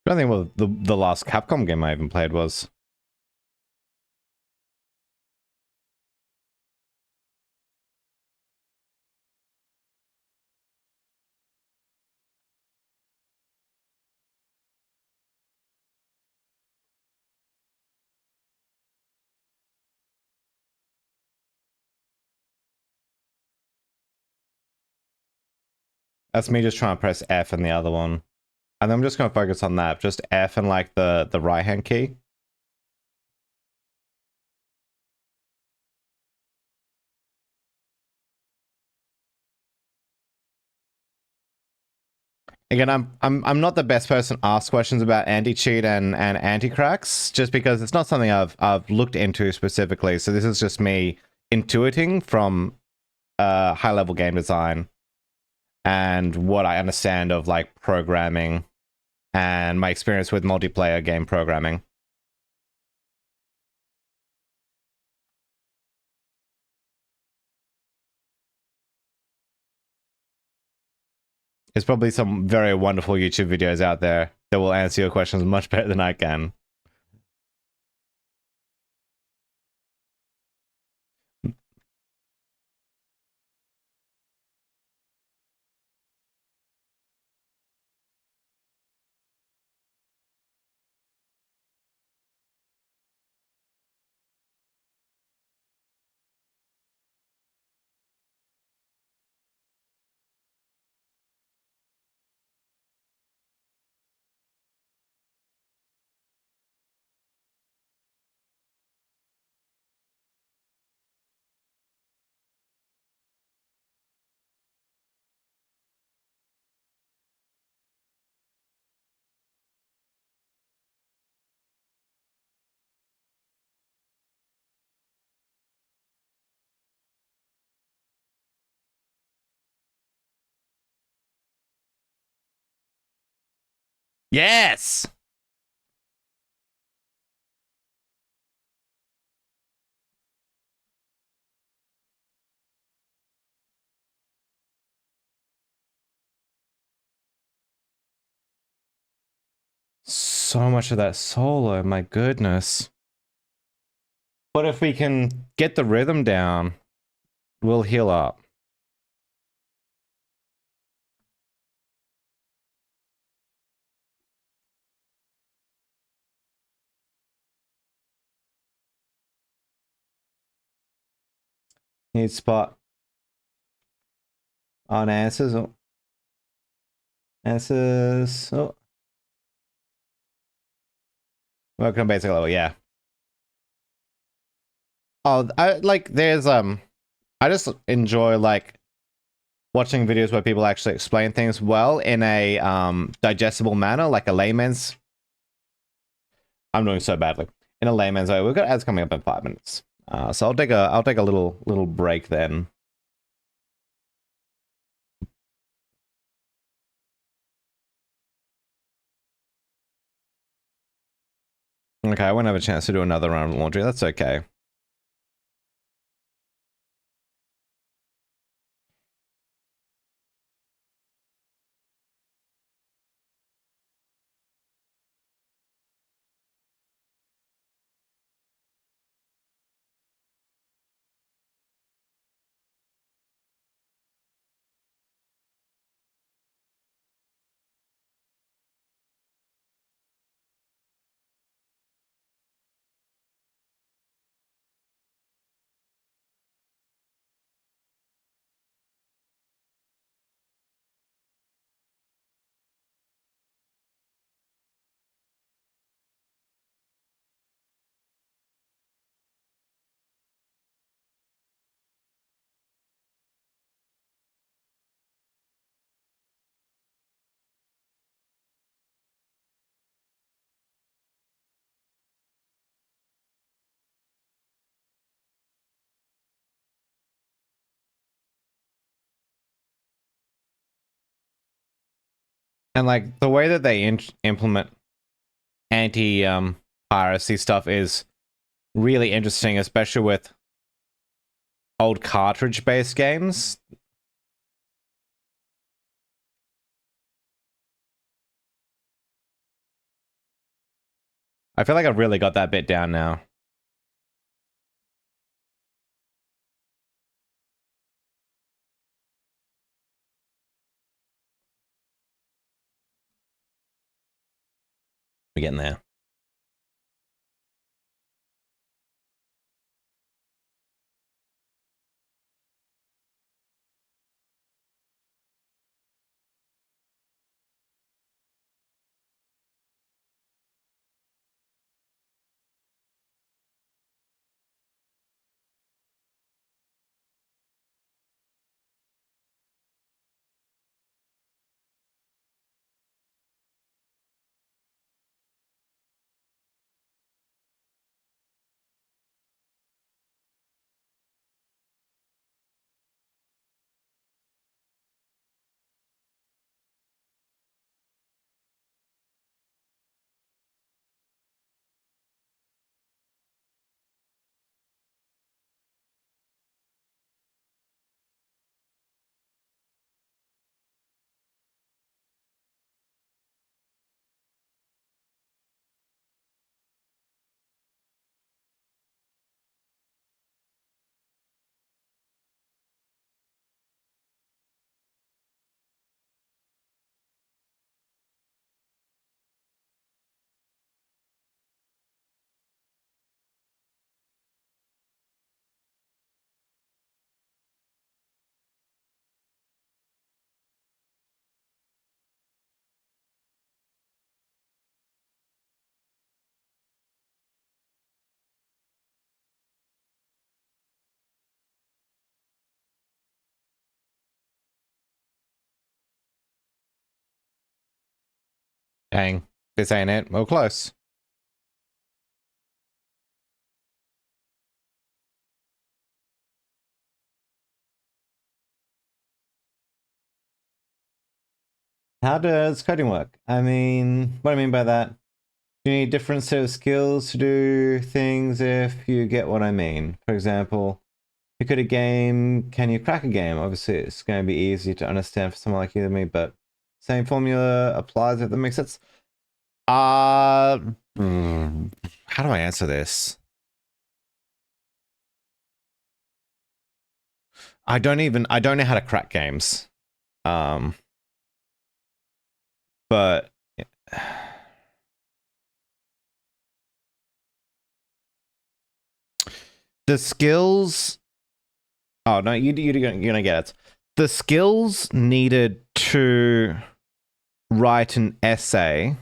I don't think what the last Capcom game I even played was. That's me just trying to press F in the other one. And I'm just going to focus on that. Just F and like the right hand key. Again, I'm not the best person to ask questions about anti-cheat and anti-cracks, just because it's not something I've looked into specifically. So this is just me intuiting from high level game design and what I understand of like programming and my experience with multiplayer game programming. There's probably some very wonderful YouTube videos out there that will answer your questions much better than I can. Yes! So much of that solo, my goodness. But if we can get the rhythm down, we'll heal up. Need spot on answers. Oh. Answers. Oh. Welcome to basic level, yeah. Oh, I like there's I just enjoy like watching videos where people actually explain things well in a digestible manner, like a layman's. I'm doing so badly. In a layman's way. We've got ads coming up in 5 minutes. So I'll take a little break then. Okay, I won't have a chance to do another round of laundry. That's okay. And like the way that they implement anti piracy stuff is really interesting, especially with old cartridge based games. I feel like I've really got that bit down now. We're getting there. Dang, this ain't it. Well, close. How does coding work? I mean, what I mean by that, do you need different set of skills to do things if you get what I mean? For example, you code a game, can you crack a game? Obviously, it's going to be easy to understand for someone like you and me, but same formula applies if that makes sense. How do I answer this? I don't know how to crack games. But the skills. Oh no, you're gonna get it. The skills needed to write an essay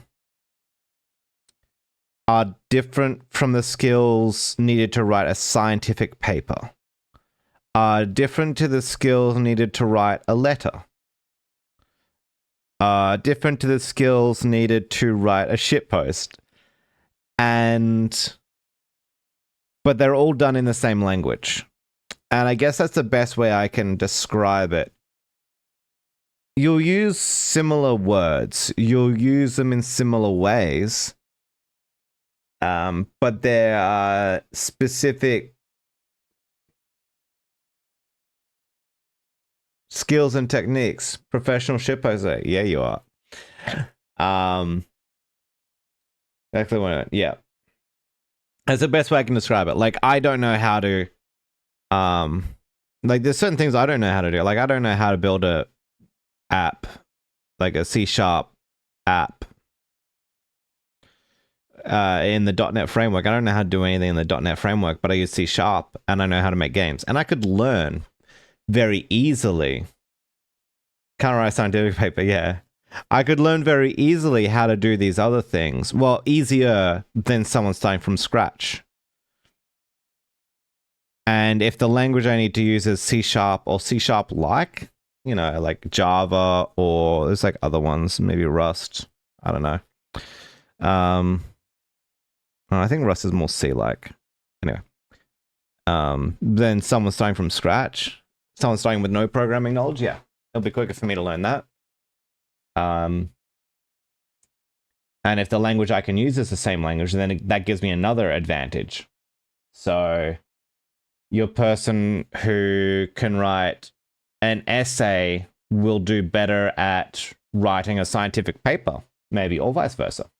are different from the skills needed to write a scientific paper. Are different to the skills needed to write a letter. Different to the skills needed to write a shitpost. But they're all done in the same language. And I guess that's the best way I can describe it. You'll use similar words. You'll use them in similar ways. But there are specific skills and techniques. Professional shitposter. Yeah, you are. Exactly what. Yeah. That's the best way I can describe it. Like, I don't know how to, like, there's certain things I don't know how to do. Like, I don't know how to build a app, like a C# app, in the .NET framework. I don't know how to do anything in the .NET framework, but I use C# and I know how to make games. And I could learn very easily. Can't write a scientific paper, yeah. I could learn very easily how to do these other things. Well, easier than someone starting from scratch. And if the language I need to use is C# or C# like, you know, like Java, or there's like other ones, maybe Rust. I don't know. I think Rust is more C-like. Anyway. Then someone starting from scratch, someone starting with no programming knowledge, yeah, it'll be quicker for me to learn that. And if the language I can use is the same language, then that gives me another advantage. So your person who can write an essay will do better at writing a scientific paper, maybe, or vice versa.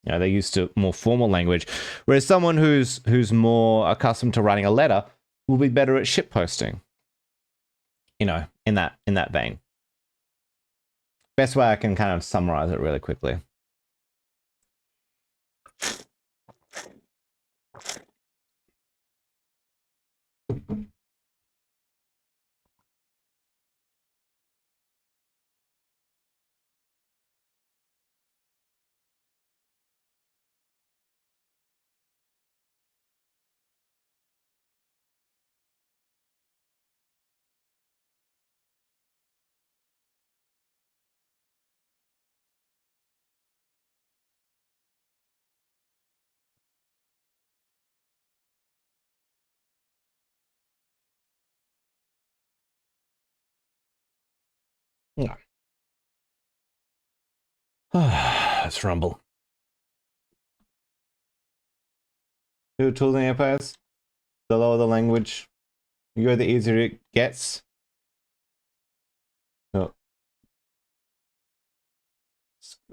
You know, they're used to more formal language, whereas someone who's more accustomed to writing a letter will be better at shitposting. You know, in that vein. Best way I can kind of summarize it really quickly. Yeah. Let's rumble. Who tools and empires? The lower the language, the easier it gets. Oh.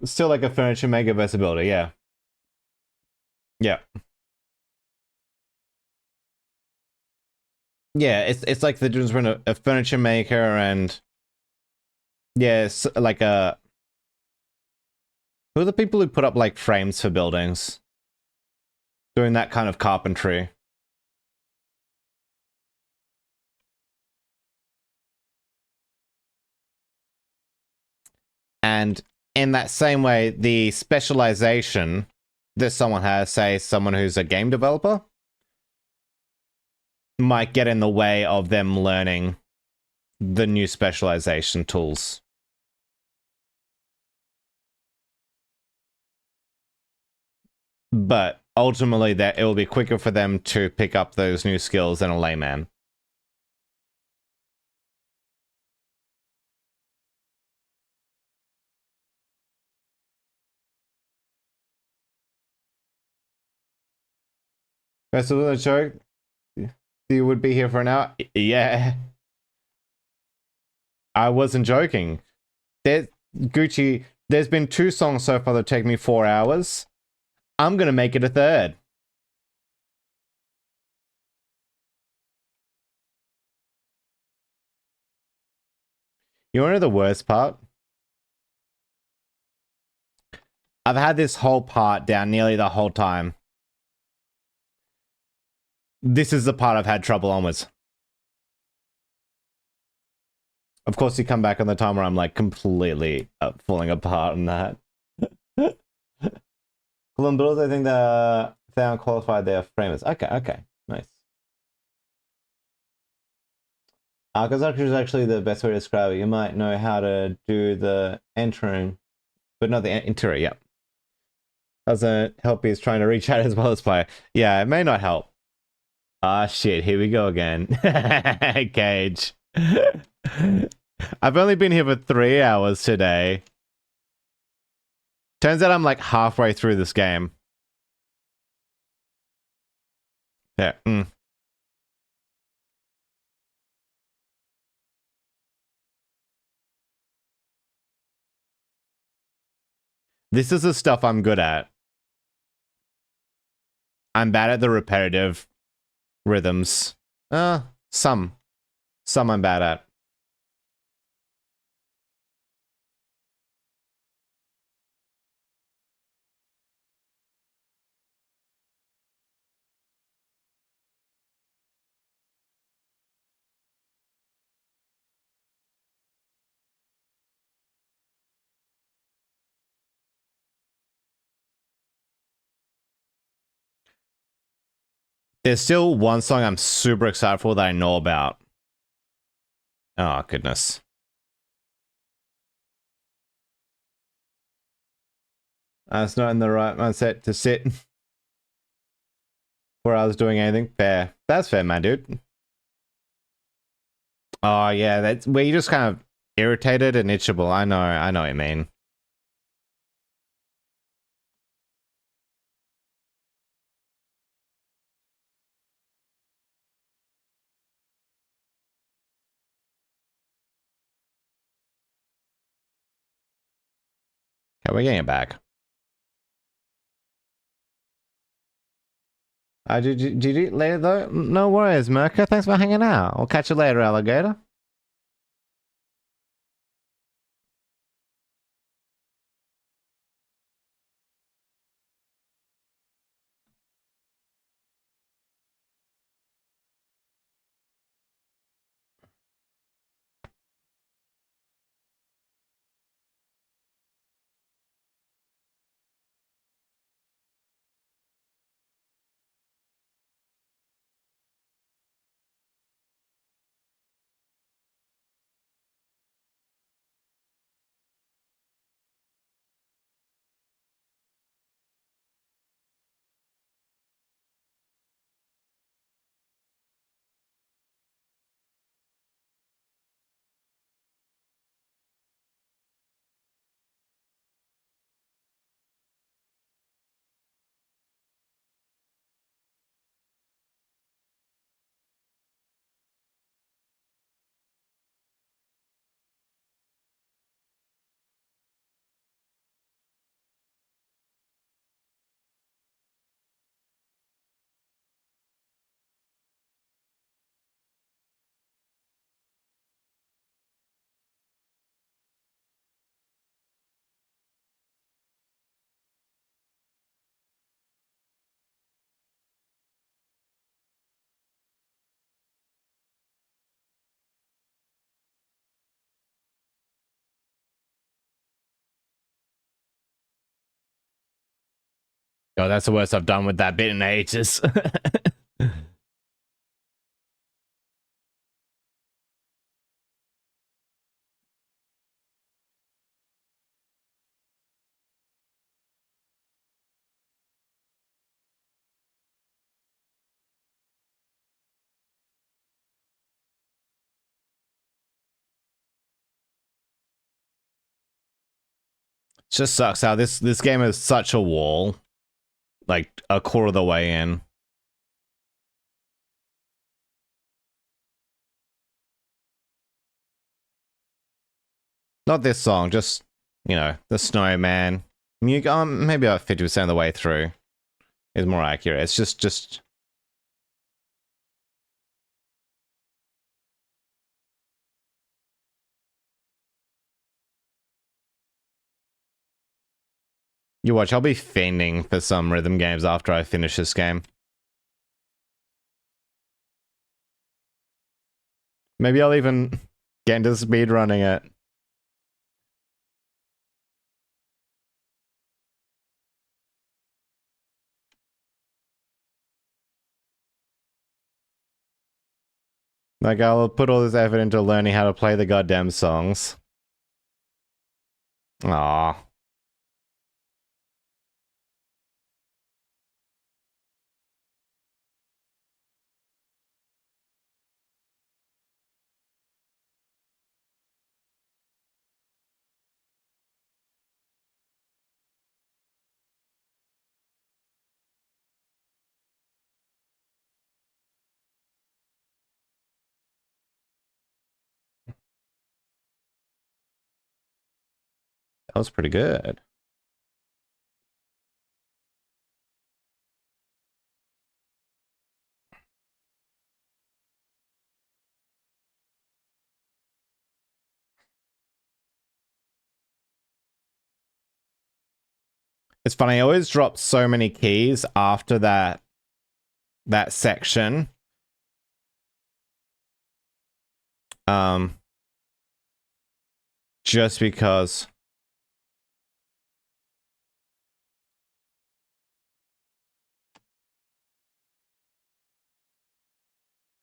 Still like a furniture maker versus builder, yeah. Yeah. Yeah, it's like the difference between a furniture maker and yeah, it's like a who are the people who put up like frames for buildings? Doing that kind of carpentry. And in that same way, the specialization that someone has, say someone who's a game developer, might get in the way of them learning the new specialization tools. But ultimately, that it will be quicker for them to pick up those new skills than a layman. Rest of the show, you would be here for an hour. Yeah, I wasn't joking. Gucci, there's been 2 songs so far that take me 4 hours. I'm gonna make it a third. You wanna know the worst part? I've had this whole part down nearly the whole time. This is the part I've had trouble on with. Of course, you come back on the time where I'm like completely falling apart on that. Columbulas, I think if they aren't qualified, they are framers. Okay, nice. Construction is actually the best way to describe it. You might know how to do the entering, but not the interior. Yep. Doesn't help. He's trying to reach out as well as play. Yeah, it may not help. Ah, shit. Here we go again. Cage. I've only been here for 3 hours today. Turns out I'm like halfway through this game. Yeah. This is the stuff I'm good at. I'm bad at the repetitive rhythms. Some I'm bad at. There's still one song I'm super excited for that I know about. Oh, goodness. I was not in the right mindset to sit where I was doing anything. Fair. That's fair, man, dude. Oh, yeah, that's where you're just kind of irritated and itchable. I know what you mean. Okay, we're getting it back. Did you eat later though? No worries, Merca. Thanks for hanging out. I'll catch you later, alligator. Oh, that's the worst I've done with that bit in ages. Just sucks how this game is such a wall, like a quarter of the way in. Not this song, just you know the Snowman. Maybe about 50% of the way through is more accurate. It's just. You watch, I'll be fiending for some rhythm games after I finish this game. Maybe I'll even get into speed running it. Like, I'll put all this effort into learning how to play the goddamn songs. Aww. That was pretty good. It's funny, I always drop so many keys after that section. Just because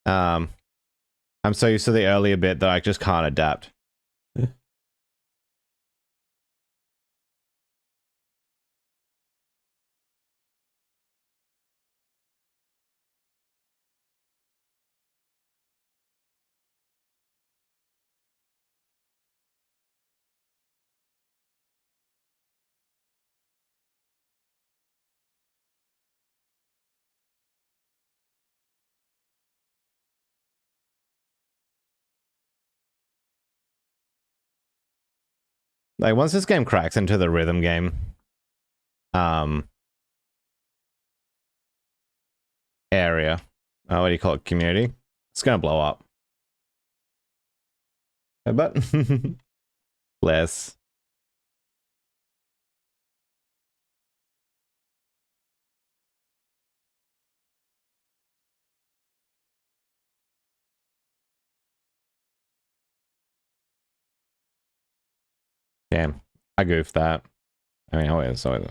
I'm so used to the earlier bit that I just can't adapt. Like once this game cracks into the rhythm game, area, what do you call it? Community. It's gonna blow up. But less. Damn, I goofed that. I mean, oh, it's always.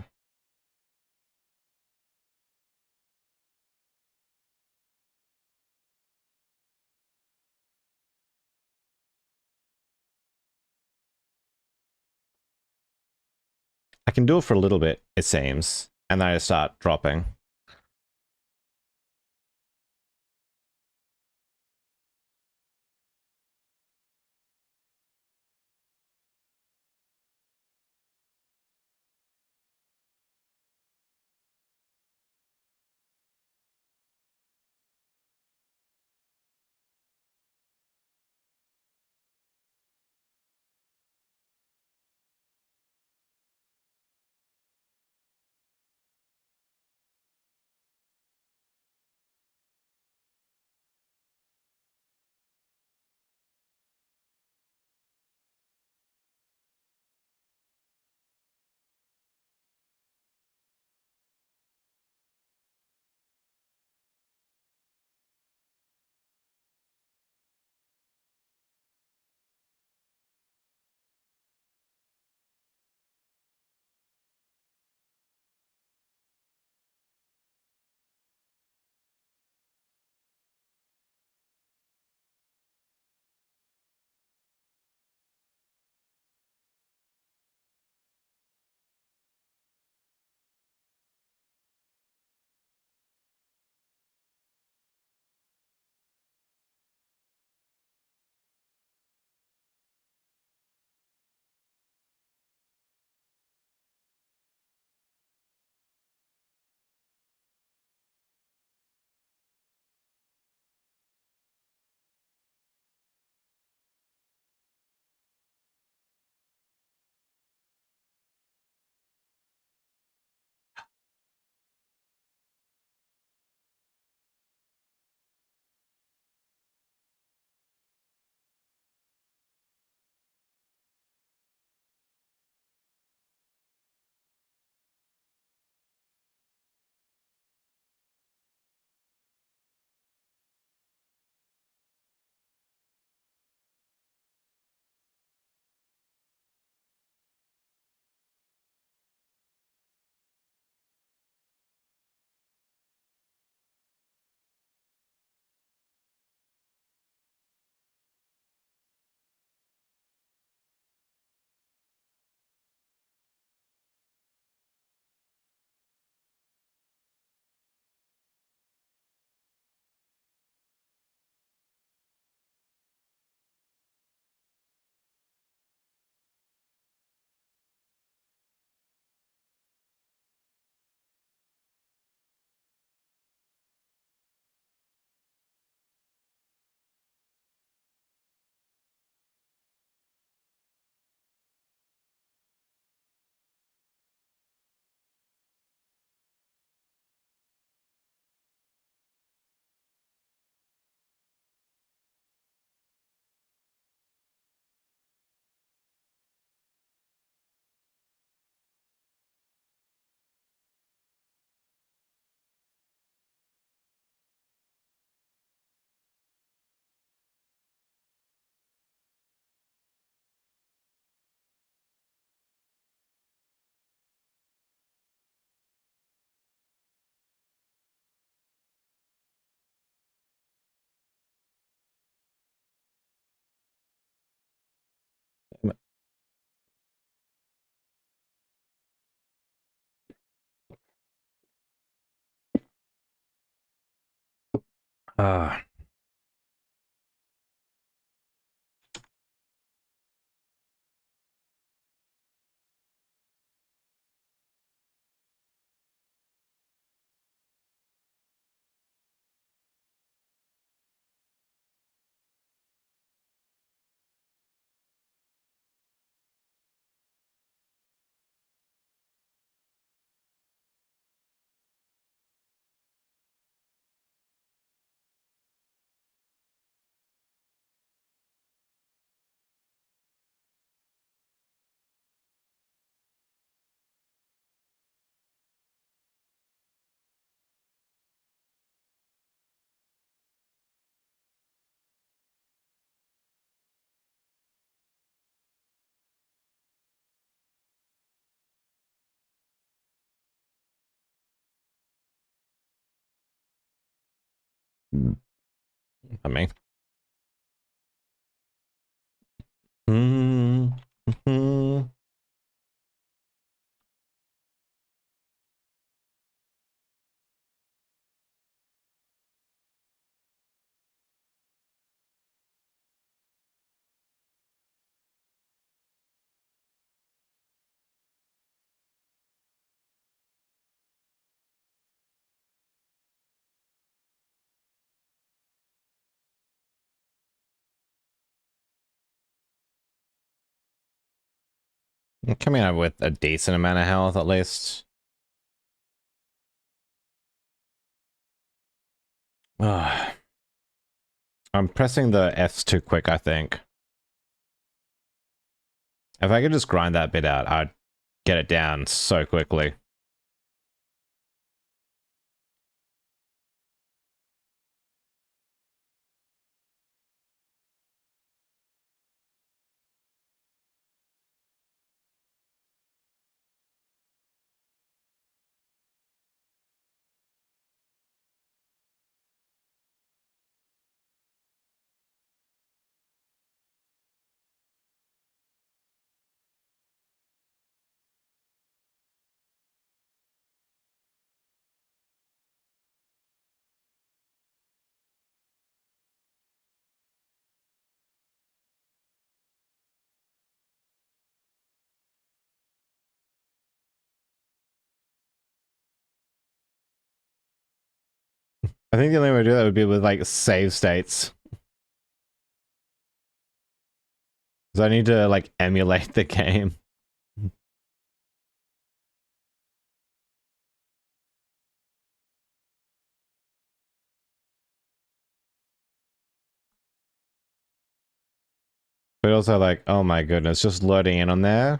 I can do it for a little bit, it seems, and then I start dropping. Ah. I mean. Mm-hmm. I'm coming out with a decent amount of health, at least. Ugh. I'm pressing the Fs too quick, I think. If I could just grind that bit out, I'd get it down so quickly. I think the only way to do that would be with like save states. Because I need to like emulate the game. But also like, oh my goodness, just loading in on there.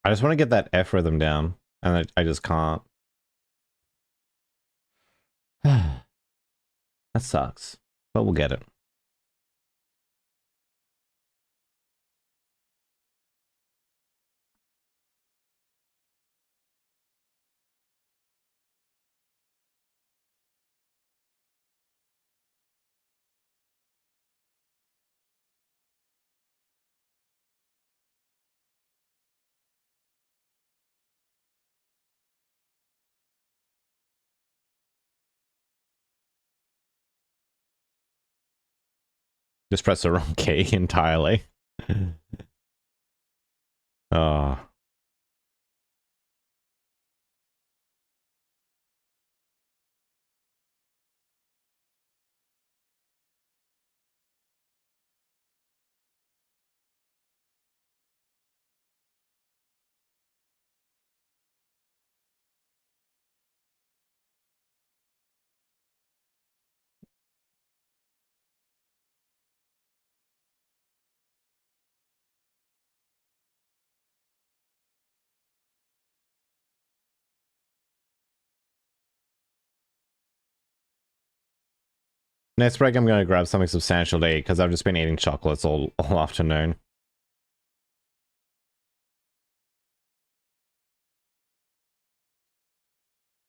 I just want to get that F rhythm down, and I just can't. That sucks, but we'll get it. Just press the wrong key entirely. Oh. Next break, I'm going to grab something substantial to eat because I've just been eating chocolates all afternoon.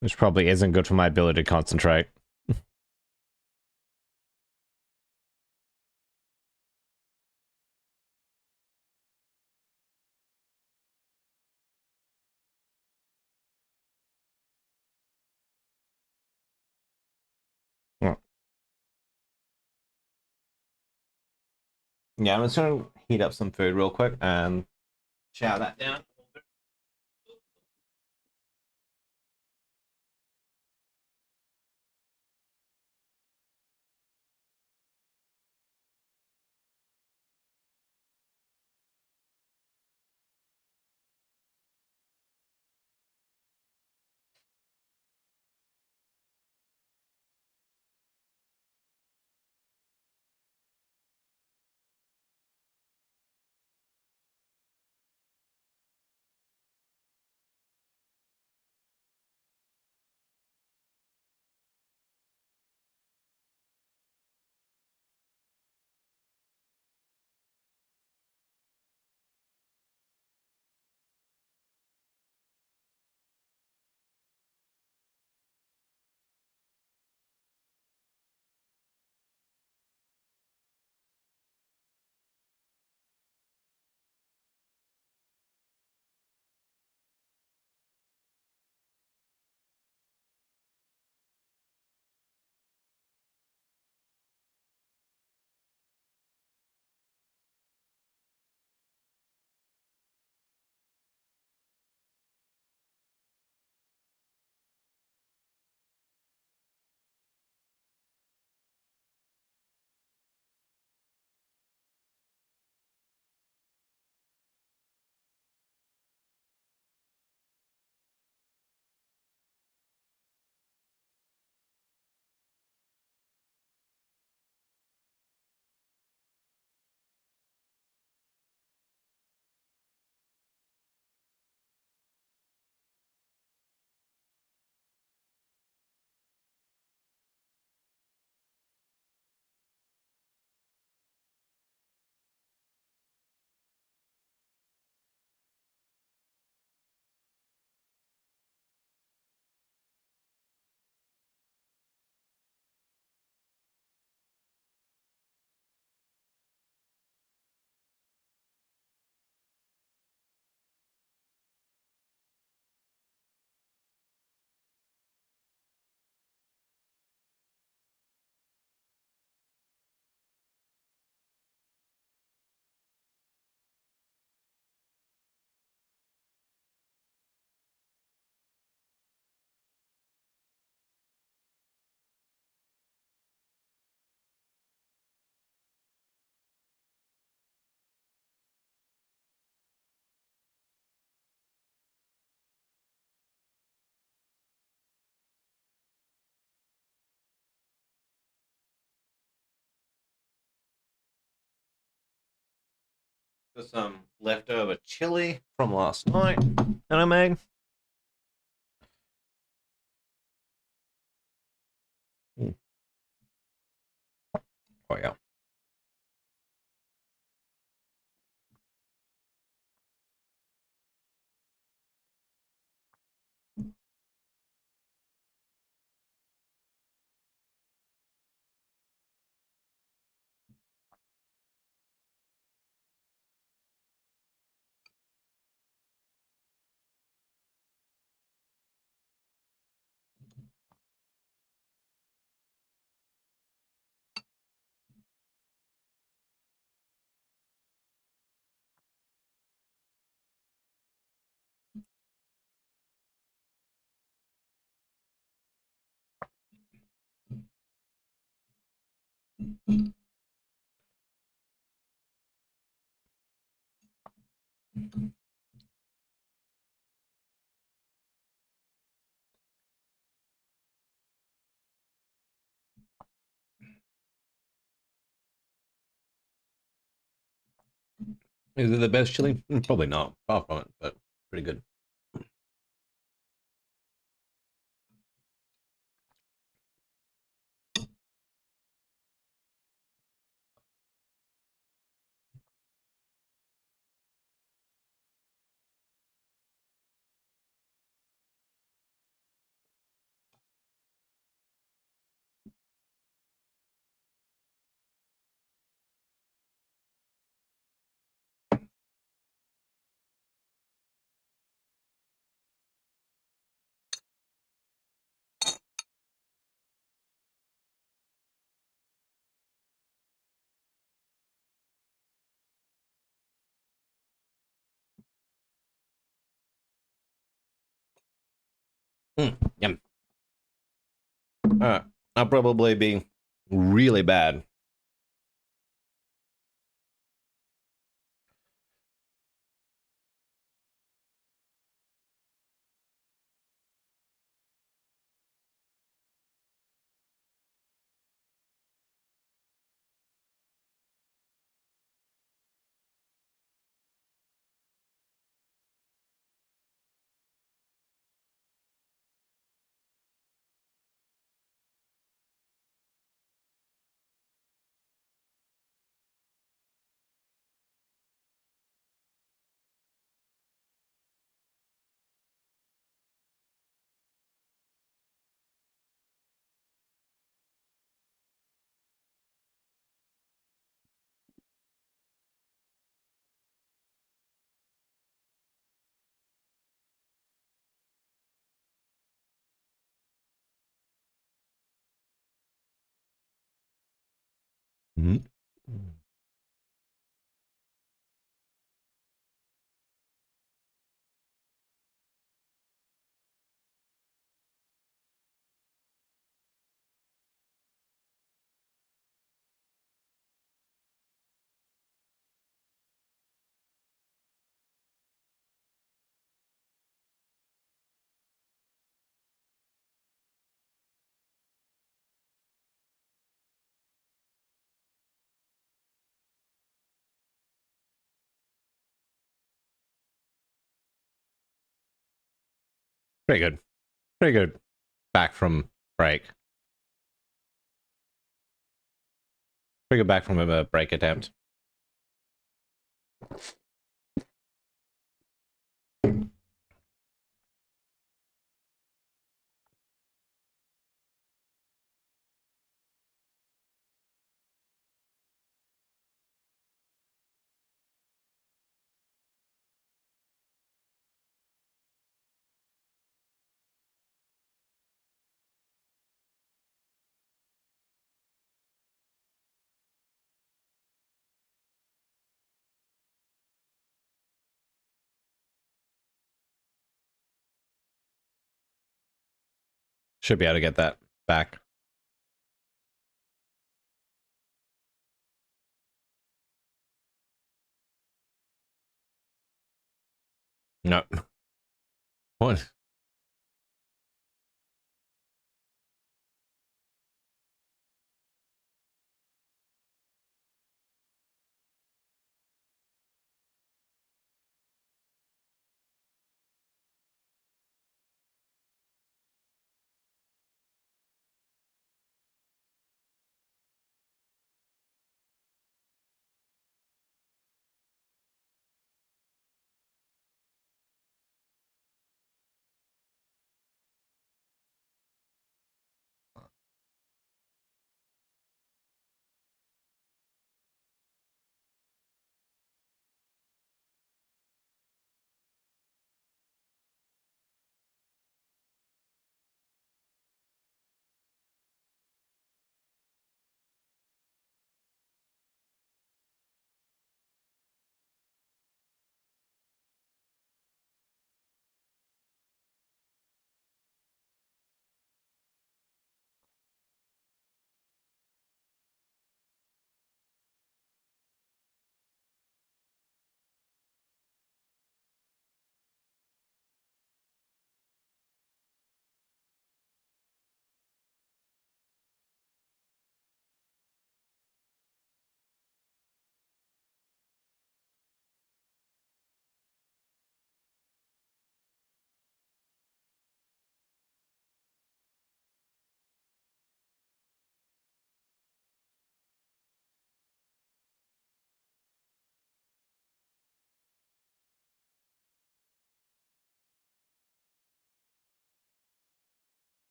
Which probably isn't good for my ability to concentrate. Yeah, I'm just going to heat up some food real quick and chow that down. Got some leftover chili from last night that I made. Oh yeah. Is it the best chili? Probably not. Far from it, but pretty good. Yum. I'll probably be really bad. Mm-hmm. Pretty good. Pretty good. Back from break. Pretty good back from a break attempt. Should be able to get that back. No. What?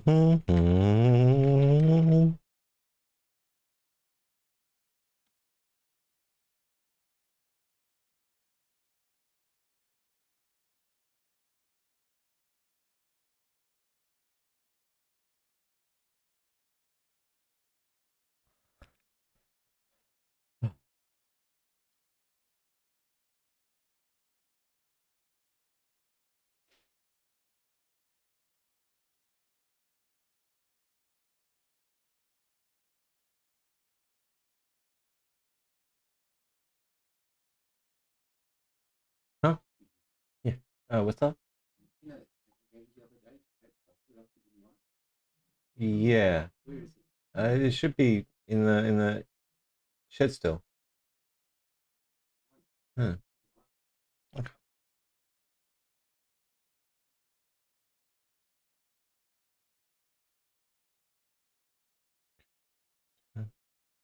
Huh? Yeah. What's up? Yeah. It should be in the shed still. Hmm.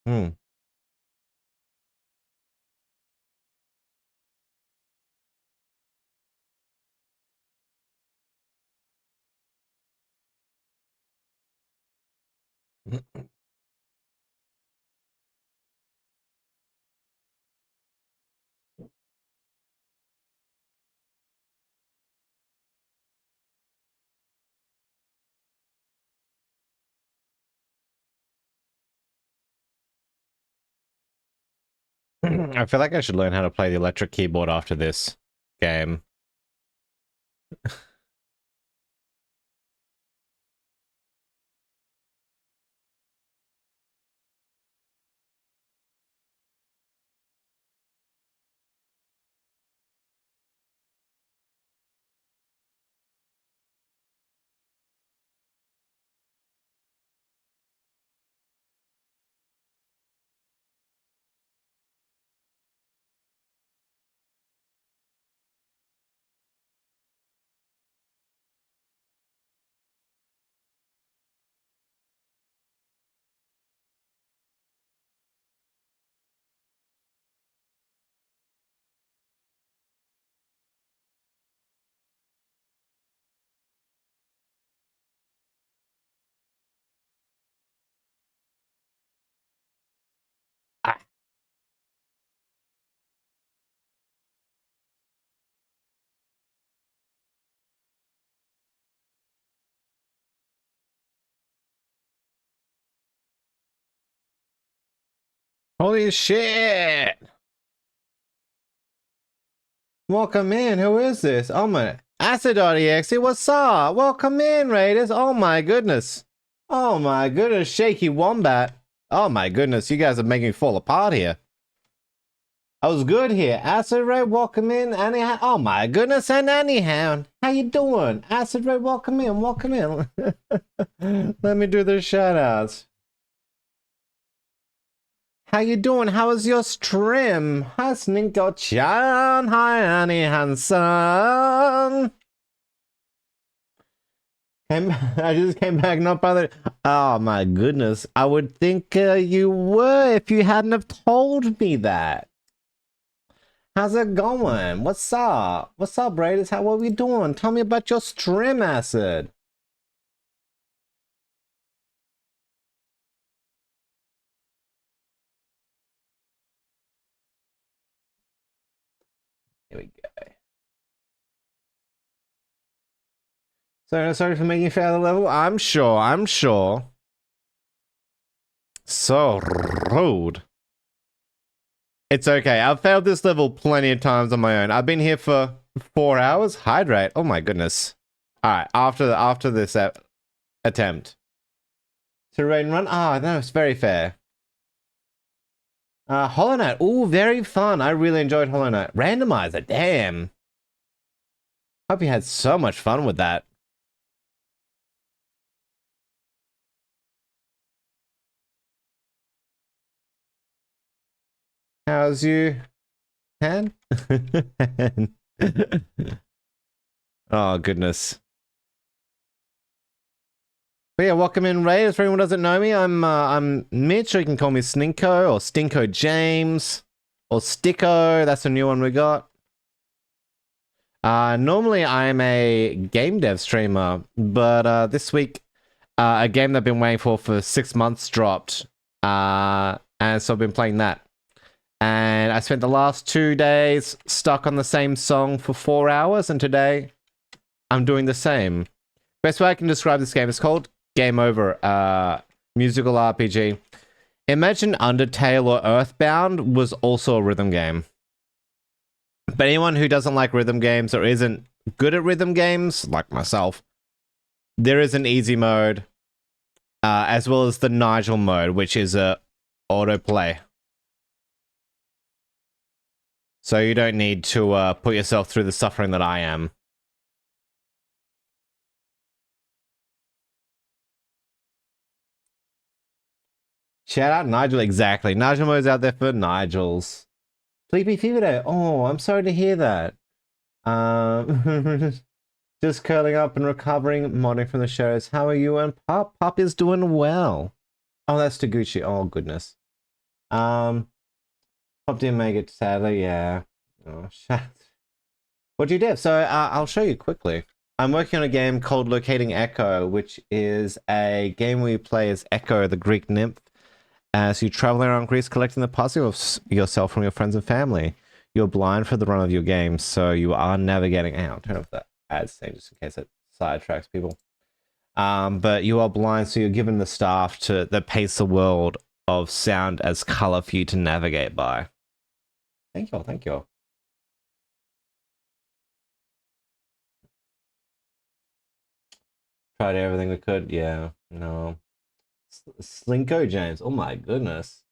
Hmm. I feel like I should learn how to play the electric keyboard after this game. Ah, holy shit! Welcome in. Who is this? Oh my. Acid.exe, what's up? Welcome in, Raiders. Oh my goodness. Oh my goodness. Shaky Wombat. Oh my goodness. You guys are making me fall apart here. I was good here. Acid Ray, welcome in. Anyhow. Oh my goodness. And anyhow. How you doing? Acid Ray, welcome in. Welcome in. Let me do the shout outs. How you doing? How was your stream? Hi, Sninko-chan. Hi, Annie Hansen. I just came back, not by the... Oh, my goodness. I would think you were if you hadn't have told me that. How's it going? What's up? What's up, Raiders? How are we doing? Tell me about your stream, Acid. Here we go. Sorry for making you fail the level. I'm sure. I'm sure. So rude. It's okay. I've failed this level plenty of times on my own. I've been here for 4 hours. Hydrate. Oh my goodness. All right. After this attempt. To raid and run. Ah, no, it's very fair. Hollow Knight. Ooh, very fun. I really enjoyed Hollow Knight. Randomizer. Damn. Hope you had so much fun with that. How's you? Han? Oh goodness. But yeah, welcome in, Raiders. For anyone who doesn't know me, I'm Mitch, or you can call me Sninko or Stinko James or Sticko. That's a new one we got. Normally I'm a game dev streamer, but this week A game that I've been waiting for 6 months dropped. And so I've been playing that. And I spent the last 2 days stuck on the same song for 4 hours, and today I'm doing the same. Best way I can describe this game is called Game Over, musical RPG. Imagine Undertale or Earthbound was also a rhythm game. But anyone who doesn't like rhythm games or isn't good at rhythm games, like myself, there is an easy mode, as well as the Nigel mode, which is a autoplay. So you don't need to put yourself through the suffering that I am. Shout out Nigel, exactly. Nigel mode's out there for Nigels. Sleepy Fever Day. Oh, I'm sorry to hear that. Just curling up and recovering, modding from the shows. How are you and Pop? Pop is doing well. Oh, that's Taguchi. Oh, goodness. Pop didn't make it, sadly, yeah. Oh, shit. What do you do? So, I'll show you quickly. I'm working on a game called Locating Echo, which is a game where you play as Echo, the Greek nymph, as you travel around Greece collecting the puzzle of yourself from your friends and family. You're blind for the run of your game, so you are navigating out. Turn off that ads thing just in case it sidetracks people. But you are blind, so you're given the staff that paints the world of sound as color for you to navigate by. Thank you all, thank you all. Tried everything we could, yeah, no. Slinko James, oh my goodness.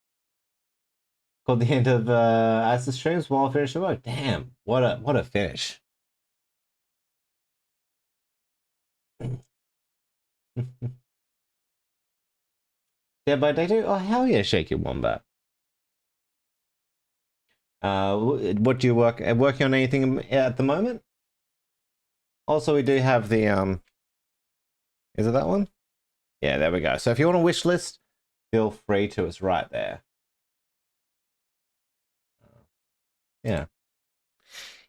Called the end of as the streams while finish the work. Damn, what a finish. Dead by Day 2? Oh hell yeah, Shake It Wombat. What do you working on anything at the moment? Also, we do have the is it that one? Yeah, there we go. So if you want a wish list, feel free to. It's right there. Yeah,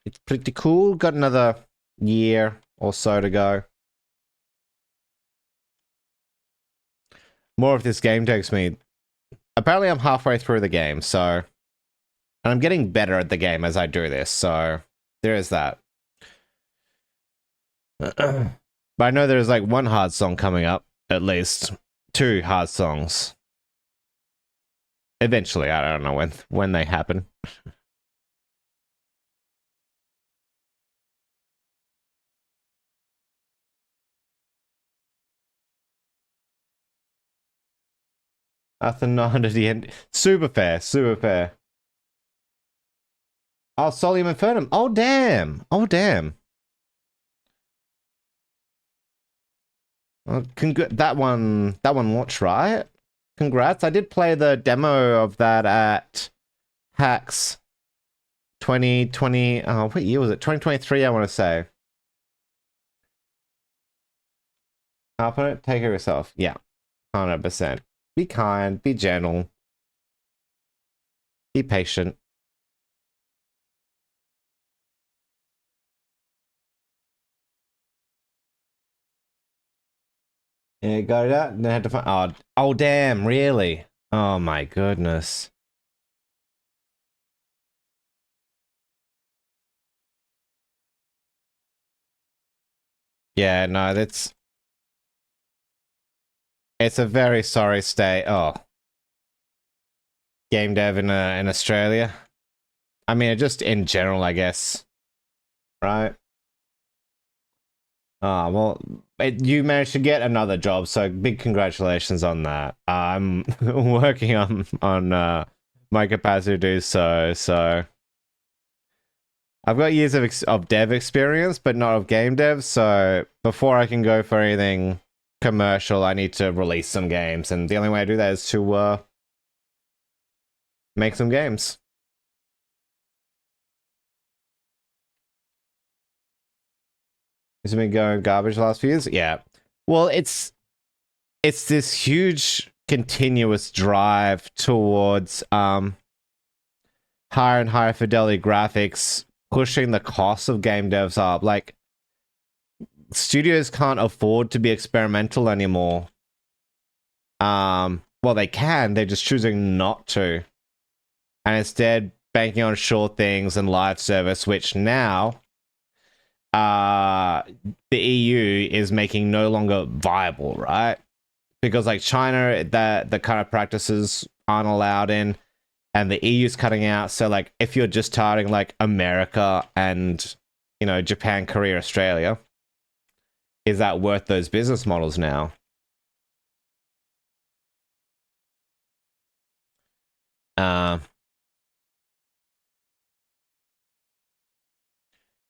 it's pretty cool. Got another year or so to go. More of this game takes me. Apparently, I'm halfway through the game, so, and I'm getting better at the game as I do this. So there is that. But I know there's like one hard song coming up, at least 2 hard songs. Eventually, I don't know when they happen. Nothing under the end. Super fair, super fair. Oh, Solium Infernum. Oh damn. Oh damn. That one launched, right? Congrats. I did play the demo of that at PAX 2020. Oh, what year was it? 2023, I want to say. Harp on it. Take care of yourself. Yeah. 100%. Be kind. Be gentle. Be patient. Yeah, got it out and then had to find. Oh, damn! Really? Oh my goodness. Yeah, no, it's a very sorry state. Oh, game dev in Australia. I mean, just in general, I guess. Right? Oh, well, you managed to get another job, so big congratulations on that. I'm working on my capacity to do so. So I've got years of dev experience, but not of game dev. So before I can go for anything commercial, I need to release some games, and the only way I do that is to make some games. Has it been going garbage the last few years? Yeah. Well, it's this huge continuous drive towards higher and higher fidelity graphics, pushing the cost of game devs up. Like, studios can't afford to be experimental anymore. Well, they can. They're just choosing not to, and instead banking on sure things and live service, which now the EU is making no longer viable, right? Because like China, that the kind of practices aren't allowed in, and the EU's cutting out. So like if you're just targeting like America and Japan, Korea, Australia, is that worth those business models now?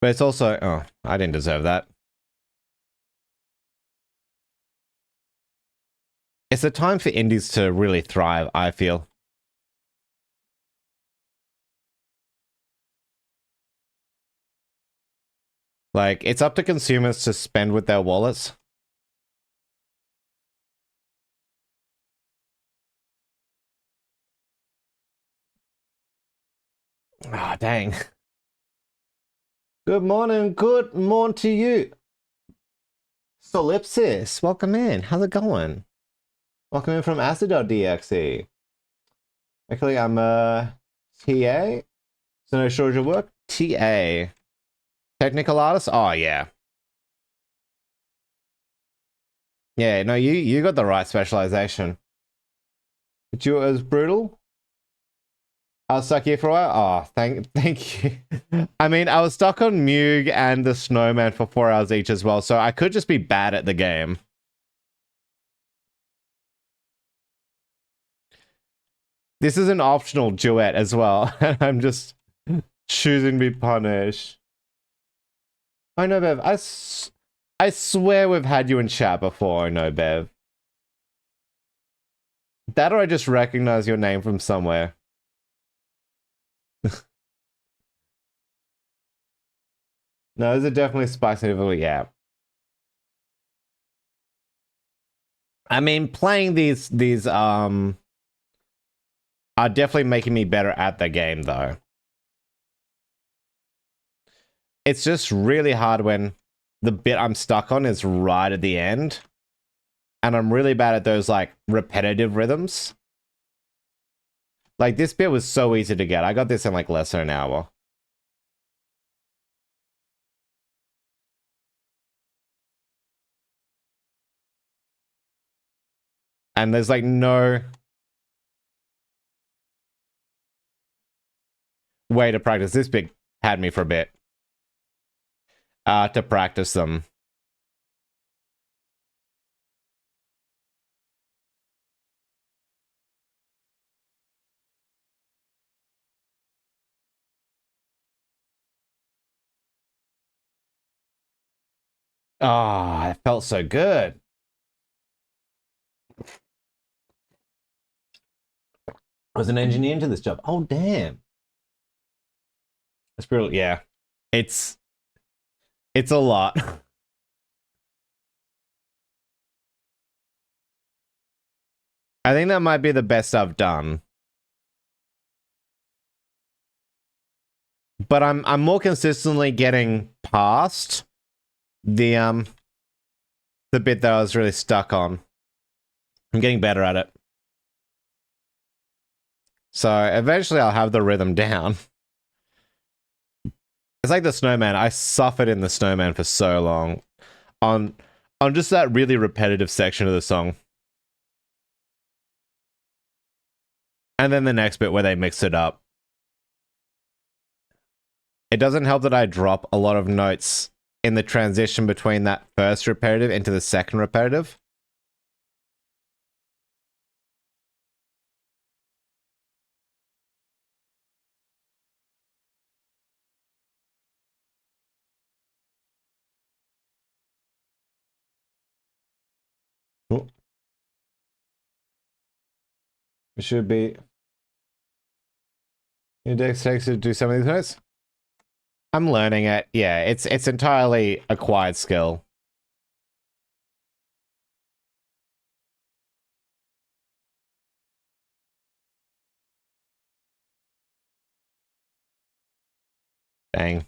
But it's also, oh, I didn't deserve that. It's a time for indies to really thrive, I feel. Like, it's up to consumers to spend with their wallets. Ah, oh, dang. Good morning to you. Solipsis, welcome in. How's it going? Welcome in from Acid.dxe. Actually, I'm TA. So no shortage of work. TA. Technical artist? Oh yeah. Yeah, no, you got the right specialization. But you was brutal? I was stuck here for a while. Oh, thank you. I mean, I was stuck on Mug and the Snowman for 4 hours each as well, so I could just be bad at the game. This is an optional duet as well, and I'm just choosing to be punished. I know, Bev. I swear we've had you in chat before. I know, Bev. That or I just recognize your name from somewhere. No, those are definitely spicy. Yeah. I mean, playing these are definitely making me better at the game, though. It's just really hard when the bit I'm stuck on is right at the end. And I'm really bad at those, like, repetitive rhythms. Like, this bit was so easy to get. I got this in, like, less than an hour. And there's, like, no way to practice. This bit had me for a bit. To practice them. Ah, oh, it felt so good. I was an engineer into this job. Oh, damn. That's brutal. Yeah. It's a lot. I think that might be the best I've done. But I'm more consistently getting past the bit that I was really stuck on. I'm getting better at it. So eventually I'll have the rhythm down. It's like the Snowman. I suffered in the Snowman for so long on just that really repetitive section of the song. And then the next bit where they mix it up. It doesn't help that I drop a lot of notes in the transition between that first repetitive into the second repetitive. Ooh. It should be. Index takes to do some of these notes. I'm learning it. Yeah, it's entirely acquired skill. Dang.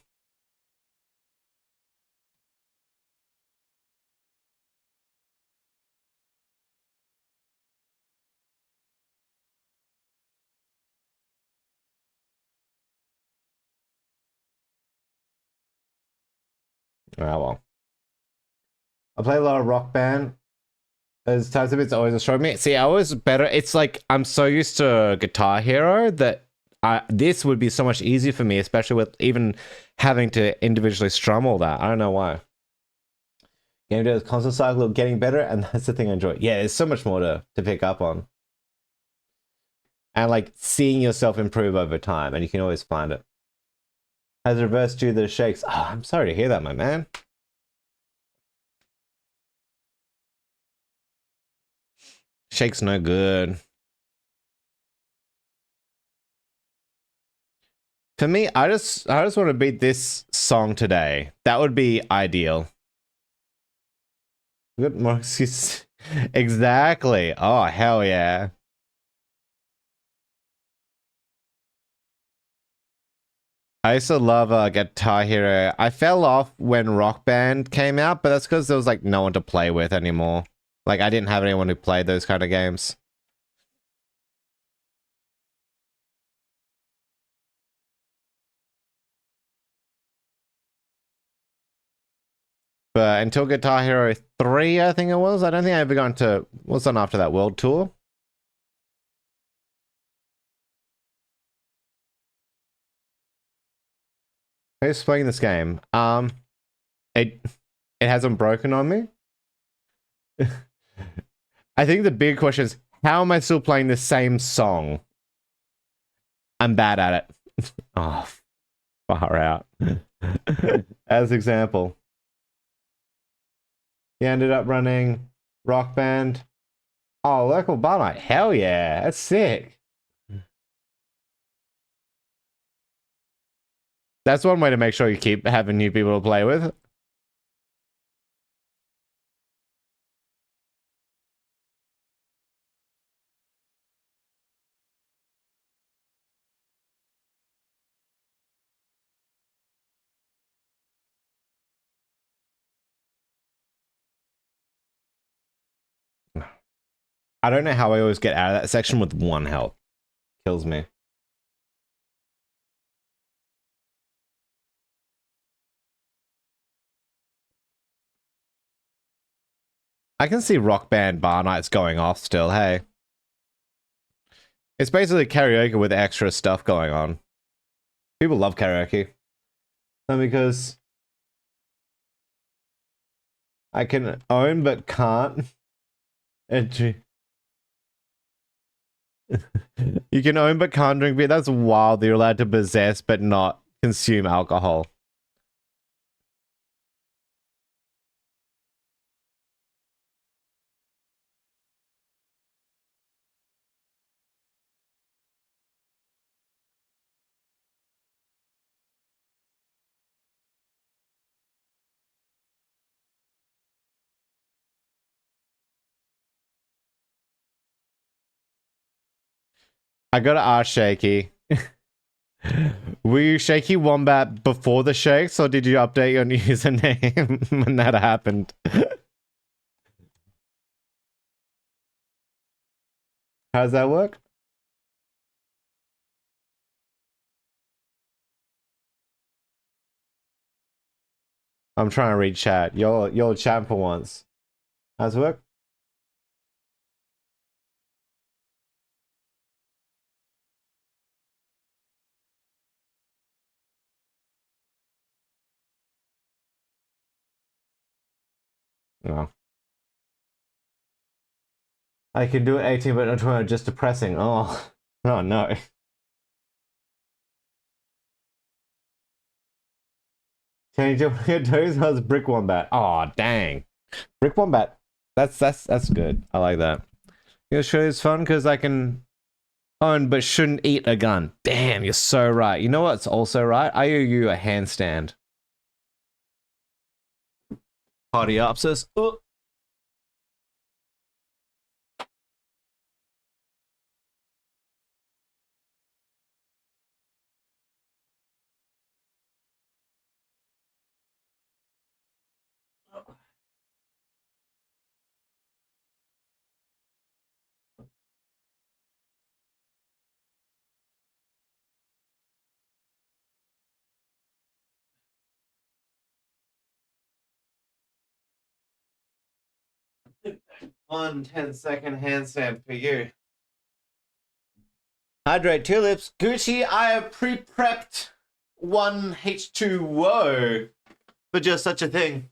Oh well. I play a lot of Rock Band. As times of it's always destroyed me. See, I was better. It's like I'm so used to Guitar Hero that this would be so much easier for me, especially with even having to individually strum all that. I don't know why. Game does constant cycle of getting better, and that's the thing I enjoy. Yeah, there's so much more to pick up on. And like seeing yourself improve over time, and you can always find it. Has reversed due to the shakes. Oh, I'm sorry to hear that, my man. Shakes no good. For me, I just want to beat this song today. That would be ideal. Good more excuses. Exactly. Oh hell yeah. I used to love Guitar Hero. I fell off when Rock Band came out, but that's because there was like no one to play with anymore. Like I didn't have anyone who played those kind of games. But until Guitar Hero 3, I think it was. I don't think I ever got into what's on after that World Tour. Who's playing this game? It it hasn't broken on me. I think the big question is how am I still playing the same song? I'm bad at it. Oh, far out. As example, he ended up running Rock Band. Oh, local bar night. Hell yeah, that's sick. That's one way to make sure you keep having new people to play with. I don't know how I always get out of that section with one health. Kills me. I can see Rock Band bar nights going off still, hey. It's basically karaoke with extra stuff going on. People love karaoke. And because I can own but can't. Entry. You can own but can't drink beer. That's wild. You're allowed to possess but not consume alcohol. I gotta ask Shaky. Were you Shaky Wombat before the shakes, or did you update your username when that happened? How does that work? I'm trying to read chat. You're chatting for once. How's it work? No. I can do it 18, but not 20, just depressing. Oh, oh no. Change your toes as Brick Wombat. Oh, dang. Brick Wombat. That's good. I like that. You know, sure it's fun because I can own but shouldn't eat a gun. Damn, you're so right. You know what's also right? I owe you a handstand. Party up, sis. 1 10-second handstand for you. Hydrate tulips. Gucci, I have pre-prepped 1 H2O for just such a thing.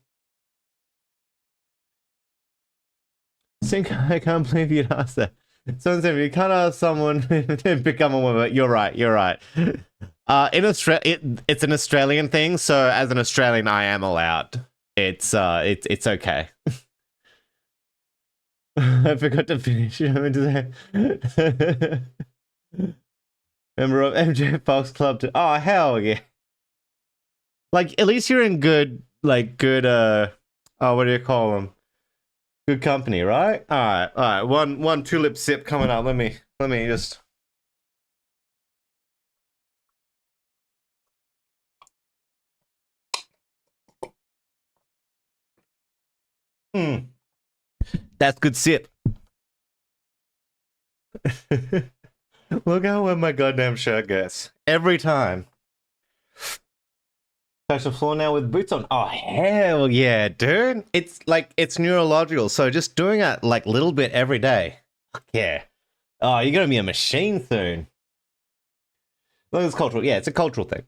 Sink, I can't believe you'd ask that. Someone said, you can't ask someone to become a woman. You're right, you're right. In Australia, it's an Australian thing, so as an Australian, I am allowed. It's okay. I forgot to finish. I meant to say. Member of MJ Fox Club. Oh hell yeah! Like at least you're in good, like good. Oh, what do you call them? Good company, right? All right, all right. One tulip sip coming up. Let me just. That's good sip. Look how well my goddamn shirt gets every time. Touch the floor now with boots on. Oh hell yeah, dude! It's like it's neurological. So just doing it like little bit every day. Fuck yeah. Oh, you're gonna be a machine soon. Well, it's cultural. Yeah, it's a cultural thing.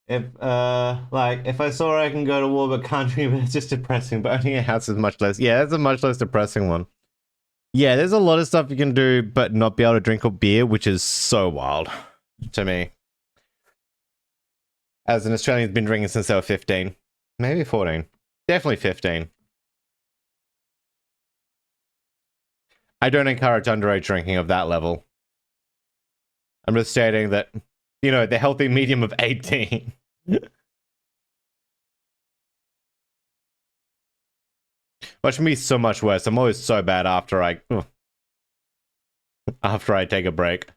If like if I saw I can go to war but country, but it's just depressing. But owning a house is much less. Yeah, that's a much less depressing one. Yeah, there's a lot of stuff you can do, but not be able to drink a beer, which is so wild to me. As an Australian who's been drinking since they were 15, maybe 14, definitely 15. I don't encourage underage drinking of that level. I'm just stating that, you know, the healthy medium of 18. Watch me so much worse. I'm always so bad after I take a break.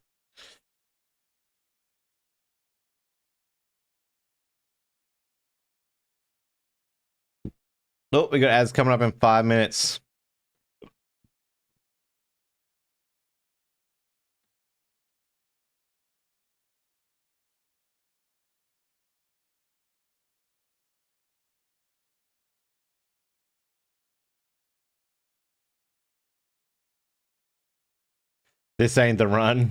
Oh, we got ads coming up in 5 minutes. This ain't the run.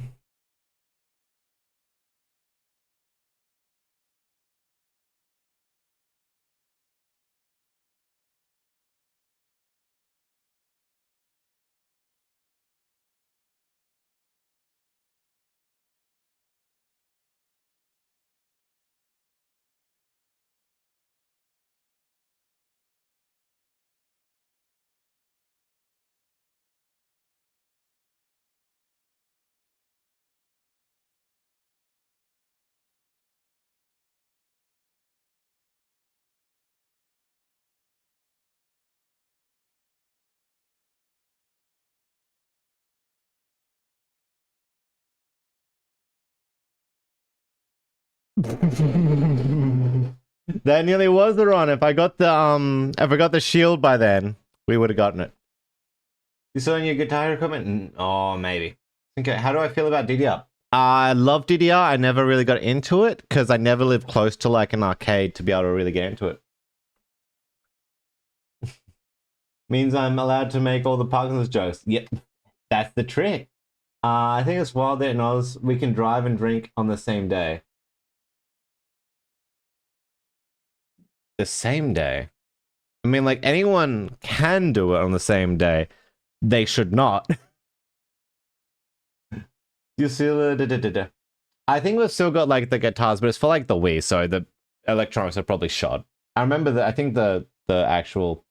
That nearly was the run. If I got the shield by then, we would have gotten it. You saw your guitar equipment? Oh, maybe. Okay, how do I feel about DDR? I love DDR. I never really got into it because I never lived close to like an arcade to be able to really get into it. Means I'm allowed to make all the Parkinson's jokes. Yep, that's the trick. I think it's wild that in Oz we can drive and drink on the same day. The same day? I mean, like, anyone can do it on the same day. They should not. You see the... I think we've still got, like, the guitars, but it's for, like, the Wii, so the electronics are probably shot. I remember that, I think the actual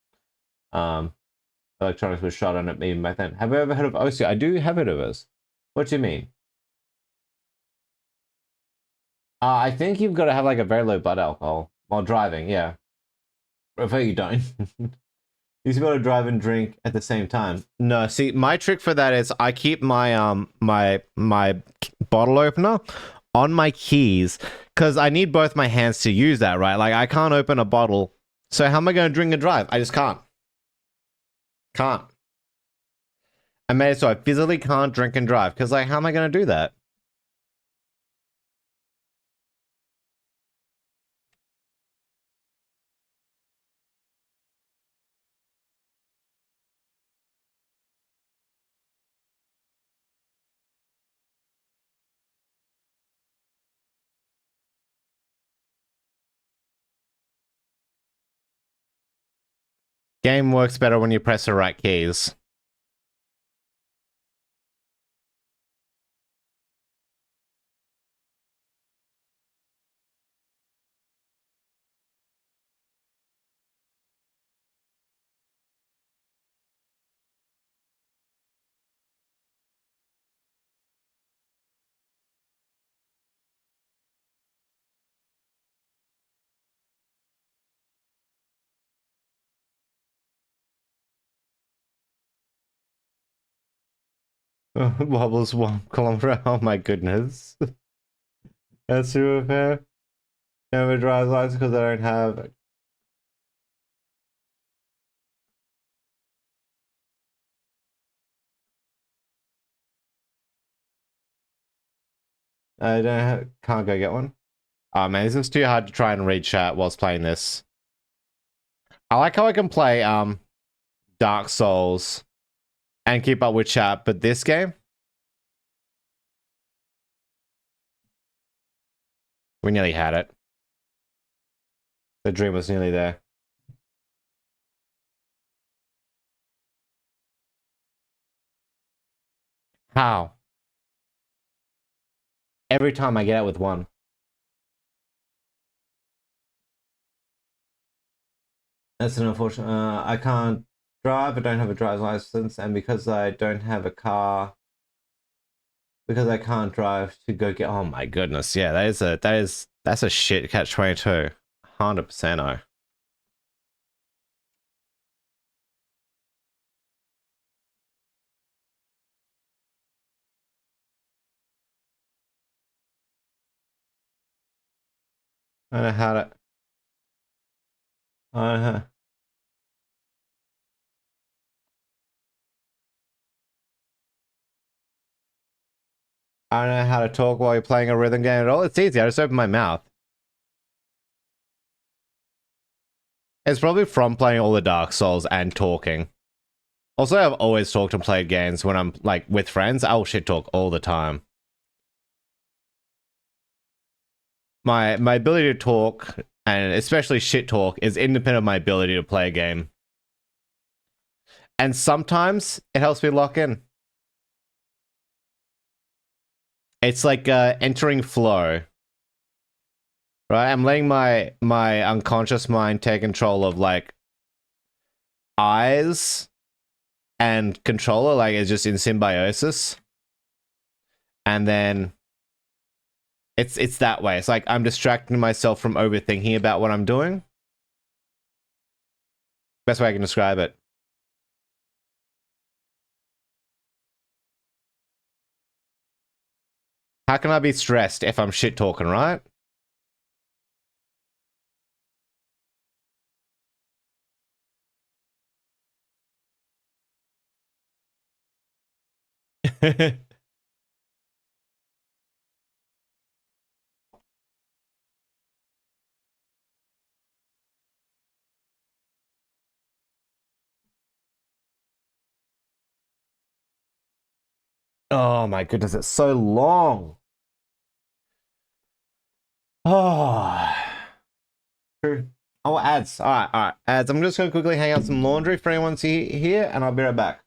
electronics was shot on it even back then. Have you ever heard of OC? I do have heard of us. What do you mean? I think you've got to have, like, a very low blood alcohol while driving, yeah. Prefer you don't. You've got to drive and drink at the same time. No, see, my trick for that is I keep my my bottle opener on my keys because I need both my hands to use that, right? Like I can't open a bottle, so how am I going to drink and drive? I just can't. Can't. I made it so I physically can't drink and drive because like how am I going to do that? Game works better when you press the right keys. Wobbles 1 kilometer. Oh my goodness. That's super fair. Never drives license because I don't have. I don't have. Can't go get one. Oh man, this is too hard to try and read chat whilst playing this. I like how I can play Dark Souls and keep up with chat, but this game, we nearly had it. The dream was nearly there. How? Every time I get out with one. That's an unfortunate. I can't drive. I don't have a driver's license, and because I don't have a car, because I can't drive to go get. Oh my goodness! Yeah, that's a shit catch-22. 100%. Oh. I don't know how to. I don't know. I don't know how to talk while you're playing a rhythm game at all. It's easy. I just open my mouth. It's probably from playing all the Dark Souls and talking. Also, I've always talked and played games when I'm like with friends. I'll shit talk all the time. My ability to talk and especially shit talk is independent of my ability to play a game. And sometimes it helps me lock in. It's like entering flow. Right? I'm letting my unconscious mind take control of like eyes and controller, like it's just in symbiosis. And then it's that way. It's like I'm distracting myself from overthinking about what I'm doing. Best way I can describe it. How can I be stressed if I'm shit talking, right? Oh my goodness, it's so long. Oh. True. Oh, ads. All right. Ads. I'm just going to quickly hang out some laundry for anyone here, and I'll be right back.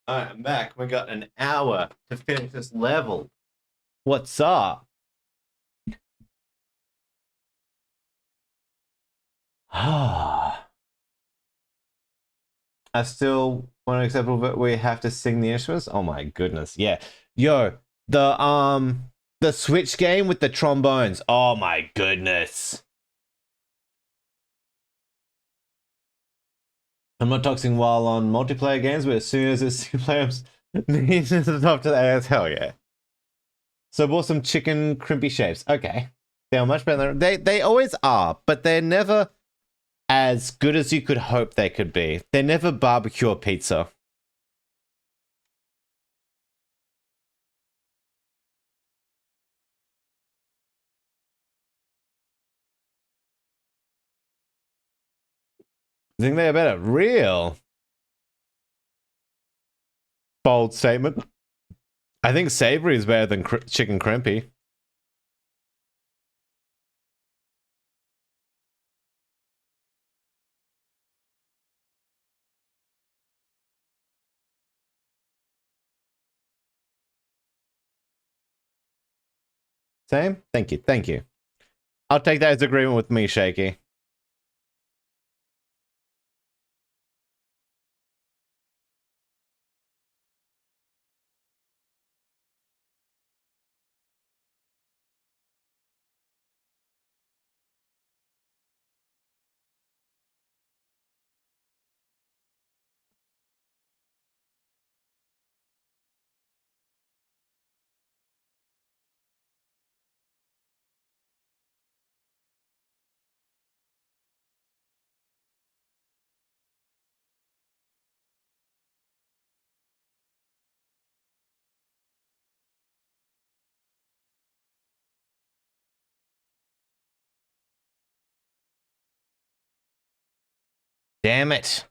Alright, I'm back. We got an hour to finish this level. What's up? Ah. I still want to accept that we have to sing the instruments. Oh my goodness, yeah. Yo, the Switch game with the trombones. Oh my goodness. I'm not toxing while on multiplayer games, but as soon as it's single player, means to the top to the AS. Hell yeah. So bought some chicken crimpy shapes. Okay. They are much better. They always are, but they're never as good as you could hope they could be. They're never barbecue or pizza. I think they're better. Real. Bold statement. I think savory is better than chicken crimpy. Same? Thank you. Thank you. I'll take that as agreement with me, Shaky. Damn it.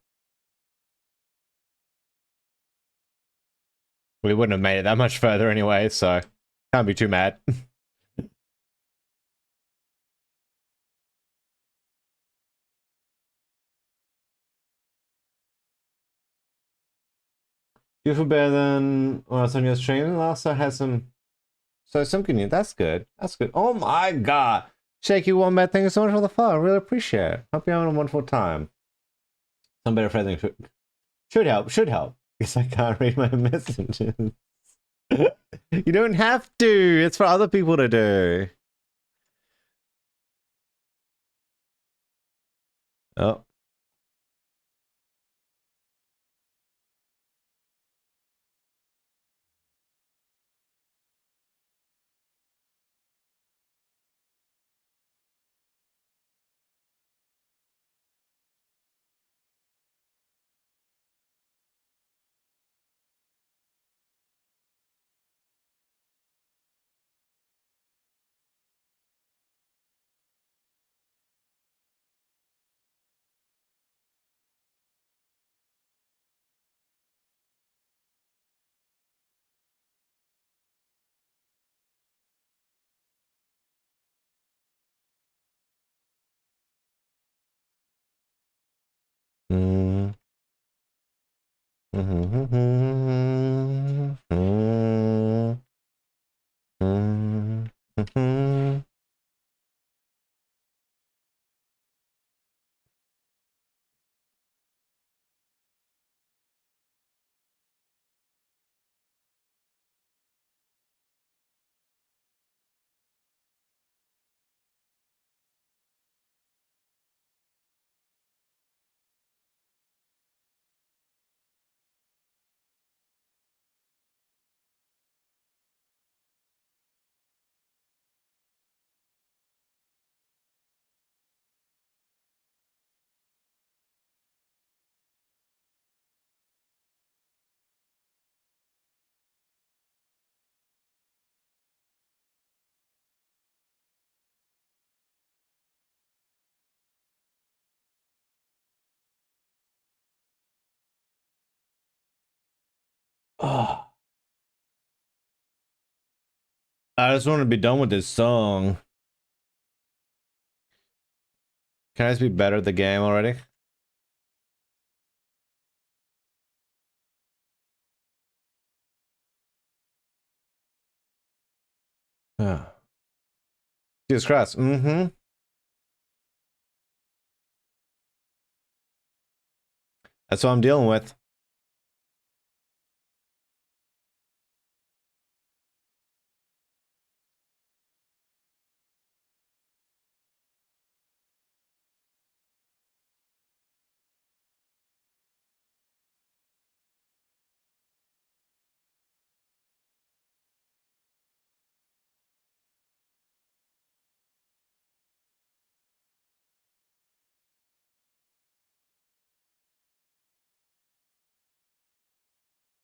We wouldn't have made it that much further anyway, so can't be too mad. You feel better than when I was on your stream. Last I had some. So some good news. That's good. That's good. Oh my god. Shaky Wombat, thank you so much for the follow. I really appreciate it. Hope you're having a wonderful time. Some better phrasing should help. Should help. Because I can't read my messages. You don't have to. It's for other people to do. Oh. Mm. Oh. I just want to be done with this song. Can I just be better at the game already? Jesus Christ. Mm-hmm. That's what I'm dealing with.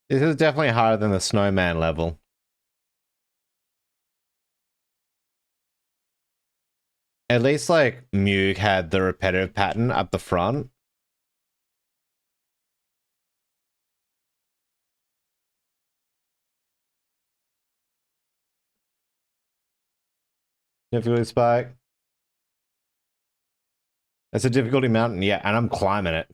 This is definitely harder than the snowman level. At least, like, Mewg had the repetitive pattern up the front. Difficulty spike. That's a difficulty mountain, yeah, and I'm climbing it.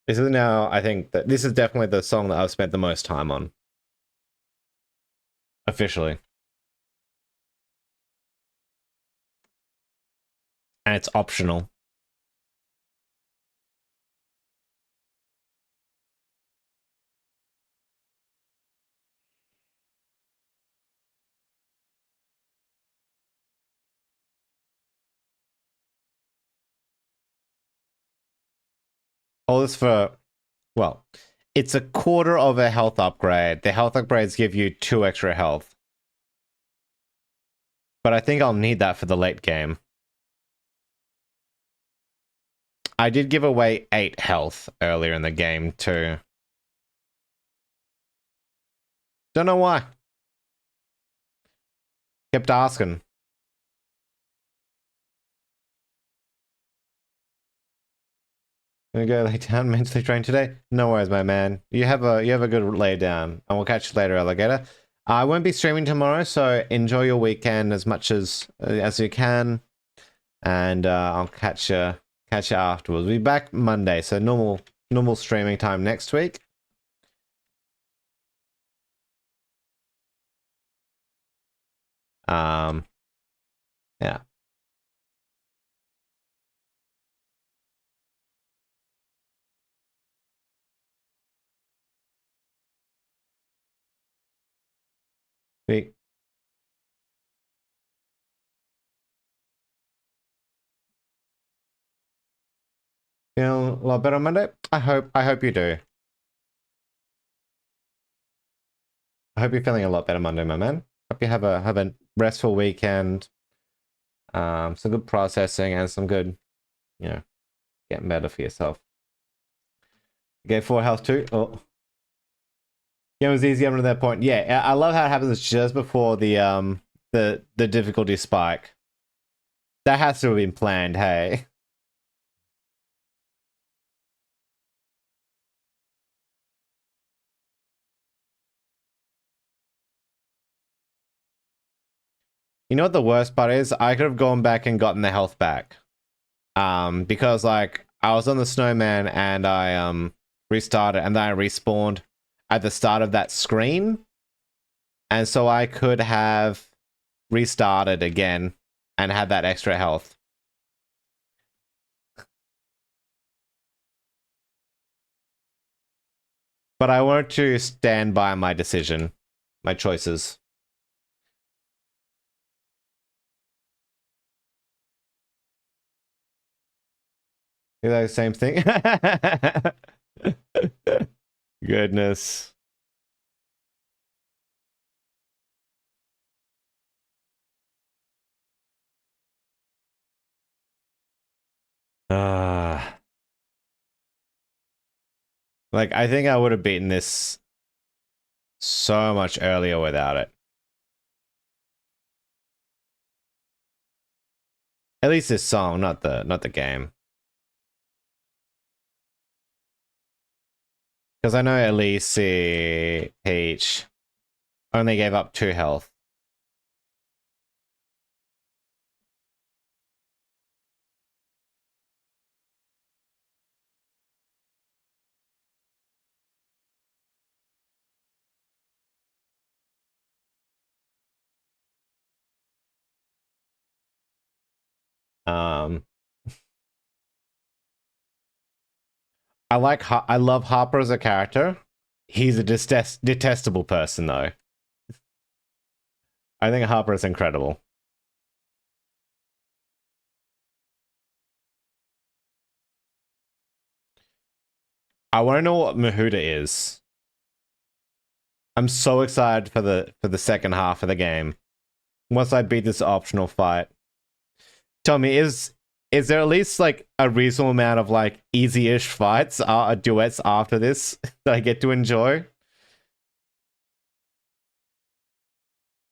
This is now, I think that this is definitely the song that I've spent the most time on. Officially. And it's optional. All this for, well, it's a quarter of a health upgrade. The health upgrades give you 2 extra health. But I think I'll need that for the late game. I did give away 8 health earlier in the game too. Don't know why. Kept asking. Gonna go lay down, mentally drained today. No worries, my man. You have a good lay down, and we'll catch you later, alligator. I won't be streaming tomorrow, so enjoy your weekend as much as you can, and I'll catch you afterwards. We'll be back Monday, so normal streaming time next week. Yeah. Feeling a lot better on Monday? I hope you do. I hope you're feeling a lot better Monday, my man. Hope you have a restful weekend. Some good processing and some good, getting better for yourself. Okay, 4 health too. Oh. Game was easy up to that point. Yeah, I love how it happens just before the difficulty spike. That has to have been planned, hey. You know what the worst part is? I could have gone back and gotten the health back. Because like I was on the snowman and I restarted and then I respawned at the start of that screen. And so I could have restarted again and had that extra health. But I want to stand by my decision, my choices. Is that the same thing? Goodness. Ah. Like, I think I would have beaten this so much earlier without it. At least this song, not the game. Because I know Elise Peach only gave up 2 health. Um, I love Harper as a character. He's a detestable person, though. I think Harper is incredible. I want to know what Mahuda is. I'm so excited for the second half of the game. Once I beat this optional fight. Tell me, is there at least like a reasonable amount of like easy-ish fights, duets after this that I get to enjoy?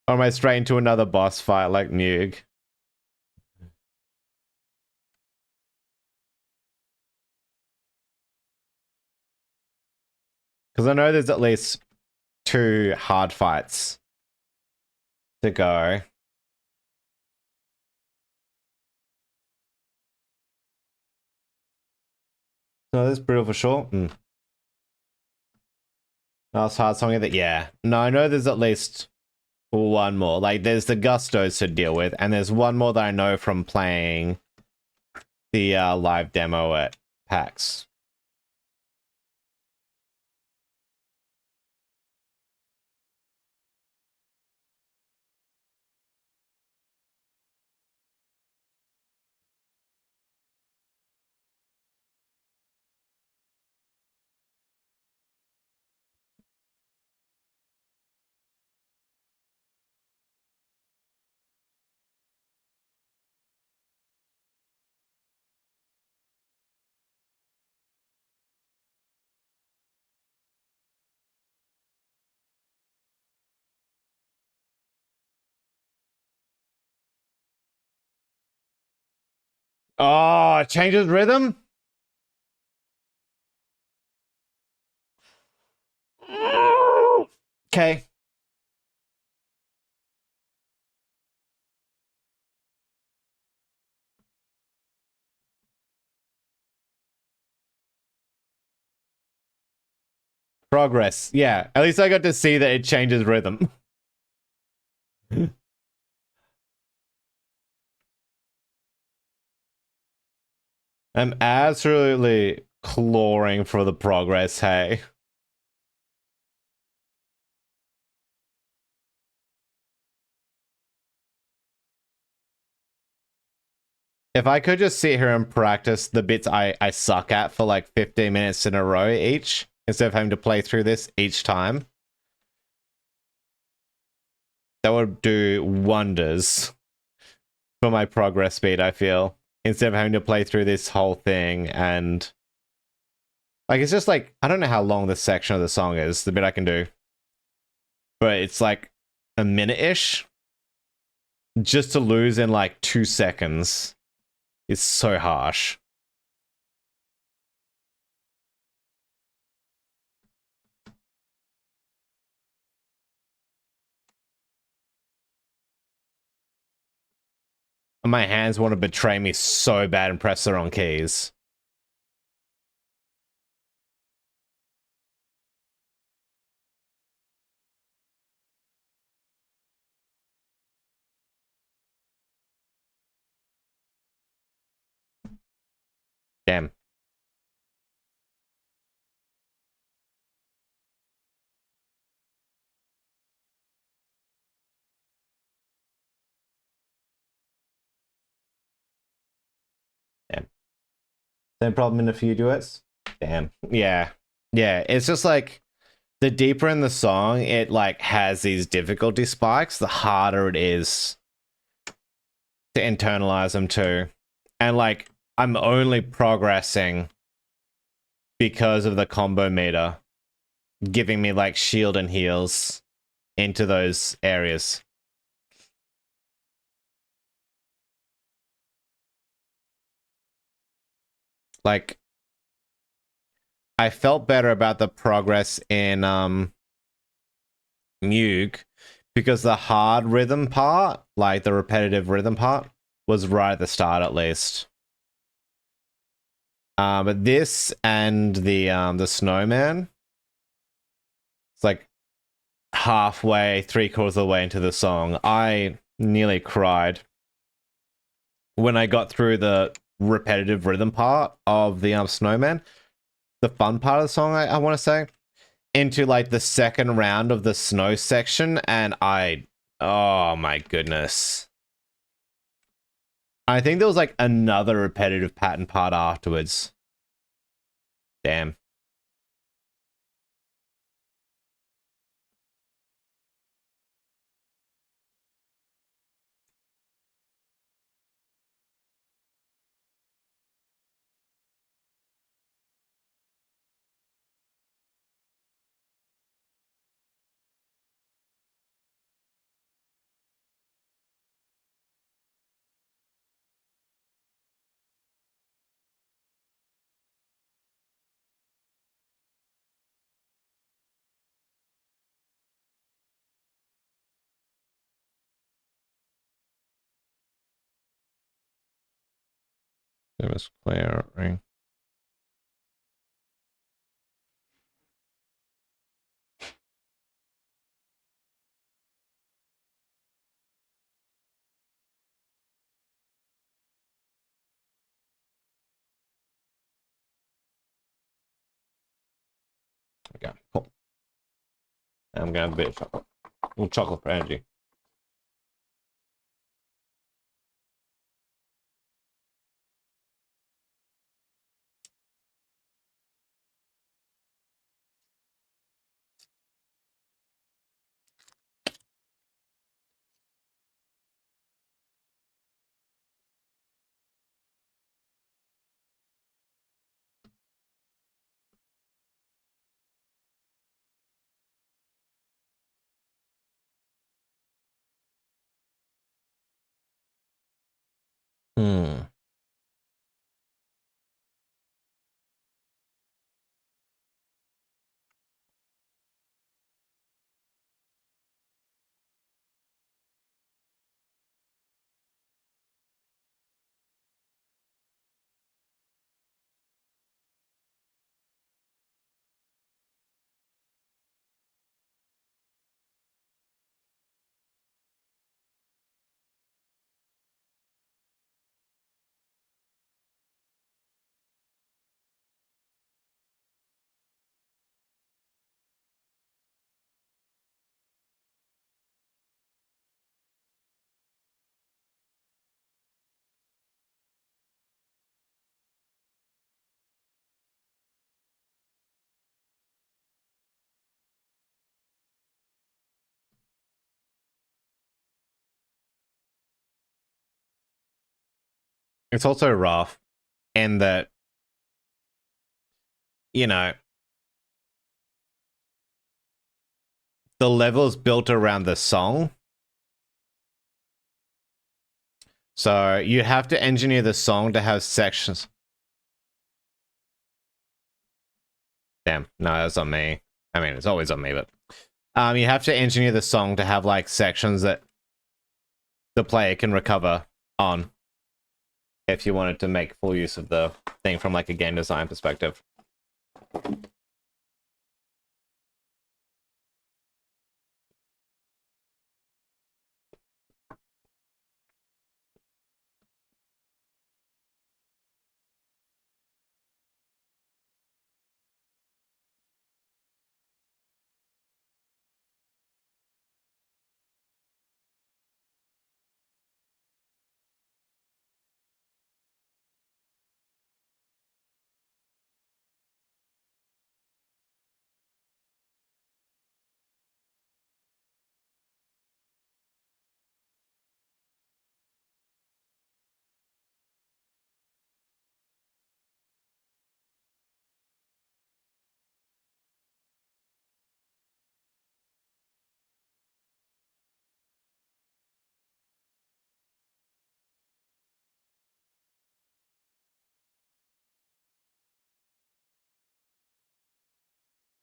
Or am I straight into another boss fight like Nug? Because I know there's at least 2 hard fights to go. No, this brutal for sure. Last hard song of it. Yeah. No, I know there's at least 1 more. Like, there's the Gustos to deal with, and there's 1 more that I know from playing the live demo at PAX. Oh, it changes rhythm? Okay. Progress. Yeah. At least I got to see that it changes rhythm. I'm absolutely clawing for the progress, hey. If I could just sit here and practice the bits I suck at for like 15 minutes in a row each, instead of having to play through this each time, that would do wonders for my progress speed, I feel. Instead of having to play through this whole thing and... Like, it's just like, I don't know how long this section of the song is, the bit I can do. But it's like a minute-ish. Just to lose in like 2 seconds. It's so harsh. My hands want to betray me so bad and press the wrong keys. Damn. Damn. Same problem in a few duets? Damn. Yeah. Yeah, it's just like the deeper in the song it like has these difficulty spikes, the harder it is to internalize them too. And like I'm only progressing because of the combo meter giving me like shield and heals into those areas. like I felt better about the progress in Mugue because the hard rhythm part, like the repetitive rhythm part, was right at the start at least. But this and the snowman, it's like halfway, 3/4 of the way into the song, I nearly cried when I got through the repetitive rhythm part of the snowman, the fun part of the song, I want to say, into like the second round of the snow section, and oh my goodness. I think there was like another repetitive pattern part afterwards. Damn. It was clearing. Okay, cool. I'm gonna have a bit of chocolate. A little chocolate for energy. Hmm. It's also rough in that, you know, the level's built around the song. So you have to engineer the song to have sections. Damn, no, that's on me. I mean, it's always on me, but you have to engineer the song to have like sections that the player can recover on if you wanted to make full use of the thing from like a game design perspective.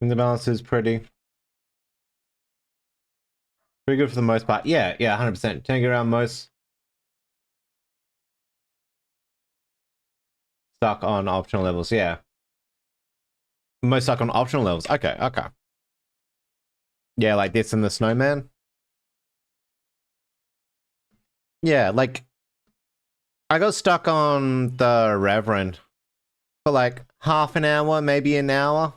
And the balance is pretty good for the most part. Yeah, 100%. Turning around most stuck on optional levels. Yeah, most stuck on optional levels. Okay. Yeah, like this and the snowman. Yeah, like I got stuck on the Reverend for like half an hour, maybe an hour.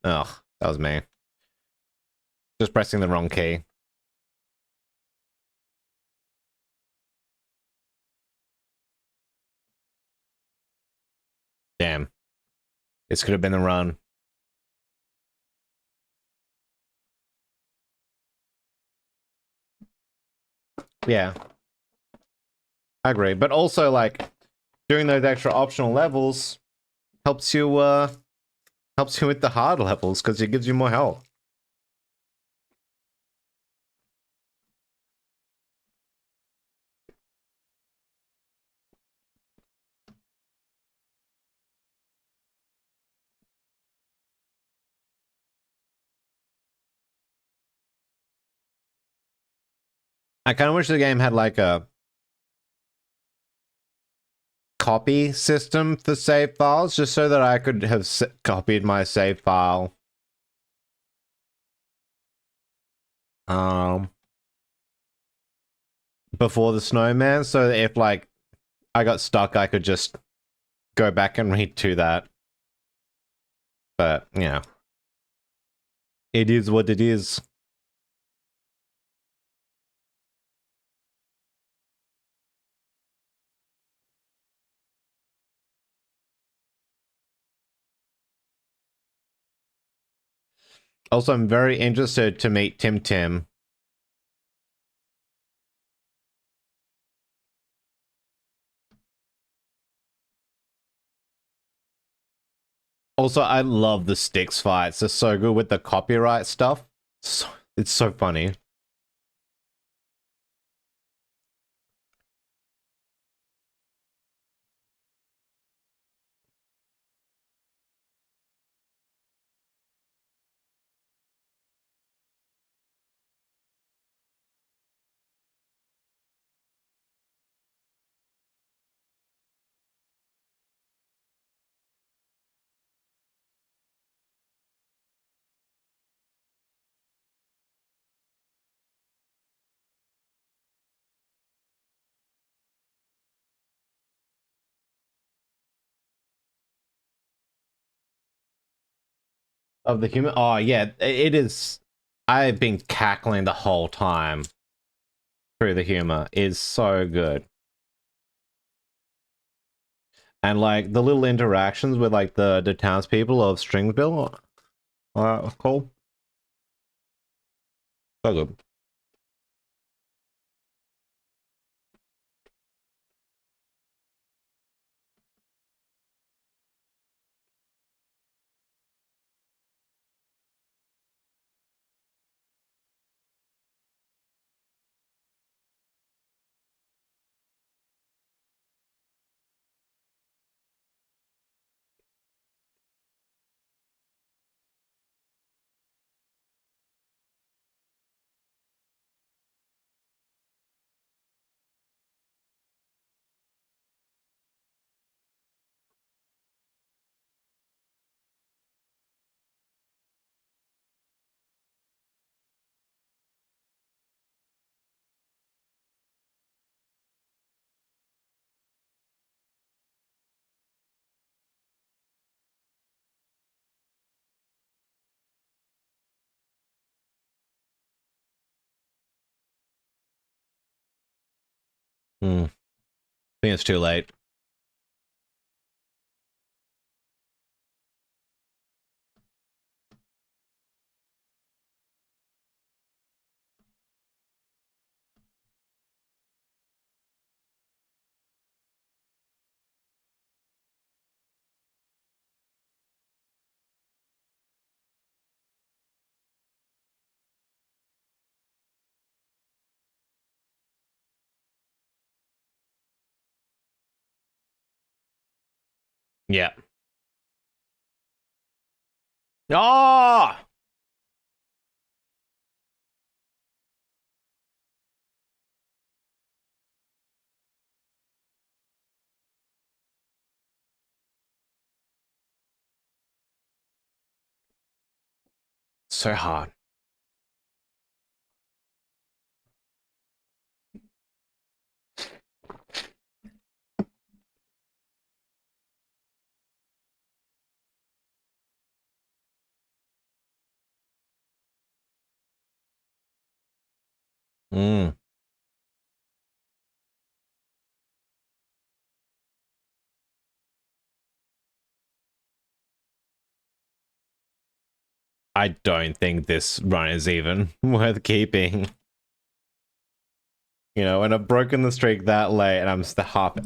Ugh, that was me. Just pressing the wrong key. Damn. This could have been the run. Yeah. I agree. But also, like, doing those extra optional levels helps you with the hard levels because it gives you more health. I kind of wish the game had like a copy system for save files, just so that I could have copied my save file. Before the snowman, so that if like I got stuck, I could just go back and read to that. But yeah, it is what it is. Also, I'm very interested to meet Tim Tim. Also, I love the Styx fights. They're so good with the copyright stuff. It's so funny. Of the human. Oh yeah, it is. I've been cackling the whole time through the humor. Is so good. And like the little interactions with like the townspeople of Stringville. Cool. So good. Hmm. I think it's too late. Yeah. Ah! So hard. Mm. I don't think this run is even worth keeping. You know, and I've broken the streak that late and I'm still half.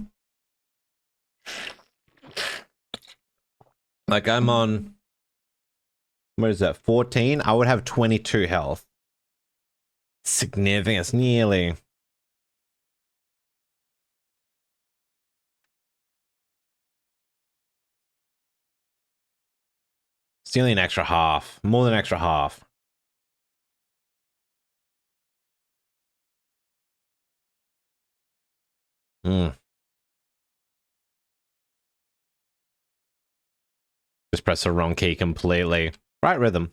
Like, I'm on. What is that? 14? I would have 22 health. Significant. It's nearly. It's nearly an extra half. More than extra half. Mm. Just press the wrong key completely. Right rhythm.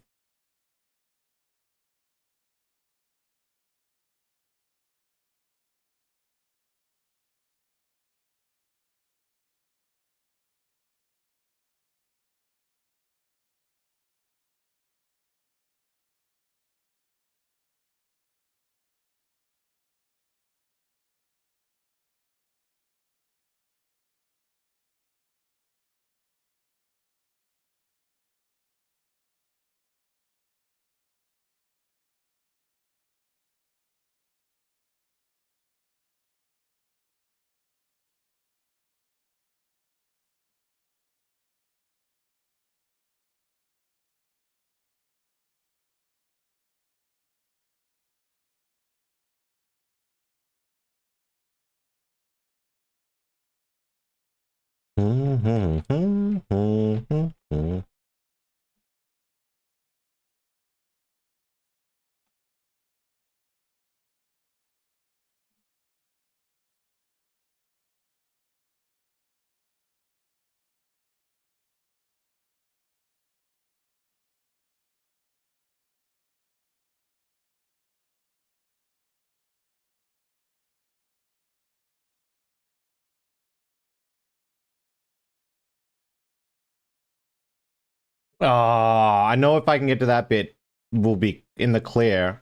Oh, I know if I can get to that bit, we'll be in the clear.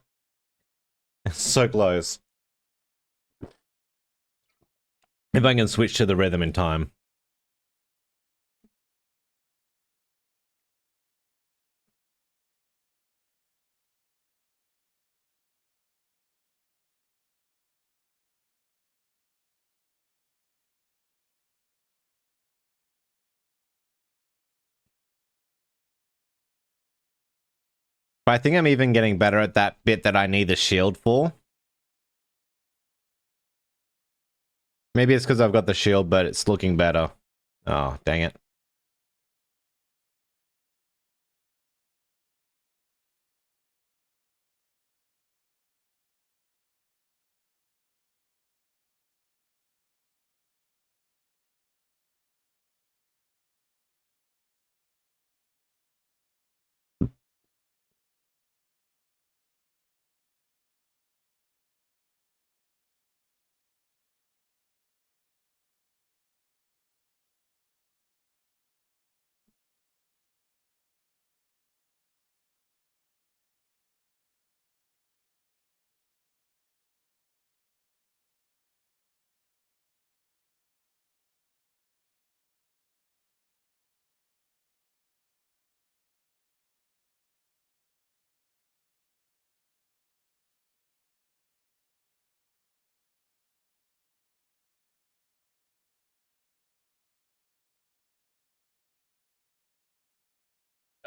So close. If I can switch to the rhythm in time. But I think I'm even getting better at that bit that I need the shield for. Maybe it's because I've got the shield, but it's looking better. Oh, dang it.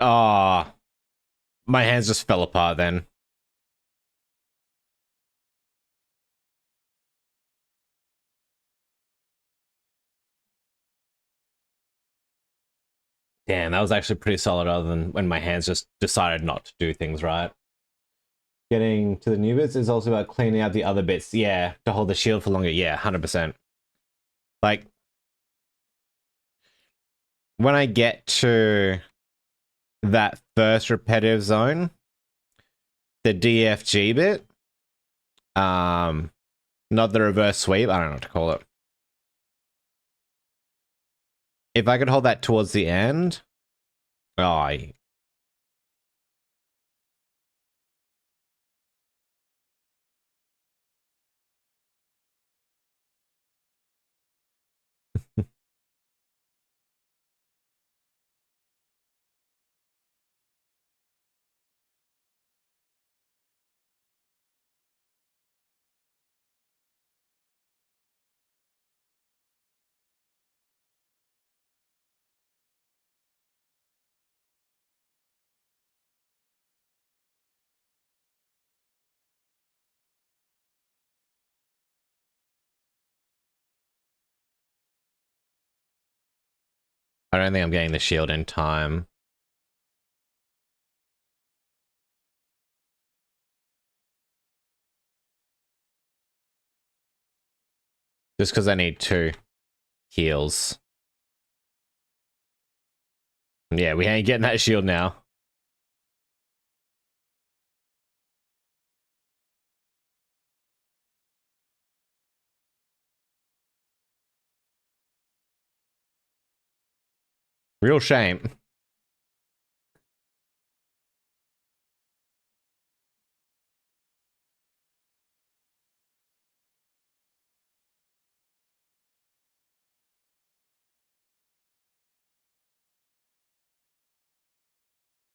Ah, my hands just fell apart then. Damn, that was actually pretty solid other than when my hands just decided not to do things right. Getting to the new bits is also about cleaning out the other bits. Yeah, to hold the shield for longer. Yeah, 100%. Like, when I get to that first repetitive zone, the DFG bit. Not the reverse sweep. I don't know what to call it. If I could hold that towards the end. Oh, I don't think I'm getting the shield in time. Just because I need 2 heals. Yeah, we ain't getting that shield now. Real shame.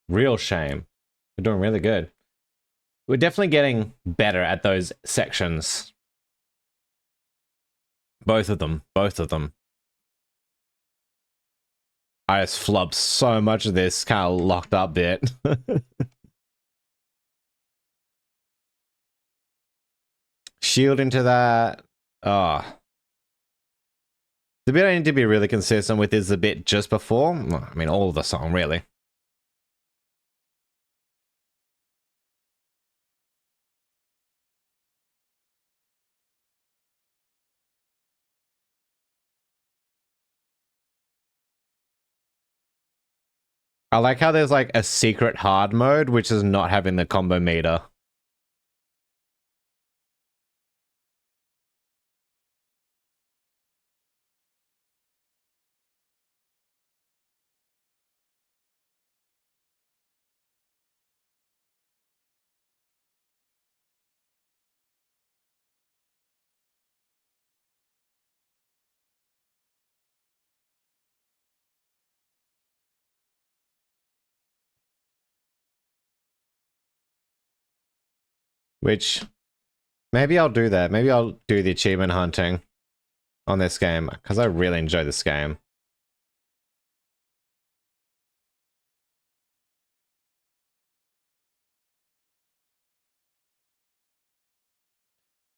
Real shame. We're doing really good. We're definitely getting better at those sections. Both of them. Both of them. I just flubbed so much of this kind of locked up bit. Shield into that. Oh. The bit I need to be really consistent with is the bit just before. I mean, all of the song, really. I like how there's like a secret hard mode, which is not having the combo meter. Which, maybe I'll do that. Maybe I'll do the achievement hunting on this game, because I really enjoy this game.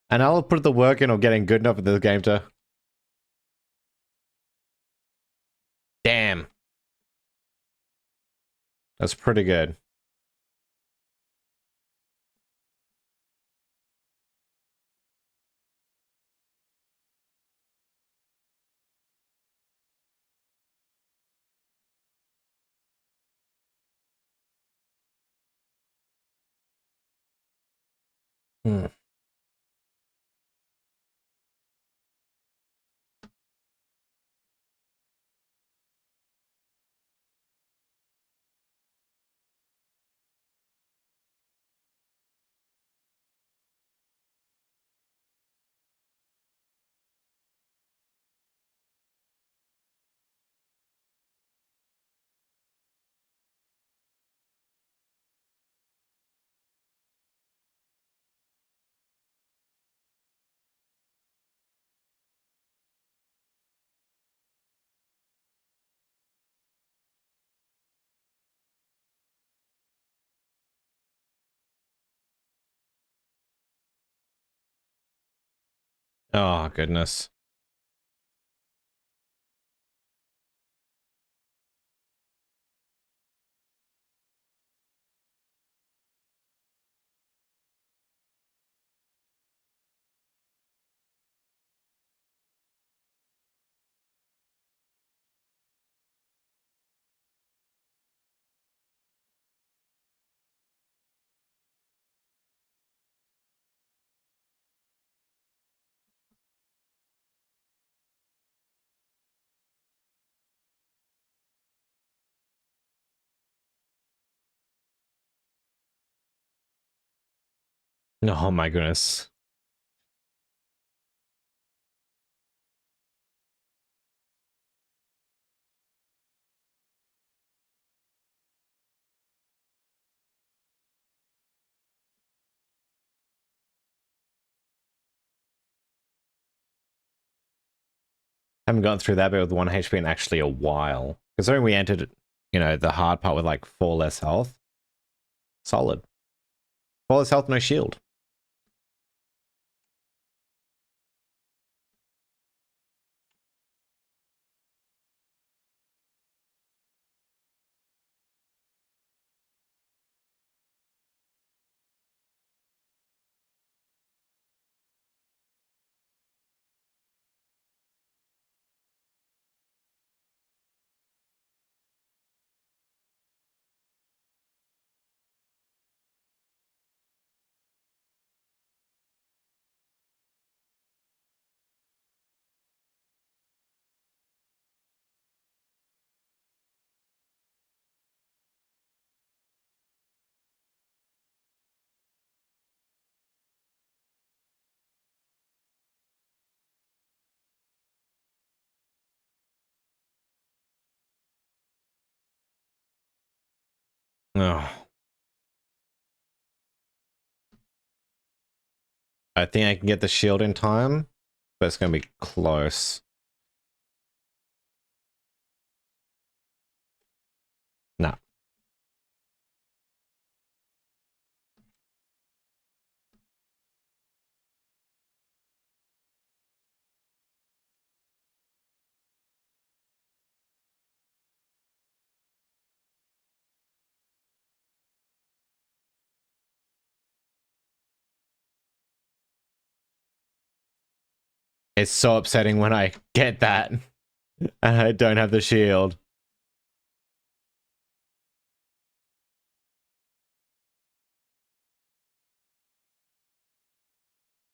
And I'll put the work in of getting good enough at this game to... Damn. That's pretty good. Hmm. Oh, goodness. Oh my goodness. Haven't gone through that bit with 1 HP in actually a while. Considering we entered, you know, the hard part with like 4 less health. Solid. 4 less health, no shield. Oh. I think I can get the shield in time, but it's going to be close. Nah. It's so upsetting when I get that and I don't have the shield.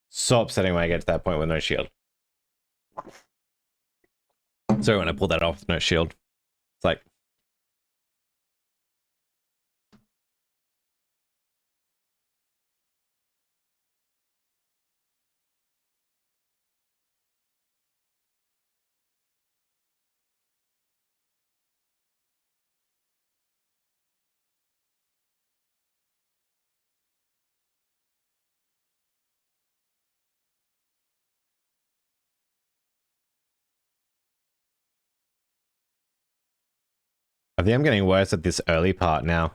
So upsetting when I get to that point with no shield. Sorry when I pull that off with no shield. It's like, I think I'm getting worse at this early part now.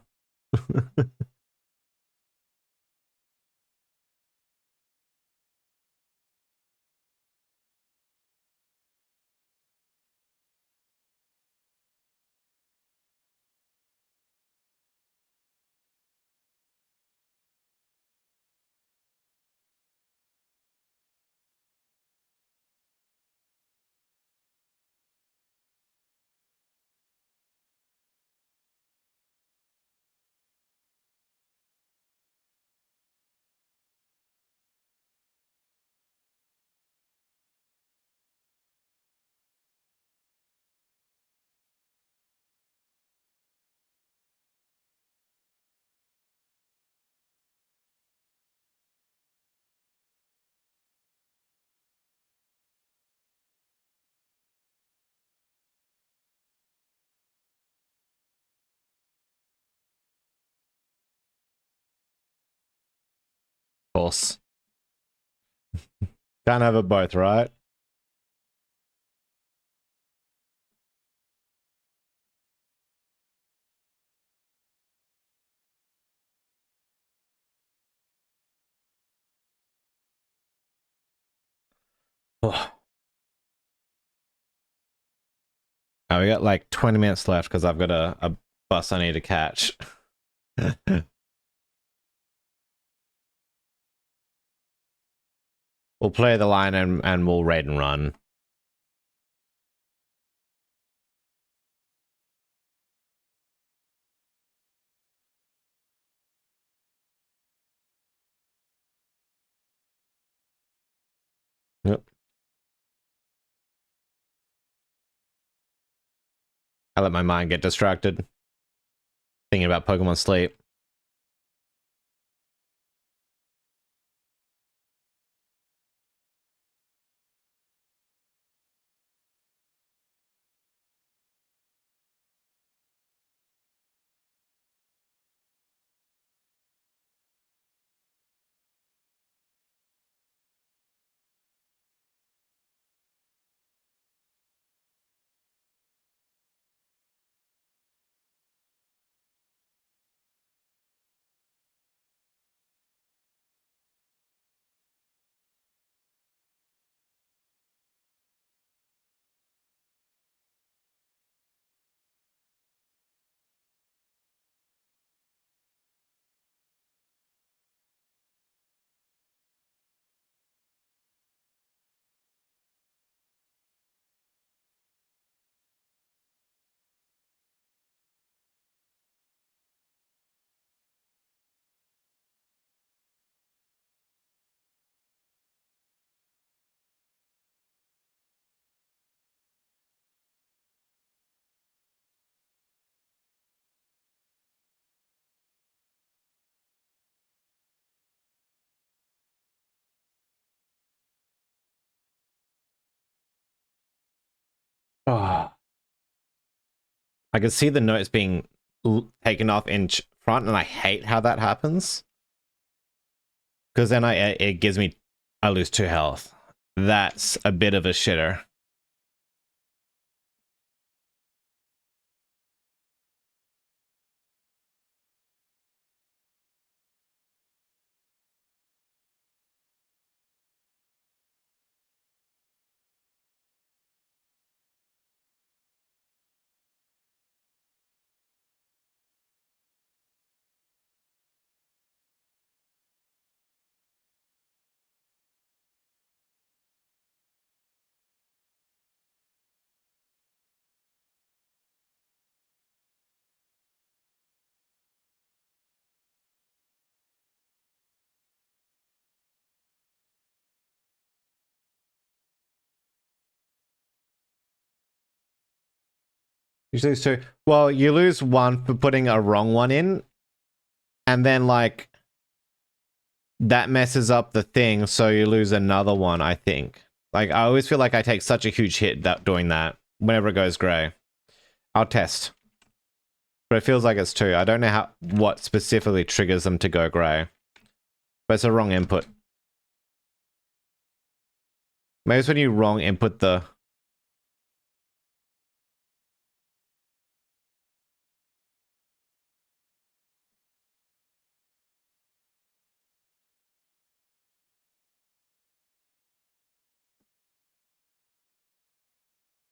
Of course. Can't have it both, right? Oh. We got like 20 minutes left because I've got a bus I need to catch. We'll play the line and we'll raid and run. Yep. I let my mind get distracted. Thinking about Pokemon Sleep. Oh. I can see the notes being taken off in front, and I hate how that happens. Because then it gives me, I lose 2 health. That's a bit of a shitter. You lose 2. Well, you lose 1 for putting a wrong one in, and then like that messes up the thing, so you lose another one, I think. Like, I always feel like I take such a huge hit that doing that whenever it goes grey. I'll test. But it feels like it's 2. I don't know what specifically triggers them to go grey. But it's a wrong input. Maybe it's when you wrong input the...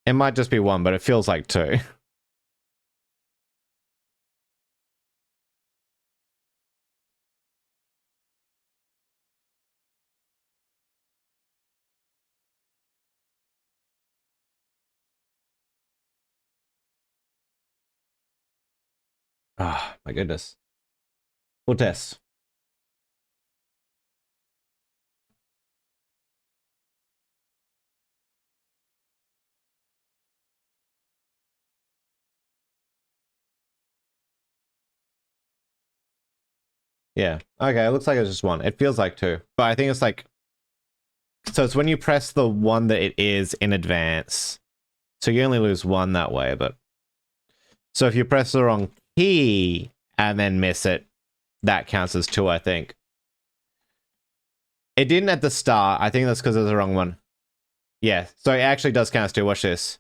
It might just be 1, but it feels like 2. Ah, my goodness. We'll test. Yeah. Okay, it looks like it's just 1. It feels like 2. But I think it's like... So it's when you press the one that it is in advance. So you only lose 1 that way, but... So if you press the wrong key and then miss it, that counts as 2, I think. It didn't at the start. I think that's because it was the wrong one. Yeah, so it actually does count as 2. Watch this.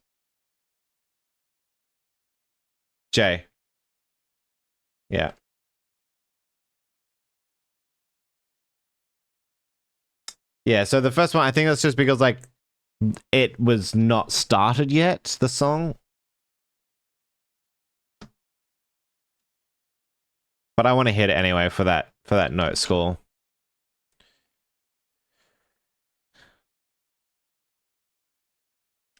J. Yeah. Yeah, so the first one, I think that's just because, like, it was not started yet, the song. But I want to hit it anyway for that note score.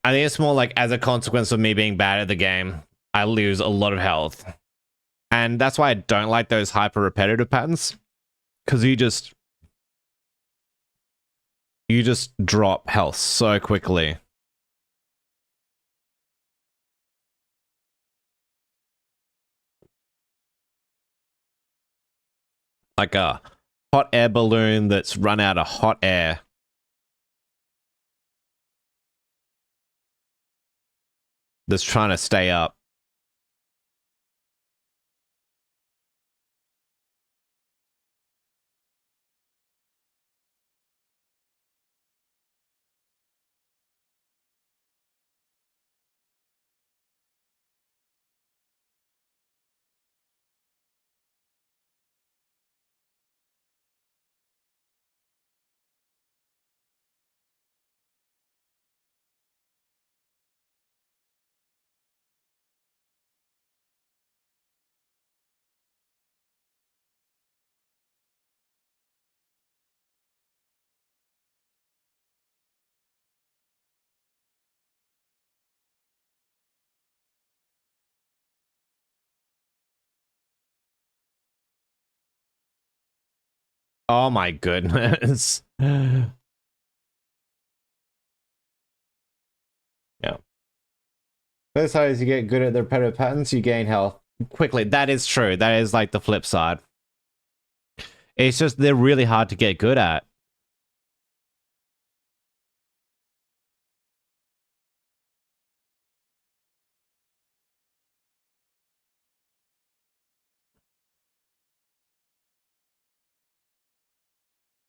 I think it's more like as a consequence of me being bad at the game, I lose a lot of health. And that's why I don't like those hyper repetitive patterns. Because you just drop health so quickly. Like a hot air balloon that's run out of hot air. That's trying to stay up. Oh my goodness. Yeah. That's how as you get good at the repetitive patterns, you gain health quickly. That is true. That is like the flip side. It's just they're really hard to get good at.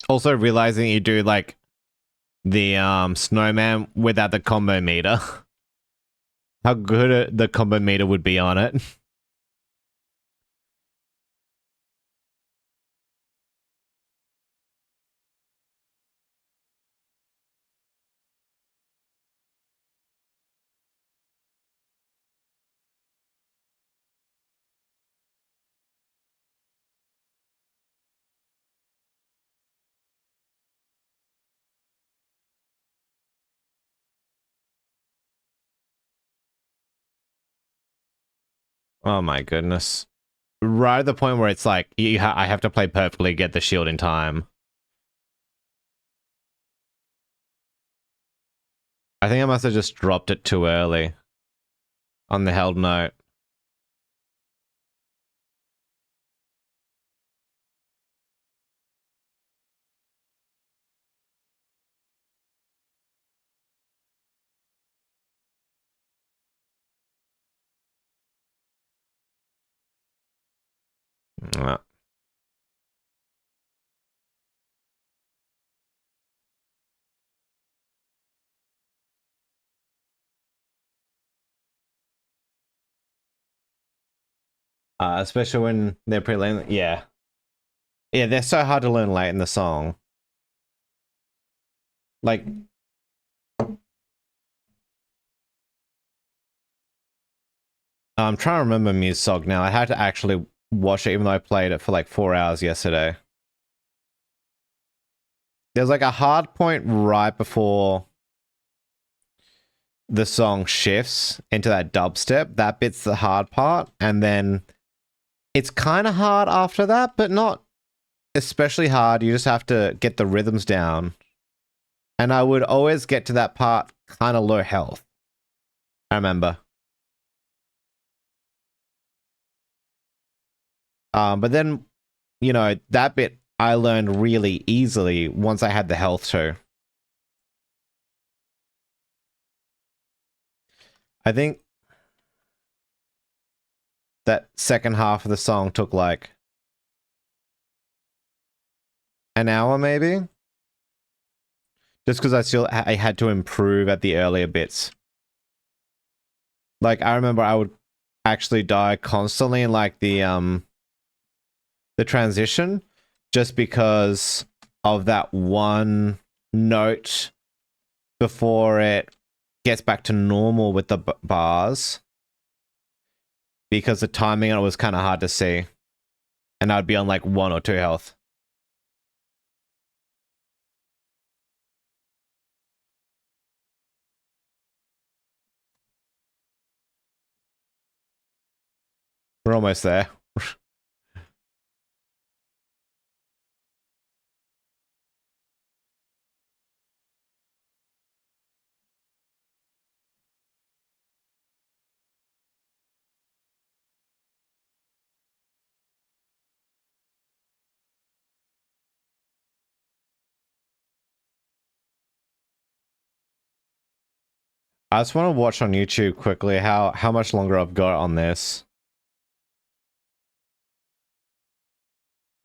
Also realizing you do like the snowman without the combo meter. How good the combo meter would be on it. Oh my goodness. Right at the point where it's like, I have to play perfectly, get the shield in time. I think I must have just dropped it too early on the held note. Especially when they're pretty late. Yeah. Yeah, they're so hard to learn late in the song. Like, I'm trying to remember Muzsog now. I had to actually watch it even though I played it for like 4 hours yesterday. There's like a hard point right before the song shifts into that dubstep. That bit's the hard part. And then it's kind of hard after that, but not especially hard. You just have to get the rhythms down. And I would always get to that part kind of low health. I remember. But then, you know, that bit I learned really easily once I had the health too. I think that second half of the song took like an hour maybe. Just because I had to improve at the earlier bits. Like I remember I would actually die constantly in like the transition just because of that one note before it gets back to normal with the bars, because the timing on it was kind of hard to see, and I'd be on like 1 or 2 health. We're almost there. I just want to watch on YouTube quickly how much longer I've got on this.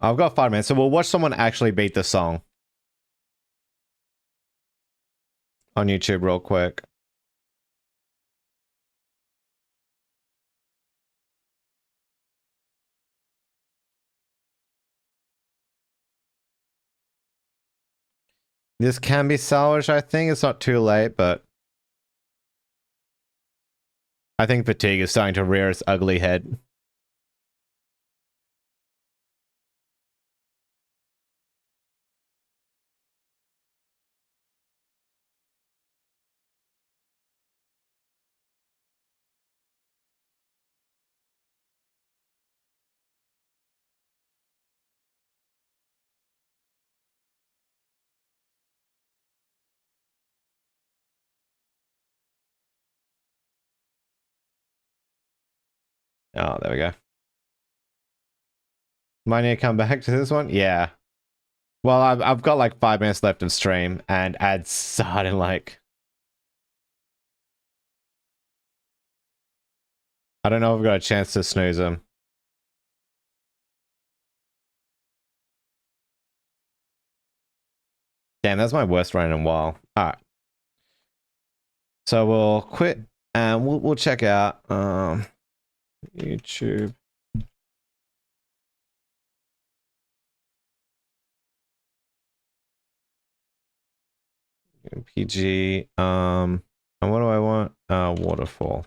I've got 5 minutes, so we'll watch someone actually beat the song on YouTube real quick. This can be salvaged, I think. It's not too late, but I think fatigue is starting to rear its ugly head. Oh, there we go. Might need to come back to this one? Yeah. Well, I've got like 5 minutes left of stream, and ads starting like... I don't know if I've got a chance to snooze them. Damn, that's my worst run in a while. All right. So we'll quit and we'll check out YouTube. PG. And what do I want? Waterfall.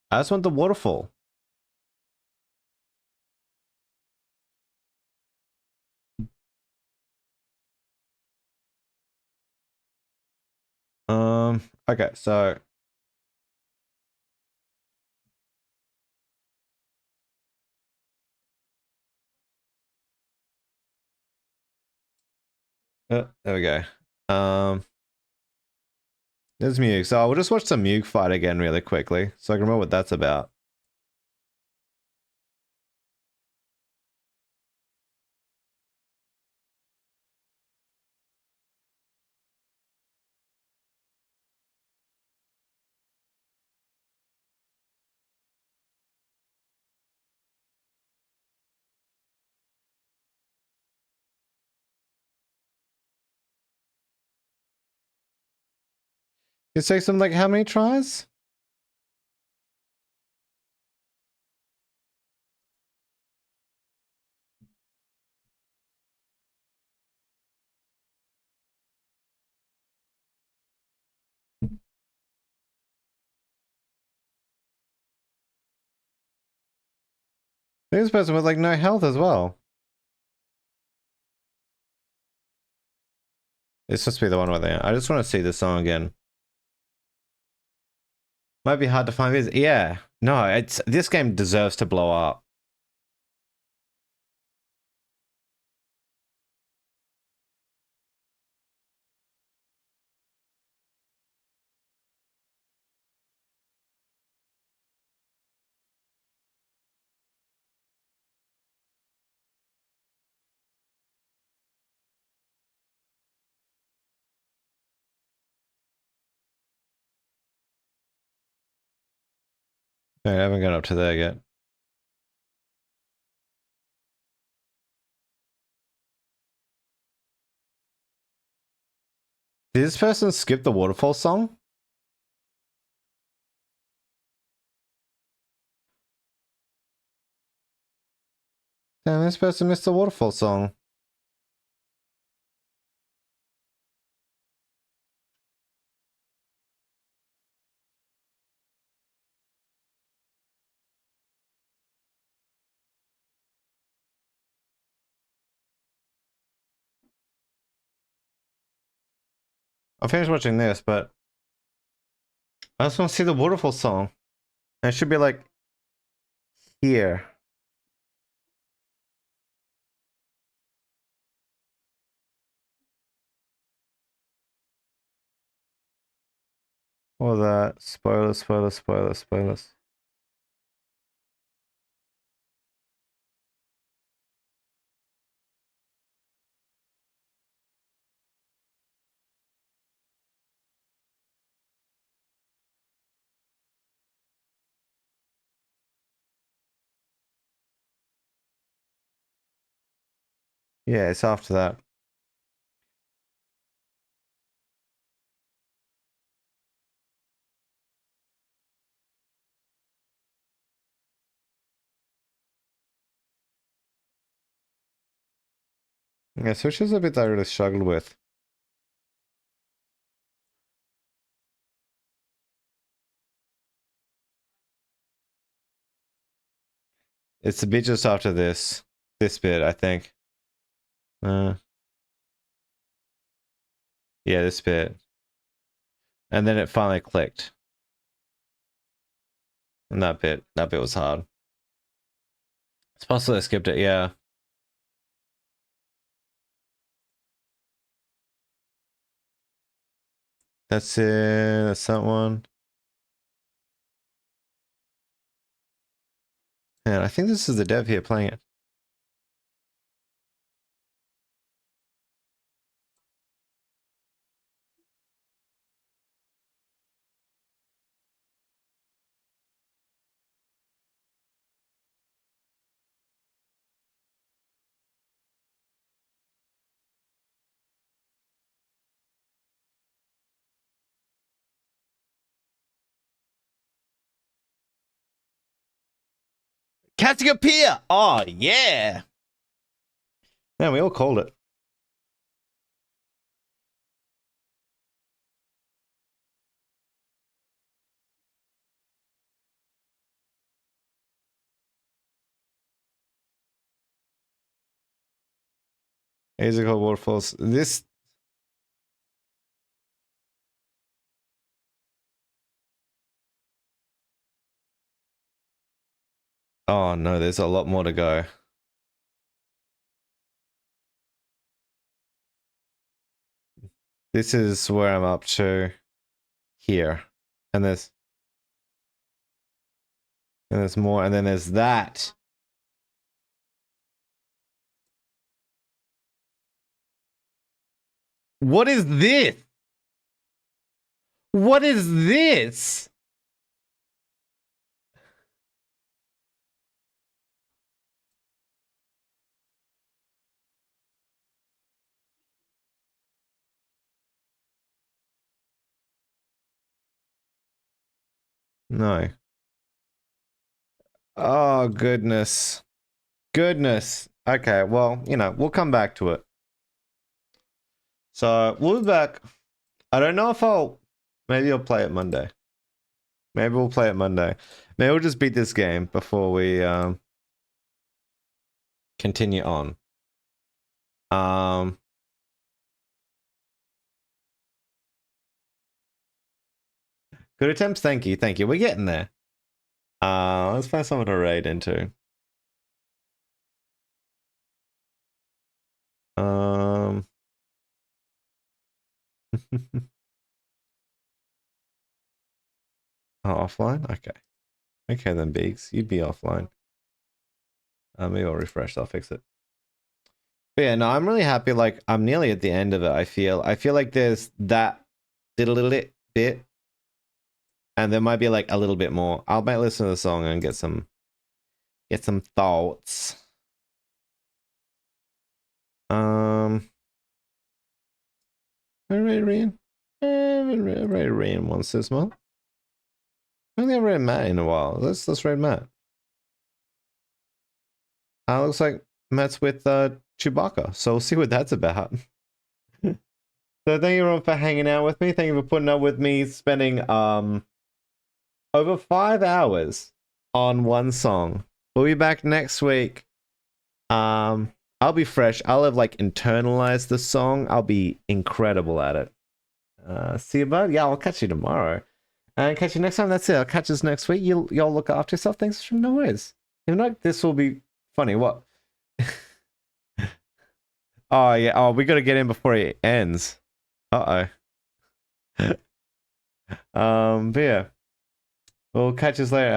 I just want the waterfall. Okay, so there we go. There's Mug. So I'll just watch the Mug fight again really quickly so I can remember what that's about. It takes them like how many tries? This person with like no health as well. It's supposed to be the one with it. I just want to see the song again. Might be hard to find this. Yeah. No, it's this game deserves to blow up. I haven't gone up to there yet. Did this person skip the waterfall song? Damn, this person missed the waterfall song. I'll finish watching this, but I just want to see the waterfall song. And it should be like here. Or that. Spoilers, spoilers, spoilers, spoilers. Yeah, it's after that. Yeah, Switch is a bit I really struggled with. It's the bit just after this. This bit, I think. Yeah, this bit. And then it finally clicked. And that bit was hard. It's possible I skipped it, yeah. That's it, that's that one. And I think this is the dev here playing it. Cassiopeia! Oh, yeah! Yeah, we all called it. Musical waterfalls. This. Oh no, there's a lot more to go. This is where I'm up to here. And there's more, and then there's that. What is this? What is this? No. Oh, goodness. Goodness. Okay, well, you know, we'll come back to it. So, we'll be back. I don't know if maybe I'll play it Monday. Maybe we'll play it Monday. Maybe we'll just beat this game before we continue on. Good attempts, thank you, thank you. We're getting there. Let's find someone to raid into. Oh, offline? Okay. Okay then, Beaks. You'd be offline. Maybe I'll refresh, I'll fix it. But yeah, no, I'm really happy. Like, I'm nearly at the end of it, I feel. I feel like there's that little bit. And there might be like a little bit more. I might listen to the song and get some thoughts. Rian wants this month. I don't think I've read Matt in a while. Let's read Matt. Looks like Matt's with Chewbacca, so we'll see what that's about. So thank you everyone for hanging out with me. Thank you for putting up with me spending over 5 hours on one song. We'll be back next week. I'll be fresh. I'll have like internalized the song. I'll be incredible at it. See you, bud. Yeah, I'll catch you tomorrow. And catch you next time. That's it. I'll catch us next week. Y'all look after yourself. Thanks for no worries. If not, this will be funny. What? Oh yeah. Oh, we gotta get in before it ends. Uh oh. But yeah. We'll catch us later.